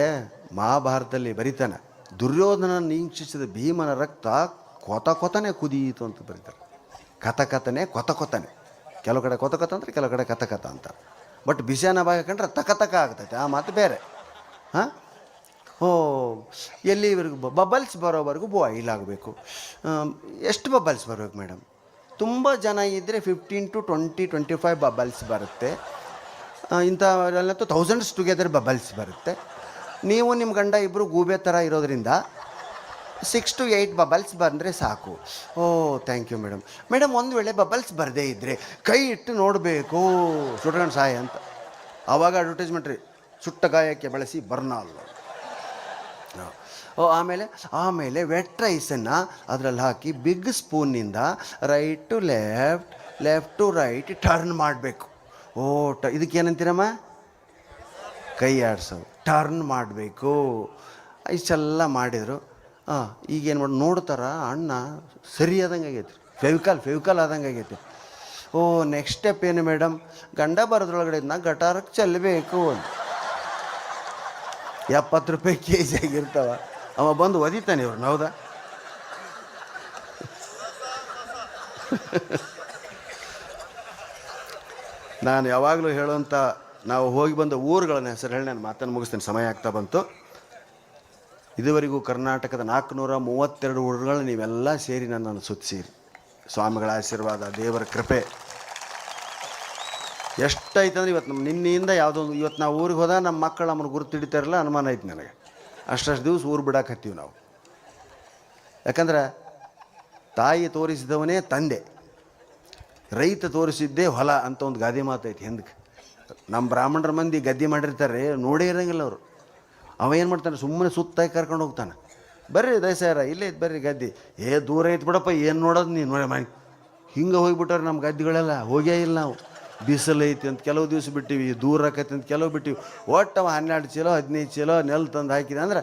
ಮಹಾಭಾರತದಲ್ಲಿ ಬರೀತಾನೆ, ದುರ್ಯೋಧನ ನಿಂಕ್ಷಿಸಿದ ಭೀಮನ ರಕ್ತ ಕೊತನೇ ಕುದೀತು ಅಂತ ಬರೀತಾರೆ. ಕಥಕಥನೆ ಕೊತನೆ. ಕೆಲವು ಕಡೆ ಕೊತ ಅಂದ್ರೆ ಕೆಲವು ಕಡೆ ಕಥಕಥ ಅಂತ. ಬಟ್ ಬಿಸಿಯಾನ ಭಾಗ ಕಂಡ್ರೆ ತಕ ಆಗ್ತೈತೆ, ಆ ಮಾತು ಬೇರೆ. ಹಾಂ, ಓ ಎಲ್ಲಿವರೆಗೂ ಬಬಲ್ಸ್ ಬರೋವರೆಗೂ ಬಾಯ್ಲ್ ಆಗಬೇಕು. ಎಷ್ಟು ಬಬಲ್ಸ್ ಬರಬೇಕು ಮೇಡಮ್? ತುಂಬ ಜನ ಇದ್ದರೆ 15 to 20, 25 ಬಬಲ್ಸ್ ಬರುತ್ತೆ. ಇಂಥವರೆಲ್ಲಂತೂ ಥೌಸಂಡ್ಸ್ ಟುಗೆದರ್ ಬಬಲ್ಸ್ ಬರುತ್ತೆ. ನೀವು ನಿಮ್ಮ ಗಂಡ ಇಬ್ಬರು ಗೂಬೆ ಥರ ಇರೋದ್ರಿಂದ 6 to 8 ಬಬಲ್ಸ್ ಬಂದರೆ ಸಾಕು. ಓ ಥ್ಯಾಂಕ್ ಯು ಮೇಡಮ್. ಮೇಡಮ್, ಒಂದು ವೇಳೆ ಬಬಲ್ಸ್ ಬರದೇ ಇದ್ದರೆ ಕೈ ಇಟ್ಟು ನೋಡಬೇಕು, ಸುಟ್ಕೊಂಡು ಸಾಯ ಅಂತ. ಆವಾಗ ಅಡ್ವರ್ಟೈಸ್ಮೆಂಟ್ ರೀ, ಸುಟ್ಟ ಗಾಯಕ್ಕೆ ಬಳಸಿ ಬರ್ನಾಲ್. ಓ ಆಮೇಲೆ ವೆಟ್ ರೈಸನ್ನು ಅದರಲ್ಲಿ ಹಾಕಿ ಬಿಗ್ ಸ್ಪೂನಿಂದ right to left, left to right turn ಮಾಡಬೇಕು. ಓ ಇದಕ್ಕೇನಂತೀರಮ್ಮ? ಕೈ ಆಡಿಸೋದು, ಟರ್ನ್ ಮಾಡಬೇಕು. ಇಷ್ಟೆಲ್ಲ ಮಾಡಿದರು. ಈಗೇನು ಮಾಡಿ ನೋಡ್ತಾರ, ಅಣ್ಣ ಸರಿ ಆದಂಗೆ ಆಗೈತಿ, ಫೆವಿಕಾಲ್ ಆದಂಗೆ ಆಗೈತಿ. ಓ ನೆಕ್ಸ್ಟ್ ಸ್ಟೆಪ್ ಏನು ಮೇಡಮ್? ಗಂಡ ಬರೋದ್ರೊಳಗಡೆ ಗಟಾರಕ್ಕೆ ಚೆಲ್ಲಬೇಕು. 70 ರೂಪಾಯಿ KG ಆಗಿರ್ತಾವ. ಅವ ಬಂದು ಒದಿತಾನೆ ಇವ್ರನ್ನ, ಹೌದಾ? ನಾನು ಯಾವಾಗಲೂ ಹೇಳುವಂಥ, ನಾವು ಹೋಗಿ ಬಂದ ಊರುಗಳನ್ನ ಹೆಸರು ಹೇಳಿ ನಾನು ಮಾತನ್ನು ಮುಗಿಸ್ತೇನೆ, ಸಮಯ ಆಗ್ತಾ ಬಂತು. ಇದುವರೆಗೂ ಕರ್ನಾಟಕದ 432 ಊರುಗಳು ನೀವೆಲ್ಲ ಸೇರಿ ನನ್ನನ್ನು ಸುತ್ತಿಸಿರಿ. ಸ್ವಾಮಿಗಳ ಆಶೀರ್ವಾದ, ದೇವರ ಕೃಪೆ ಎಷ್ಟೈತಂದ್ರೆ ಇವತ್ತು ನಿನ್ನೆಯಿಂದ ಯಾವುದೋ ಇವತ್ತು ನಾವು ಊರಿಗೆ ಹೋದಾಗ ನಮ್ಮ ಮಕ್ಕಳು ನಮ್ಮನ್ನು ಗುರುತು ಹಿಡಿತಾರಲ್ಲ, ಅನುಮಾನ ಐತೆ ನನಗೆ. ಅಷ್ಟು ದಿವಸ ಊರು ಬಿಡಾಕತ್ತೀವಿ ನಾವು. ಯಾಕಂದ್ರೆ ತಾಯಿ ತೋರಿಸಿದವನೇ ತಂದೆ, ರೈತ ತೋರಿಸಿದ್ದೇ ಹೊಲ ಅಂತ ಒಂದು ಗಾದೆ ಮಾತೈತಿ ಹಿಂದಕ್ಕೆ. ನಮ್ಮ ಬ್ರಾಹ್ಮಣರ ಮಂದಿ ಗದ್ದೆ ಮಾಡಿರ್ತಾರೆ, ನೋಡೇ ಇರೋಂಗಿಲ್ಲ ಅವರು. ಅವ ಏನು ಮಾಡ್ತಾನೆ, ಸುಮ್ಮನೆ ಸುತ್ತಾಗಿ ಕರ್ಕೊಂಡು ಹೋಗ್ತಾನೆ. ಬರ್ರಿ ದಯಸಾರ ಇಲ್ಲೇ ಇತ್ತು ಬರ್ರಿ ಗದ್ದೆ. ದೂರ ಐತೆ ಬಿಡಪ್ಪ, ಏನು ನೋಡೋದು ನೀನು ನೋಡಿ ಮಾಡಿ. ಹಿಂಗೆ ಹೋಗಿಬಿಟ್ಟವ್ರೆ ನಮ್ಮ ಗದ್ದೆಗಳೆಲ್ಲ. ಹೋಗೇ ಇಲ್ಲ ನಾವು. ಬಿಸಿಲು ಐತಿ ಅಂತ ಕೆಲವು ದಿವಸ ಬಿಟ್ಟಿವಿ, ದೂರ ಆಕೈತಿ ಅಂತ ಕೆಲವು ಬಿಟ್ಟಿವಿ. ಒಟ್ಟು ಅವ 12 ಚೀಲ 15 ಚೀಲ ನೆಲ್ ತಂದು ಹಾಕಿದೆ ಅಂದ್ರೆ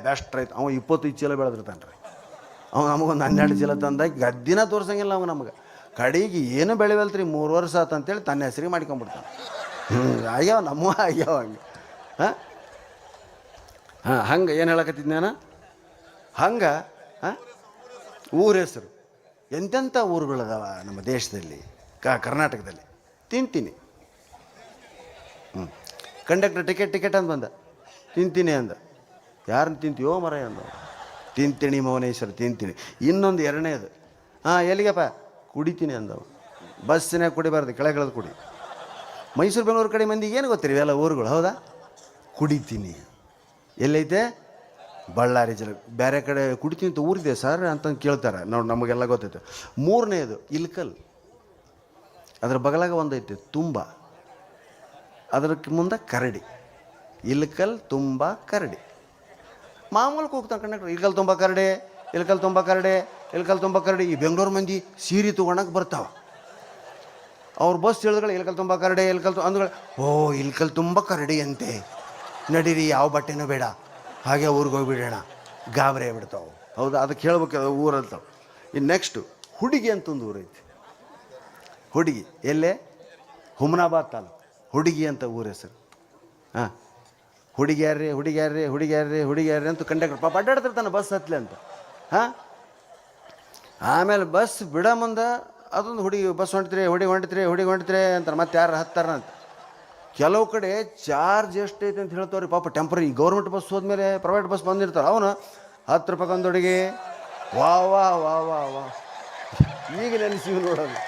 ಬೆಸ್ಟ್ ರೈತ. ಅವ 25 ಚೀಲ ಬೆಳೆದಿರ್ತಾನೆ ರೀ. ಅವ ನಮಗೊಂದು 12 ಚೀಲ ತಂದು ಹಾಕಿ ಗದ್ದಿನ ತೋರ್ಸಂಗಿಲ್ಲ ಅವ ನಮಗೆ. ಕಡೆಗೆ ಏನು ಬೆಳೆವಲ್ತ್ರಿ 3 ವರ್ಷ ಆತಂತೇಳಿ ತನ್ನ ಹೆಸರಿಗೆ ಮಾಡ್ಕೊಂಬಿಡ್ತಾನೆ. ಆಗ್ಯಾವ ಆಗ್ಯಾವ ಹಂಗೆ. ಹಂಗೆ ಏನು ಹೇಳಕತ್ತಿದ್ದೆ ನಾನು? ಹಂಗೆ ಊರ ಹೆಸರು ಎಂತೆಂಥ ಊರುಗಳದಾವ ನಮ್ಮ ದೇಶದಲ್ಲಿ, ಕರ್ನಾಟಕದಲ್ಲಿ. ತಿಂತೀನಿ. ಕಂಡಕ್ಟರ್ ಟಿಕೆಟ್ ಅಂತ ಬಂದ, ತಿಂತೀನಿ ಅಂದ. ಯಾರನ್ನ ತಿಂತೀವೋ ಮರ ಅಂದ. ತಿಂತೀನಿ ಮೌನೇಶ್ವರ ತಿಂತೀನಿ. ಇನ್ನೊಂದು ಎರಡನೇದು, ಎಲ್ಲಿಗಪ್ಪ? ಕುಡಿತೀನಿ ಅಂದವ. ಬಸ್ಸಿನಾಗ ಕುಡಿಬಾರ್ದು, ಕೆಳಗಿಳದು ಕುಡಿ. ಮೈಸೂರು ಬೆಂಗಳೂರು ಕಡೆ ಮಂದಿಗೆ ಏನು ಗೊತ್ತಿರಿ ಇವೆಲ್ಲ ಊರುಗಳು, ಹೌದಾ? ಕುಡಿತೀನಿ ಎಲ್ಲೈತೆ? ಬಳ್ಳಾರಿ ಜಿಲ್ಲೆ. ಬೇರೆ ಕಡೆ ಕುಡಿತೀನಿ ಅಂತ ಊರಿದೆ ಸರ್ ಅಂತಂದು ಕೇಳ್ತಾರೆ ನೋಡಿ, ನಮಗೆಲ್ಲ ಗೊತ್ತೈತೆ. ಮೂರನೇದು ಇಲ್ಕಲ್, ಅದ್ರ ಬಗಲಾಗ ಒಂದೈತೆ ತುಂಬ, ಅದಕ್ಕೆ ಮುಂದೆ ಕರಡಿ. ಇಲ್ಕಲ್ ತುಂಬ ಕರಡಿ. ಮಾಮೂಲಕ್ಕೆ ಹೋಗ್ತಾನೆ ಕಂಡಕ್ಟರ್, ಇಲ್ಕಲ್ ತುಂಬ ಕರಡಿ, ಇಲ್ಕಲ್ ತುಂಬ ಕರಡಿ, ಇಲ್ಕಲ್ ತುಂಬ ಕರಡಿ. ಈ ಬೆಂಗಳೂರು ಮಂದಿ ಸೀರೆ ತೊಗೊಳಕ್ಕೆ ಬರ್ತಾವೆ. ಅವ್ರು ಬಸ್ ಹೇಳಿದ್ಗಳು ಇಲ್ಕಲ್ ತುಂಬ ಕರಡಿ, ಅಂದ್ಗಳು. ಓ ಇಲ್ಕಲ್ ತುಂಬ ಕರಡಿ ಅಂತೆ, ನಡೀರಿ ಯಾವ ಬಟ್ಟೆನೂ ಬೇಡ, ಹಾಗೆ ಊರಿಗೆ ಹೋಗಿಬಿಡೋಣ. ಗಾಬರಿ ಆಗ್ಬಿಡ್ತಾವೆ. ಹೌದಾ? ಅದಕ್ಕೆ ಹೇಳ್ಬೇಕು ಊರಂತಾವೆ. ಇನ್ನು ನೆಕ್ಸ್ಟು ಹುಡುಗಿ ಅಂತ ಒಂದು ಊರೈತಿ. ಹುಡುಗಿ ಎಲ್ಲೇ? ಹುಮನಾಬಾದ್ ತಾಲೂಕು. ಹುಡುಗಿ ಅಂತ ಊರ ಹೆಸರು. ಹುಡುಗಿಯಾರ್ರಿ ಅಂತ ಕಂಡಕ್ಟರ್ ಪಾಪ ಅಡ್ಡಾಡ್ತಿರ್ತಾನೆ ಬಸ್ ಹತ್ತಲೆ ಅಂತ. ಆಮೇಲೆ ಬಸ್ ಬಿಡ ಮುಂದೆ ಅದೊಂದು ಹುಡುಗಿ ಬಸ್ ಹೊಂಟಿತ್ರಿ ಅಂತಾರೆ. ಮತ್ತೆ ಯಾರು ಹತ್ತಾರ ಅಂತ. ಕೆಲವು ಕಡೆ ಚಾರ್ಜ್ ಎಷ್ಟೈತೆ ಅಂತ ಹೇಳ್ತಾವ್ರಿ ಪಾಪ. ಟೆಂಪ್ರರಿ ಗೌರ್ಮೆಂಟ್ ಬಸ್ ಹೋದ್ಮೇಲೆ ಪ್ರೈವೇಟ್ ಬಸ್ ಬಂದಿರ್ತಾರೆ. ಅವನು 10 ರೂಪಾಯಿ ಒಂದು ಹುಡುಗಿ. ವಾ ವಾ ವಾ ವಾ ವಾ ಈಗ ನೆನೆಸಿವಿ ನೋಡೋದು.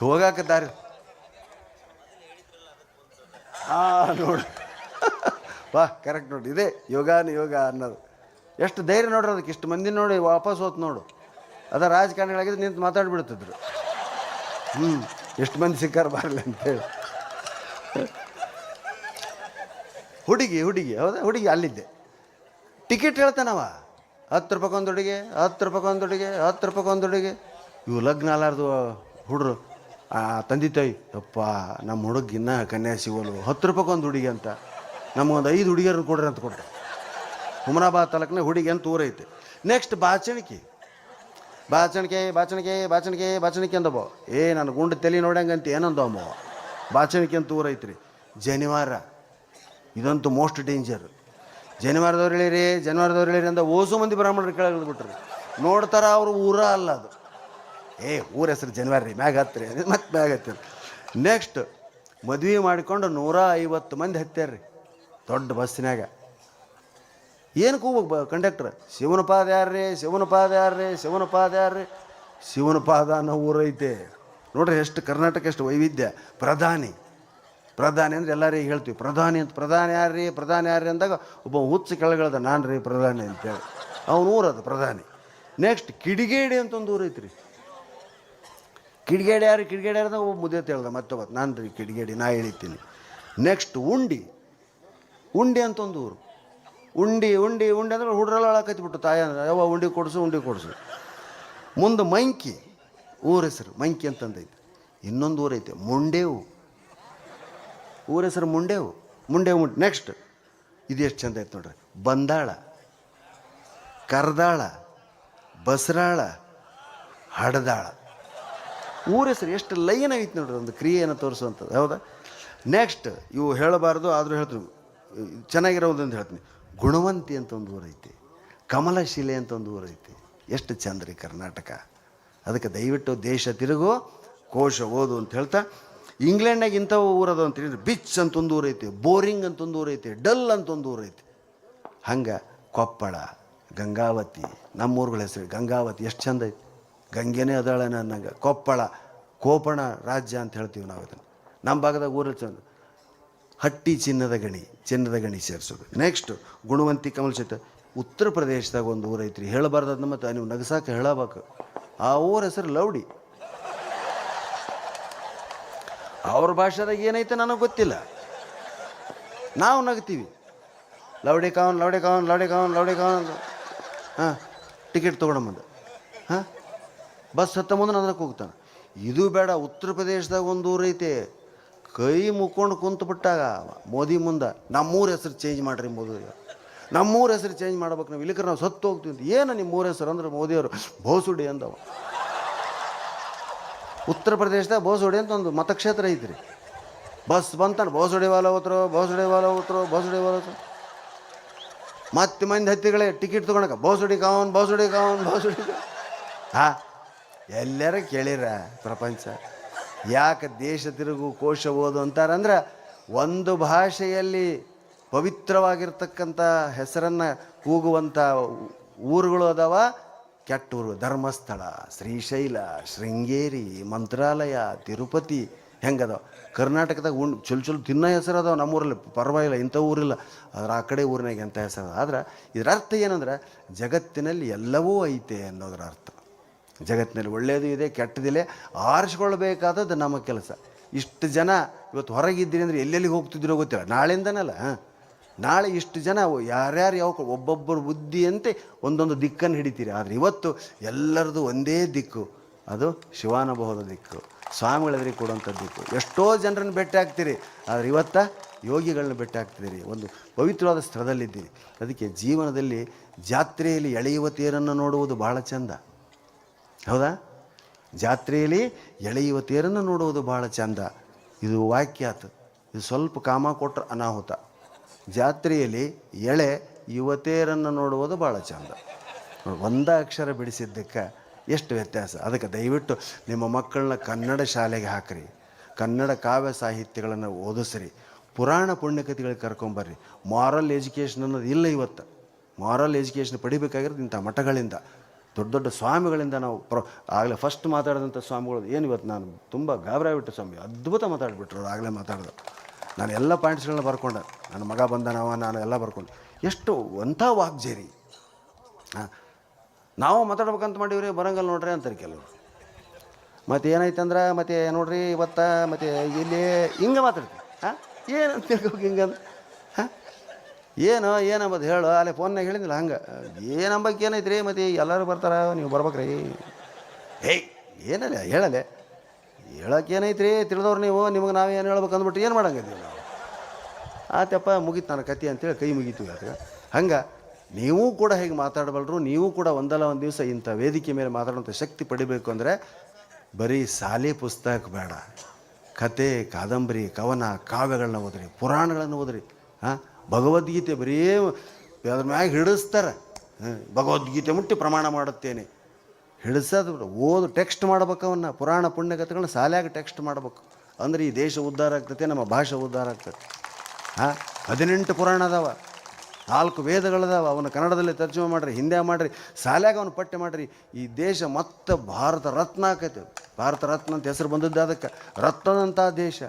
ಹೋಗಾಕ ದಾರಿ ನೋಡು. ವಾ ಕರೆಕ್ಟ್ ನೋಡಿ, ಇದೇ ಯೋಗ ಅನ್ನೋದು. ಎಷ್ಟು ಧೈರ್ಯ ನೋಡ್ರಿ ಅದಕ್ಕೆ. ಇಷ್ಟು ಮಂದಿ ನೋಡಿ ವಾಪಸ್ ಹೋತ್ ನೋಡು. ಅದ ರಾಜಕಾರಣಿಗಳಾಗಿದ್ದು ನಿಂತು ಮಾತಾಡ್ಬಿಡ್ತಿದ್ರು. ಎಷ್ಟು ಮಂದಿ ಸಿಕ್ಕಾರ ಬರಲಿ ಅಂತೇಳಿ. ಹುಡುಗಿ ಹೌದಾ? ಹುಡುಗಿ ಅಲ್ಲಿದ್ದೆ. ಟಿಕೆಟ್ ಹೇಳ್ತಾನವ 10 ರೂಪಾಯಿ ಒಂದು ಹುಡುಗಿ. ಇವು ಲಗ್ನ ಅಲ್ಲಾರ್ದು ಹುಡ್ರು ತಂದೆ ತಾಯಿ, ಯಪ್ಪ ನಮ್ಮ ಹುಡುಗಿನ್ನ ಕನ್ಯಾ ಸಿಗೋಲು, 10 ರೂಪಾಯಿ ಒಂದು ಹುಡುಗಿ ಅಂತ ನಮಗೊಂದು 5 ಹುಡುಗಿಯರನ್ನು ಕೊಡ್ರಿ ಅಂತ ಕೊಟ್ಟರೆ. ಹುಮನಾಬಾದ್ ತಾಲೂಕಿನ ಹುಡುಗಿ ಅಂತ ಊರೈತೆ. ನೆಕ್ಸ್ಟ್ ಬಾಚಣಿಕೆ ಅಂದವ. ನಾನು ಗುಂಡು ತಲೆ ನೋಡಂಗಂತ ಏನಂದವ. ಬಾಚಣಿಕೆ ಅಂತ ಊರೈತ್ರಿ. ಜನಿವಾರ ಇದಂತೂ ಮೋಸ್ಟ್ ಡೇಂಜರ್. ಜನಿವಾರದವ್ರು ಹೇಳಿರಿ ಜನಿವಾರದವ್ರು ಹೇಳಿರಿ ಅಂತ ಓಸು ಮಂದಿ ಬ್ರಾಹ್ಮಣರು ಕೆಳಗೆ ಬಿಟ್ರಿ. ನೋಡ್ತಾರ ಅವ್ರು ಊರ ಅಲ್ಲ ಅದು. ಊರ ಹೆಸರು ಜನಿವಾರ ರೀ, ಮ್ಯಾಗ ಹತ್ತಿರಿ ಮತ್ತೆ ಮ್ಯಾಗ ಹತ್ತಿರಿ. ನೆಕ್ಸ್ಟ್ ಮದುವೆ ಮಾಡಿಕೊಂಡು 150 ಮಂದಿ ಹತ್ಯಾರ್ರಿ ದೊಡ್ಡ ಬಸ್ಸಿನಾಗ. ಏನು ಕೂಗ್ಬೇಕು ಕಂಡಕ್ಟರ್? ಶಿವನ ಪಾದ ಯಾರ್ರಿ, ಶಿವನ ಪಾದ ಯಾರ್ರಿ, ಶಿವನ ಪಾದ ಯಾರ್ರಿ? ಶಿವನ ಪಾದ ಅನ್ನೋ ಊರೈತೆ ನೋಡ್ರಿ. ಎಷ್ಟು ಕರ್ನಾಟಕ ಎಷ್ಟು ವೈವಿಧ್ಯ. ಪ್ರಧಾನಿ ಪ್ರಧಾನಿ ಅಂದ್ರೆ ಎಲ್ಲರಿಗೆ ಹೇಳ್ತೀವಿ ಪ್ರಧಾನಿ ಅಂತ. ಪ್ರಧಾನಿ ಯಾರ್ರಿ, ಪ್ರಧಾನಿ ಯಾರ್ರಿ ಅಂದಾಗ ಒಬ್ಬ ಹುಚ್ಚು ಕೆಳಗಳ್ದ ನಾನು ರೀ ಪ್ರಧಾನಿ ಅಂತೇಳಿ ಅವನು ಊರದು ಪ್ರಧಾನಿ. ನೆಕ್ಸ್ಟ್ ಕಿಡಿಗೇಡಿ ಅಂತ ಒಂದು ಊರು ಐತ್ರಿ. ಕಿಡಿಗೇಡಿ ಯಾರು, ಕಿಡಿಗೇಡಿ ಯಾರ್ದಾಗ ಒಬ್ಬ ಮುದ್ದೆ ಹೇಳ್ದ ಮತ್ತೊಬ್ಬ ನಾನು ರೀ ಕಿಡಿಗೇಡಿ, ನಾ ಹೇಳಿತೀನಿ. ನೆಕ್ಸ್ಟ್ ಉಂಡಿ, ಉಂಡಿ ಅಂತ ಒಂದು ಊರು. ಉಂಡಿ ಉಂಡಿ ಉಂಡಿ ಅಂದ್ರೆ ಹುಡ್ರೆಲ್ಲ ಅಳಕತ್ತಿಬಿಟ್ಟು ತಾಯಿ ಅಂದ್ರೆ ಯಾವ ಉಂಡಿ ಕೊಡಿಸು ಉಂಡಿ ಕೊಡಿಸು. ಮುಂದೆ ಮಂಕಿ ಊರ ಹೆಸರು ಮಂಕಿ ಅಂತಂದೈತೆ. ಇನ್ನೊಂದು ಊರೈತೆ ಮುಂಡೇವು, ಊರ ಹೆಸರು ಮುಂಡೇವು, ಮುಂಡೇವು. ನೆಕ್ಸ್ಟ್ ಇದು ಎಷ್ಟು ಚಂದ ಐತೆ ನೋಡ್ರಿ. ಬಂದಾಳ, ಕರ್ದಾಳ, ಬಸರಾಳ, ಹಡದಾಳ. ಊರ ಹೆಸರು ಎಷ್ಟು ಲೈನ್ ಆಗೈತೆ ನೋಡ್ರಿ, ಒಂದು ಕ್ರಿಯೆಯನ್ನು ತೋರಿಸುವಂಥದ್ದು. ಹೌದಾ? ನೆಕ್ಸ್ಟ್ ಇವು ಹೇಳಬಾರ್ದು ಆದರೂ ಹೇಳ್ತೀನಿ, ಚೆನ್ನಾಗಿರೋದಂತ ಹೇಳ್ತೀನಿ. ಗುಣವಂತಿ ಅಂತ ಒಂದು ಊರೈತಿ, ಕಮಲಶಿಲೆ ಅಂತ ಒಂದು ಊರೈತಿ. ಎಷ್ಟು ಚಂದ ರೀ ಕರ್ನಾಟಕ. ಅದಕ್ಕೆ ದಯವಿಟ್ಟು ದೇಶ ತಿರುಗು, ಕೋಶ ಓದು ಅಂತ ಹೇಳ್ತಾ, ಇಂಗ್ಲೆಂಡ್ನಾಗ ಇಂಥವು ಊರದು ಅಂತೇಳಿ ಬಿಚ್ ಅಂತ ಒಂದು ಊರೈತಿ, ಬೋರಿಂಗ್ ಅಂತ ಒಂದು ಊರೈತಿ, ಡಲ್ ಅಂತ ಒಂದು ಊರೈತಿ. ಹಂಗೆ ಕೊಪ್ಪಳ, ಗಂಗಾವತಿ, ನಮ್ಮೂರುಗಳ ಹೆಸರು ಗಂಗಾವತಿ ಎಷ್ಟು ಚಂದ ಐತಿ. ಗಂಗೆನೇ ಅದಾಳ ಅನ್ನಂಗೆ. ಕೊಪ್ಪಳ ಕೋಪಣ ರಾಜ್ಯ ಅಂತ ಹೇಳ್ತೀವಿ ನಾವು ಇದನ್ನು. ನಮ್ಮ ಭಾಗದಾಗ ಊರಲ್ಲಿ ಚಂದ. ಹಟ್ಟಿ ಚಿನ್ನದ ಗಣಿ, ಚಿನ್ನದ ಗಣಿ ಸೇರಿಸೋದು. ನೆಕ್ಸ್ಟ್ ಗುಣವಂತಿ, ಕಮಲಶಿತ. ಉತ್ತರ ಪ್ರದೇಶದಾಗ ಒಂದು ಊರೈತ್ರಿ, ಹೇಳಬಾರ್ದನ್ನ ಮತ್ತು ನೀವು ನಗಸಾಕ ಹೇಳಬೇಕು. ಆ ಊರ ಹೆಸರು ಲೌಡಿ. ಅವ್ರ ಭಾಷೆದಾಗ ಏನೈತೆ ನನಗೆ ಗೊತ್ತಿಲ್ಲ, ನಾವು ನಗ್ತೀವಿ. ಲೌಡಿ ಕಾವನ್ ಲೌಡಿ ಕಾವನ್ ಲೌಡಿ ಕಾವನ್ ಲೌಡಿ ಕಾವನ್. ಹಾಂ, ಟಿಕೆಟ್ ತೊಗೊಳಂಬಂದು ಹಾಂ, ಬಸ್ ಹತ್ತ ಮುಂದೆ ಅದಕ್ಕೆ ಹೋಗ್ತಾನೆ. ಇದು ಬೇಡ. ಉತ್ತರ ಪ್ರದೇಶದಾಗ ಒಂದು ಊರೈತೆ, ಕೈ ಮುಕ್ಕೊಂಡು ಕುಂತು ಬಿಟ್ಟಾಗ ಮೋದಿ ಮುಂದೆ ನಮ್ಮೂರ ಹೆಸರು ಚೇಂಜ್ ಮಾಡಿರಿ ಮೋದಿ, ನಮ್ಮೂರ ಹೆಸರು ಚೇಂಜ್ ಮಾಡ್ಬೇಕು ನಾವು, ಇಲ್ಲಿಕ್ರೆ ನಾವು ಸತ್ತು ಹೋಗ್ತೀವಿ ಅಂತ. ಏನು ನಿಮ್ಮೂರ ಹೆಸರು ಅಂದ್ರೆ ಮೋದಿಯವರು ಬೋಸುಡಿ ಅಂದವ. ಉತ್ತರ ಪ್ರದೇಶದಾಗ ಬೋಸುಡಿ ಅಂತ ಒಂದು ಮತಕ್ಷೇತ್ರ ಐತ್ರಿ. ಬಸ್ ಬಂತಾನೆ ಬೋಸುಡಿ ವಾಲ ಹೋತ್ರು, ಬೋಸುಡಿ ವಾಲ ಹೋತ್ರು, ಬೋಸುಡಿ ವಾಲ ಹೋತ್ರು. ಮತ್ತೆ ಮಂದಿ ಹತ್ತಿಗಳೇ ಟಿಕೆಟ್ ತೊಗೊಳಕ ಬೋಸುಡಿ ಕಾವನ್ ಬೋಸುಡಿ ಕಾವನ್ ಬೋಸುಡಿ. ಹಾಂ, ಎಲ್ಲರ ಕೇಳಿರ ಪ್ರಪಂಚ ಯಾಕೆ ದೇಶ ತಿರುಗು ಕೋಶ ಓದು ಅಂತಾರಂದ್ರೆ, ಒಂದು ಭಾಷೆಯಲ್ಲಿ ಪವಿತ್ರವಾಗಿರ್ತಕ್ಕಂಥ ಹೆಸರನ್ನು ಕೂಗುವಂಥ ಊರುಗಳು ಅದಾವ, ಕೆಟ್ಟ ಊರು. ಧರ್ಮಸ್ಥಳ, ಶ್ರೀಶೈಲ, ಶೃಂಗೇರಿ, ಮಂತ್ರಾಲಯ, ತಿರುಪತಿ ಹೆಂಗದಾವ. ಕರ್ನಾಟಕದಾಗ ಚೊಲ್ ಚೊಲ್ ತಿನ್ನೋ ಹೆಸರು ಅದಾವ. ನಮ್ಮೂರಲ್ಲಿ ಪರವಾಗಿಲ್ಲ, ಇಂಥ ಊರಿಲ್ಲ. ಆದ್ರೆ ಆ ಕಡೆ ಊರಿನಾಗ ಎಂಥ ಹೆಸರು. ಆದ್ರೆ ಇದರ ಅರ್ಥ ಏನಂದ್ರೆ, ಜಗತ್ತಿನಲ್ಲಿ ಎಲ್ಲವೂ ಐತೆ ಅನ್ನೋದರ ಅರ್ಥ. ಜಗತ್ತಿನಲ್ಲಿ ಒಳ್ಳೆಯದು ಇದೆ, ಕೆಟ್ಟದಿಲ್ಲ, ಆರಿಸ್ಕೊಳ್ಬೇಕಾದದ್ದು ನಮ್ಮ ಕೆಲಸ. ಇಷ್ಟು ಜನ ಇವತ್ತು ಹೊರಗಿದ್ದೀರಿ ಅಂದರೆ ಎಲ್ಲೆಲ್ಲಿಗೆ ಹೋಗ್ತಿದ್ದೀರೋ ಗೊತ್ತಿಲ್ಲ. ನಾಳೆಯಿಂದನಲ್ಲ, ನಾಳೆ ಇಷ್ಟು ಜನ ಯಾರ್ಯಾರು ಯಾವ ಒಬ್ಬೊಬ್ಬರು ಬುದ್ಧಿಯಂತೆ ಒಂದೊಂದು ದಿಕ್ಕನ್ನು ಹಿಡಿತೀರಿ. ಆದರೆ ಇವತ್ತು ಎಲ್ಲರದು ಒಂದೇ ದಿಕ್ಕು, ಅದು ಶಿವಾನುಭವದ ದಿಕ್ಕು, ಸ್ವಾಮಿಗಳೆದುರಿಗೆ ಕೊಡುವಂಥ ದಿಕ್ಕು. ಎಷ್ಟೋ ಜನರನ್ನು ಭೇಟಿ ಆಗ್ತೀರಿ, ಆದರೆ ಇವತ್ತ ಯೋಗಿಗಳನ್ನ ಭೇಟಿ ಆಗ್ತಿದ್ದೀರಿ, ಒಂದು ಪವಿತ್ರವಾದ ಸ್ಥಳದಲ್ಲಿದ್ದೀರಿ. ಅದಕ್ಕೆ ಜೀವನದಲ್ಲಿ ಜಾತ್ರೆಯಲ್ಲಿ ಎಳೆಯುವ ತೇರನ್ನು ನೋಡುವುದು ಭಾಳ ಚಂದ. ಹೌದಾ? ಜಾತ್ರೆಯಲ್ಲಿ ಎಳೆಯುವ ತೇರನ್ನು ನೋಡುವುದು ಭಾಳ ಚಂದ. ಇದು ವಾಕ್ಯಾತ್. ಇದು ಸ್ವಲ್ಪ ಕಾಮ ಕೊಟ್ಟರೆ ಅನಾಹುತ. ಜಾತ್ರೆಯಲ್ಲಿ ಎಳೆ ಯುವತಿಯರನ್ನು ನೋಡುವುದು ಭಾಳ ಚಂದ. ಒಂದ ಅಕ್ಷರ ಬಿಡಿಸಿದ್ದಕ್ಕೆ ಎಷ್ಟು ವ್ಯತ್ಯಾಸ. ಅದಕ್ಕೆ ದಯವಿಟ್ಟು ನಿಮ್ಮ ಮಕ್ಕಳನ್ನ ಕನ್ನಡ ಶಾಲೆಗೆ ಹಾಕಿರಿ, ಕನ್ನಡ ಕಾವ್ಯ ಸಾಹಿತ್ಯಗಳನ್ನು ಓದಿಸ್ರಿ, ಪುರಾಣ ಪುಣ್ಯಕಥೆಗಳಿಗೆ ಕರ್ಕೊಂಬರ್ರಿ. ಮಾರಲ್ ಎಜುಕೇಷನ್ ಅನ್ನೋದು ಇಲ್ಲ ಇವತ್ತು. ಮಾರಲ್ ಎಜುಕೇಷನ್ ಪಡಿಬೇಕಾಗಿರೋದು ಇಂಥ ಮಠಗಳಿಂದ, ದೊಡ್ಡ ದೊಡ್ಡ ಸ್ವಾಮಿಗಳಿಂದ. ನಾವು ಆಗಲೇ ಫಸ್ಟ್ ಮಾತಾಡಿದಂಥ ಸ್ವಾಮಿಗಳು ಏನು ಇವತ್ತು ನಾನು ತುಂಬ ಗಾಬರಾಗ್ಬಿಟ್ಟೆ. ಸ್ವಾಮಿ ಅದ್ಭುತ ಮಾತಾಡಿಬಿಟ್ರು, ಅವ್ರು ಆಗಲೇ ಮಾತಾಡಿದ್ರು. ನಾನು ಎಲ್ಲ ಪಾಯಿಂಟ್ಸ್ಗಳನ್ನ ಬರ್ಕೊಂಡೆ. ನನ್ನ ಮಗ ಬಂದನವ, ನಾನು ಎಲ್ಲ ಬರ್ಕೊಂಡೆ. ಎಷ್ಟು ಅಂಥ ವಾಗ್ಜೇರಿ. ಹಾಂ, ನಾವು ಮಾತಾಡ್ಬೇಕಂತ ಮಾಡೀವ್ರಿ, ಬರಂಗಲ್ಲ ನೋಡ್ರಿ ಅಂತಾರೆ ಕೆಲವರು. ಮತ್ತು ಏನಾಯ್ತಂದ್ರೆ ಮತ್ತೆ ನೋಡ್ರಿ ಇವತ್ತು ಮತ್ತು ಇಲ್ಲಿ ಹಿಂಗೆ ಮಾತಾಡ್ತೀವಿ. ಹಾಂ, ಏನಂತ ತಿಳ್ಕೋಬೇಕು ಹಿಂಗಂದ್ರೆ? ಹಾಂ, ಏನಂಬದು ಹೇಳು. ಅಲ್ಲೇ ಫೋನ್ನಾಗ ಹೇಳಿದಿಲ್ಲ ಹಂಗೆ. ಏನಂಬಕ್ಕೆ ಏನೈತೆ ರೀ, ಮತ್ತು ಎಲ್ಲರೂ ಬರ್ತಾರೆ, ನೀವು ಬರ್ಬೇಕ್ರಿ. ಏನಲ್ಲ ಹೇಳಲೆ, ಹೇಳೋಕೆ ಏನೈತೆ ರೀ, ತಿಳಿದವ್ರು ನೀವು, ನಿಮಗೆ ನಾವೇನು ಹೇಳ್ಬೇಕು ಅಂದ್ಬಿಟ್ಟು ಏನು ಮಾಡಂಗಿದ್ದೀವಿ ನಾವು. ಆತಪ್ಪ ಮುಗೀತು ನನ್ನ ಕತೆ ಅಂತೇಳಿ ಕೈ ಮುಗೀತೀವಿ. ಅದಕ್ಕೆ ಹಂಗೆ ನೀವು ಕೂಡ ಹೇಗೆ ಮಾತಾಡಬಲ್ಲರು, ನೀವು ಕೂಡ ಒಂದಲ್ಲ ಒಂದು ದಿವಸ ಇಂಥ ವೇದಿಕೆ ಮೇಲೆ ಮಾತಾಡುವಂಥ ಶಕ್ತಿ ಪಡಿಬೇಕು ಅಂದರೆ ಬರೀ ಶಾಲೆ ಪುಸ್ತಕ ಬೇಡ, ಕತೆ, ಕಾದಂಬರಿ, ಕವನ, ಕಾವ್ಯಗಳನ್ನ ಓದ್ರಿ, ಪುರಾಣಗಳನ್ನು ಓದ್ರಿ. ಹಾಂ, ಭಗವದ್ಗೀತೆ ಬರೀ ಅದ್ರ ಮ್ಯಾಗ ಹಿಡಿಸ್ತಾರೆ. ಭಗವದ್ಗೀತೆ ಮುಟ್ಟಿ ಪ್ರಮಾಣ ಮಾಡುತ್ತೇನೆ, ಹಿಡಿಸೋದು ಓದು ಟೆಕ್ಸ್ಟ್ ಮಾಡ್ಬೇಕು. ಅವನ್ನ ಪುರಾಣ ಪುಣ್ಯಕಥೆಗಳನ್ನ ಶಾಲ್ಯಾಗ ಟೆಕ್ಸ್ಟ್ ಮಾಡ್ಬೇಕು. ಅಂದ್ರೆ ಈ ದೇಶ ಉದ್ಧಾರ ಆಗ್ತೈತೆ, ನಮ್ಮ ಭಾಷೆ ಉದ್ಧಾರ ಆಗ್ತೈತೆ. 18 ಪುರಾಣ ಅದಾವ, 4 ವೇದಗಳದಾವ. ಅವನ್ನ ಕನ್ನಡದಲ್ಲಿ ತರ್ಜುಮೆ ಮಾಡಿರಿ, ಹಿಂದೆ ಮಾಡಿರಿ, ಶಾಲ್ಯಾಗ ಅವನು ಪಠ್ಯ ಮಾಡಿರಿ. ಈ ದೇಶ ಮತ್ತೆ ಭಾರತ ರತ್ನ ಆಕೈತೆ. ಭಾರತ ರತ್ನ ಅಂತ ಹೆಸರು ಬಂದದ್ದು ಅದಕ್ಕೆ. ರತ್ನದಂಥ ದೇಶ.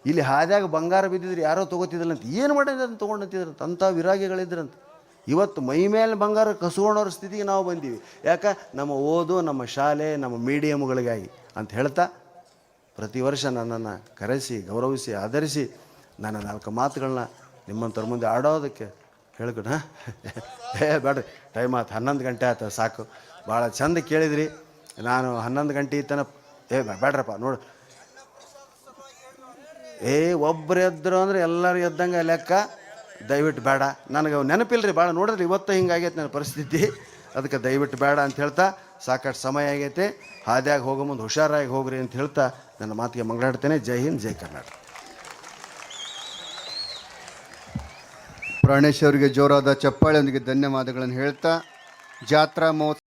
ಇಲ್ಲಿ ಹಾದ್ಯಾಗ ಬಂಗಾರ ಬಿದ್ದಿದ್ರೆ ಯಾರೋ ತೊಗೋತಿದ್ದಿಲ್ಲಂತ, ಏನು ಮಾಡಿದ್ರೆ ಅಂತ ತೊಗೊಂಡಂತಿದ್ರಂತ. ಅಂಥ ವಿರಾಗಿಗಳಿದ್ರಂತ. ಇವತ್ತು ಮೈ ಮೇಲೆ ಬಂಗಾರ ಕಸ್ಕೊಂಡವ್ರ ಸ್ಥಿತಿಗೆ ನಾವು ಬಂದೀವಿ. ಯಾಕೆ? ನಮ್ಮ ಓದು, ನಮ್ಮ ಶಾಲೆ, ನಮ್ಮ ಮೀಡಿಯಮ್ಗಳಿಗಾಗಿ ಅಂತ ಹೇಳ್ತಾ, ಪ್ರತಿ ವರ್ಷ ನನ್ನನ್ನು ಕರೆಸಿ, ಗೌರವಿಸಿ, ಆಧರಿಸಿ ನನ್ನ 4 ಮಾತುಗಳನ್ನ ನಿಮ್ಮಂಥವ್ರ ಮುಂದೆ ಆಡೋದಕ್ಕೆ ಹೇಳ್ಕೊಣ. ಬೇಡ್ರಿ, ಟೈಮ್ ಆಯ್ತು, 11 ಗಂಟೆ ಆಯ್ತು, ಸಾಕು. ಭಾಳ ಚಂದ ಕೇಳಿದ್ರಿ. ನಾನು 11 ಗಂಟೆ ತನಕ ಬೇಡ್ರಪ್ಪ ನೋಡು. ಒಬ್ಬರು ಎದ್ರು ಅಂದ್ರೆ ಎಲ್ಲರೂ ಎದ್ದಂಗೆ ಲೆಕ್ಕ. ದಯವಿಟ್ಟು ಬೇಡ, ನನಗೆ ನೆನಪಿಲ್ಲ ರೀ ಭಾಳ. ನೋಡಿದ್ರೆ ಇವತ್ತು ಹಿಂಗಾಗೈತೆ ನನ್ನ ಪರಿಸ್ಥಿತಿ. ಅದಕ್ಕೆ ದಯವಿಟ್ಟು ಬೇಡ ಅಂತ ಹೇಳ್ತಾ, ಸಾಕಷ್ಟು ಸಮಯ ಆಗೈತೆ, ಹಾದ್ಯಾಗ ಹೋಗೋ ಮುಂದೆ ಹುಷಾರಾಗಿ ಹೋಗ್ರಿ ಅಂತ ಹೇಳ್ತಾ ನನ್ನ ಮಾತಿಗೆ ಮಂಗಳಾಡ್ತೇನೆ. ಜೈ ಹಿಂದ್, ಜೈ ಕರ್ನಾಟಕ. ಪ್ರಾಣೇಶ್ ಅವರಿಗೆ ಜೋರಾದ ಚಪ್ಪಾಳೆಯೊಂದಿಗೆ ಧನ್ಯವಾದಗಳನ್ನು ಹೇಳ್ತಾ ಜಾತ್ರಾ ಮಹೋತ್ಸವ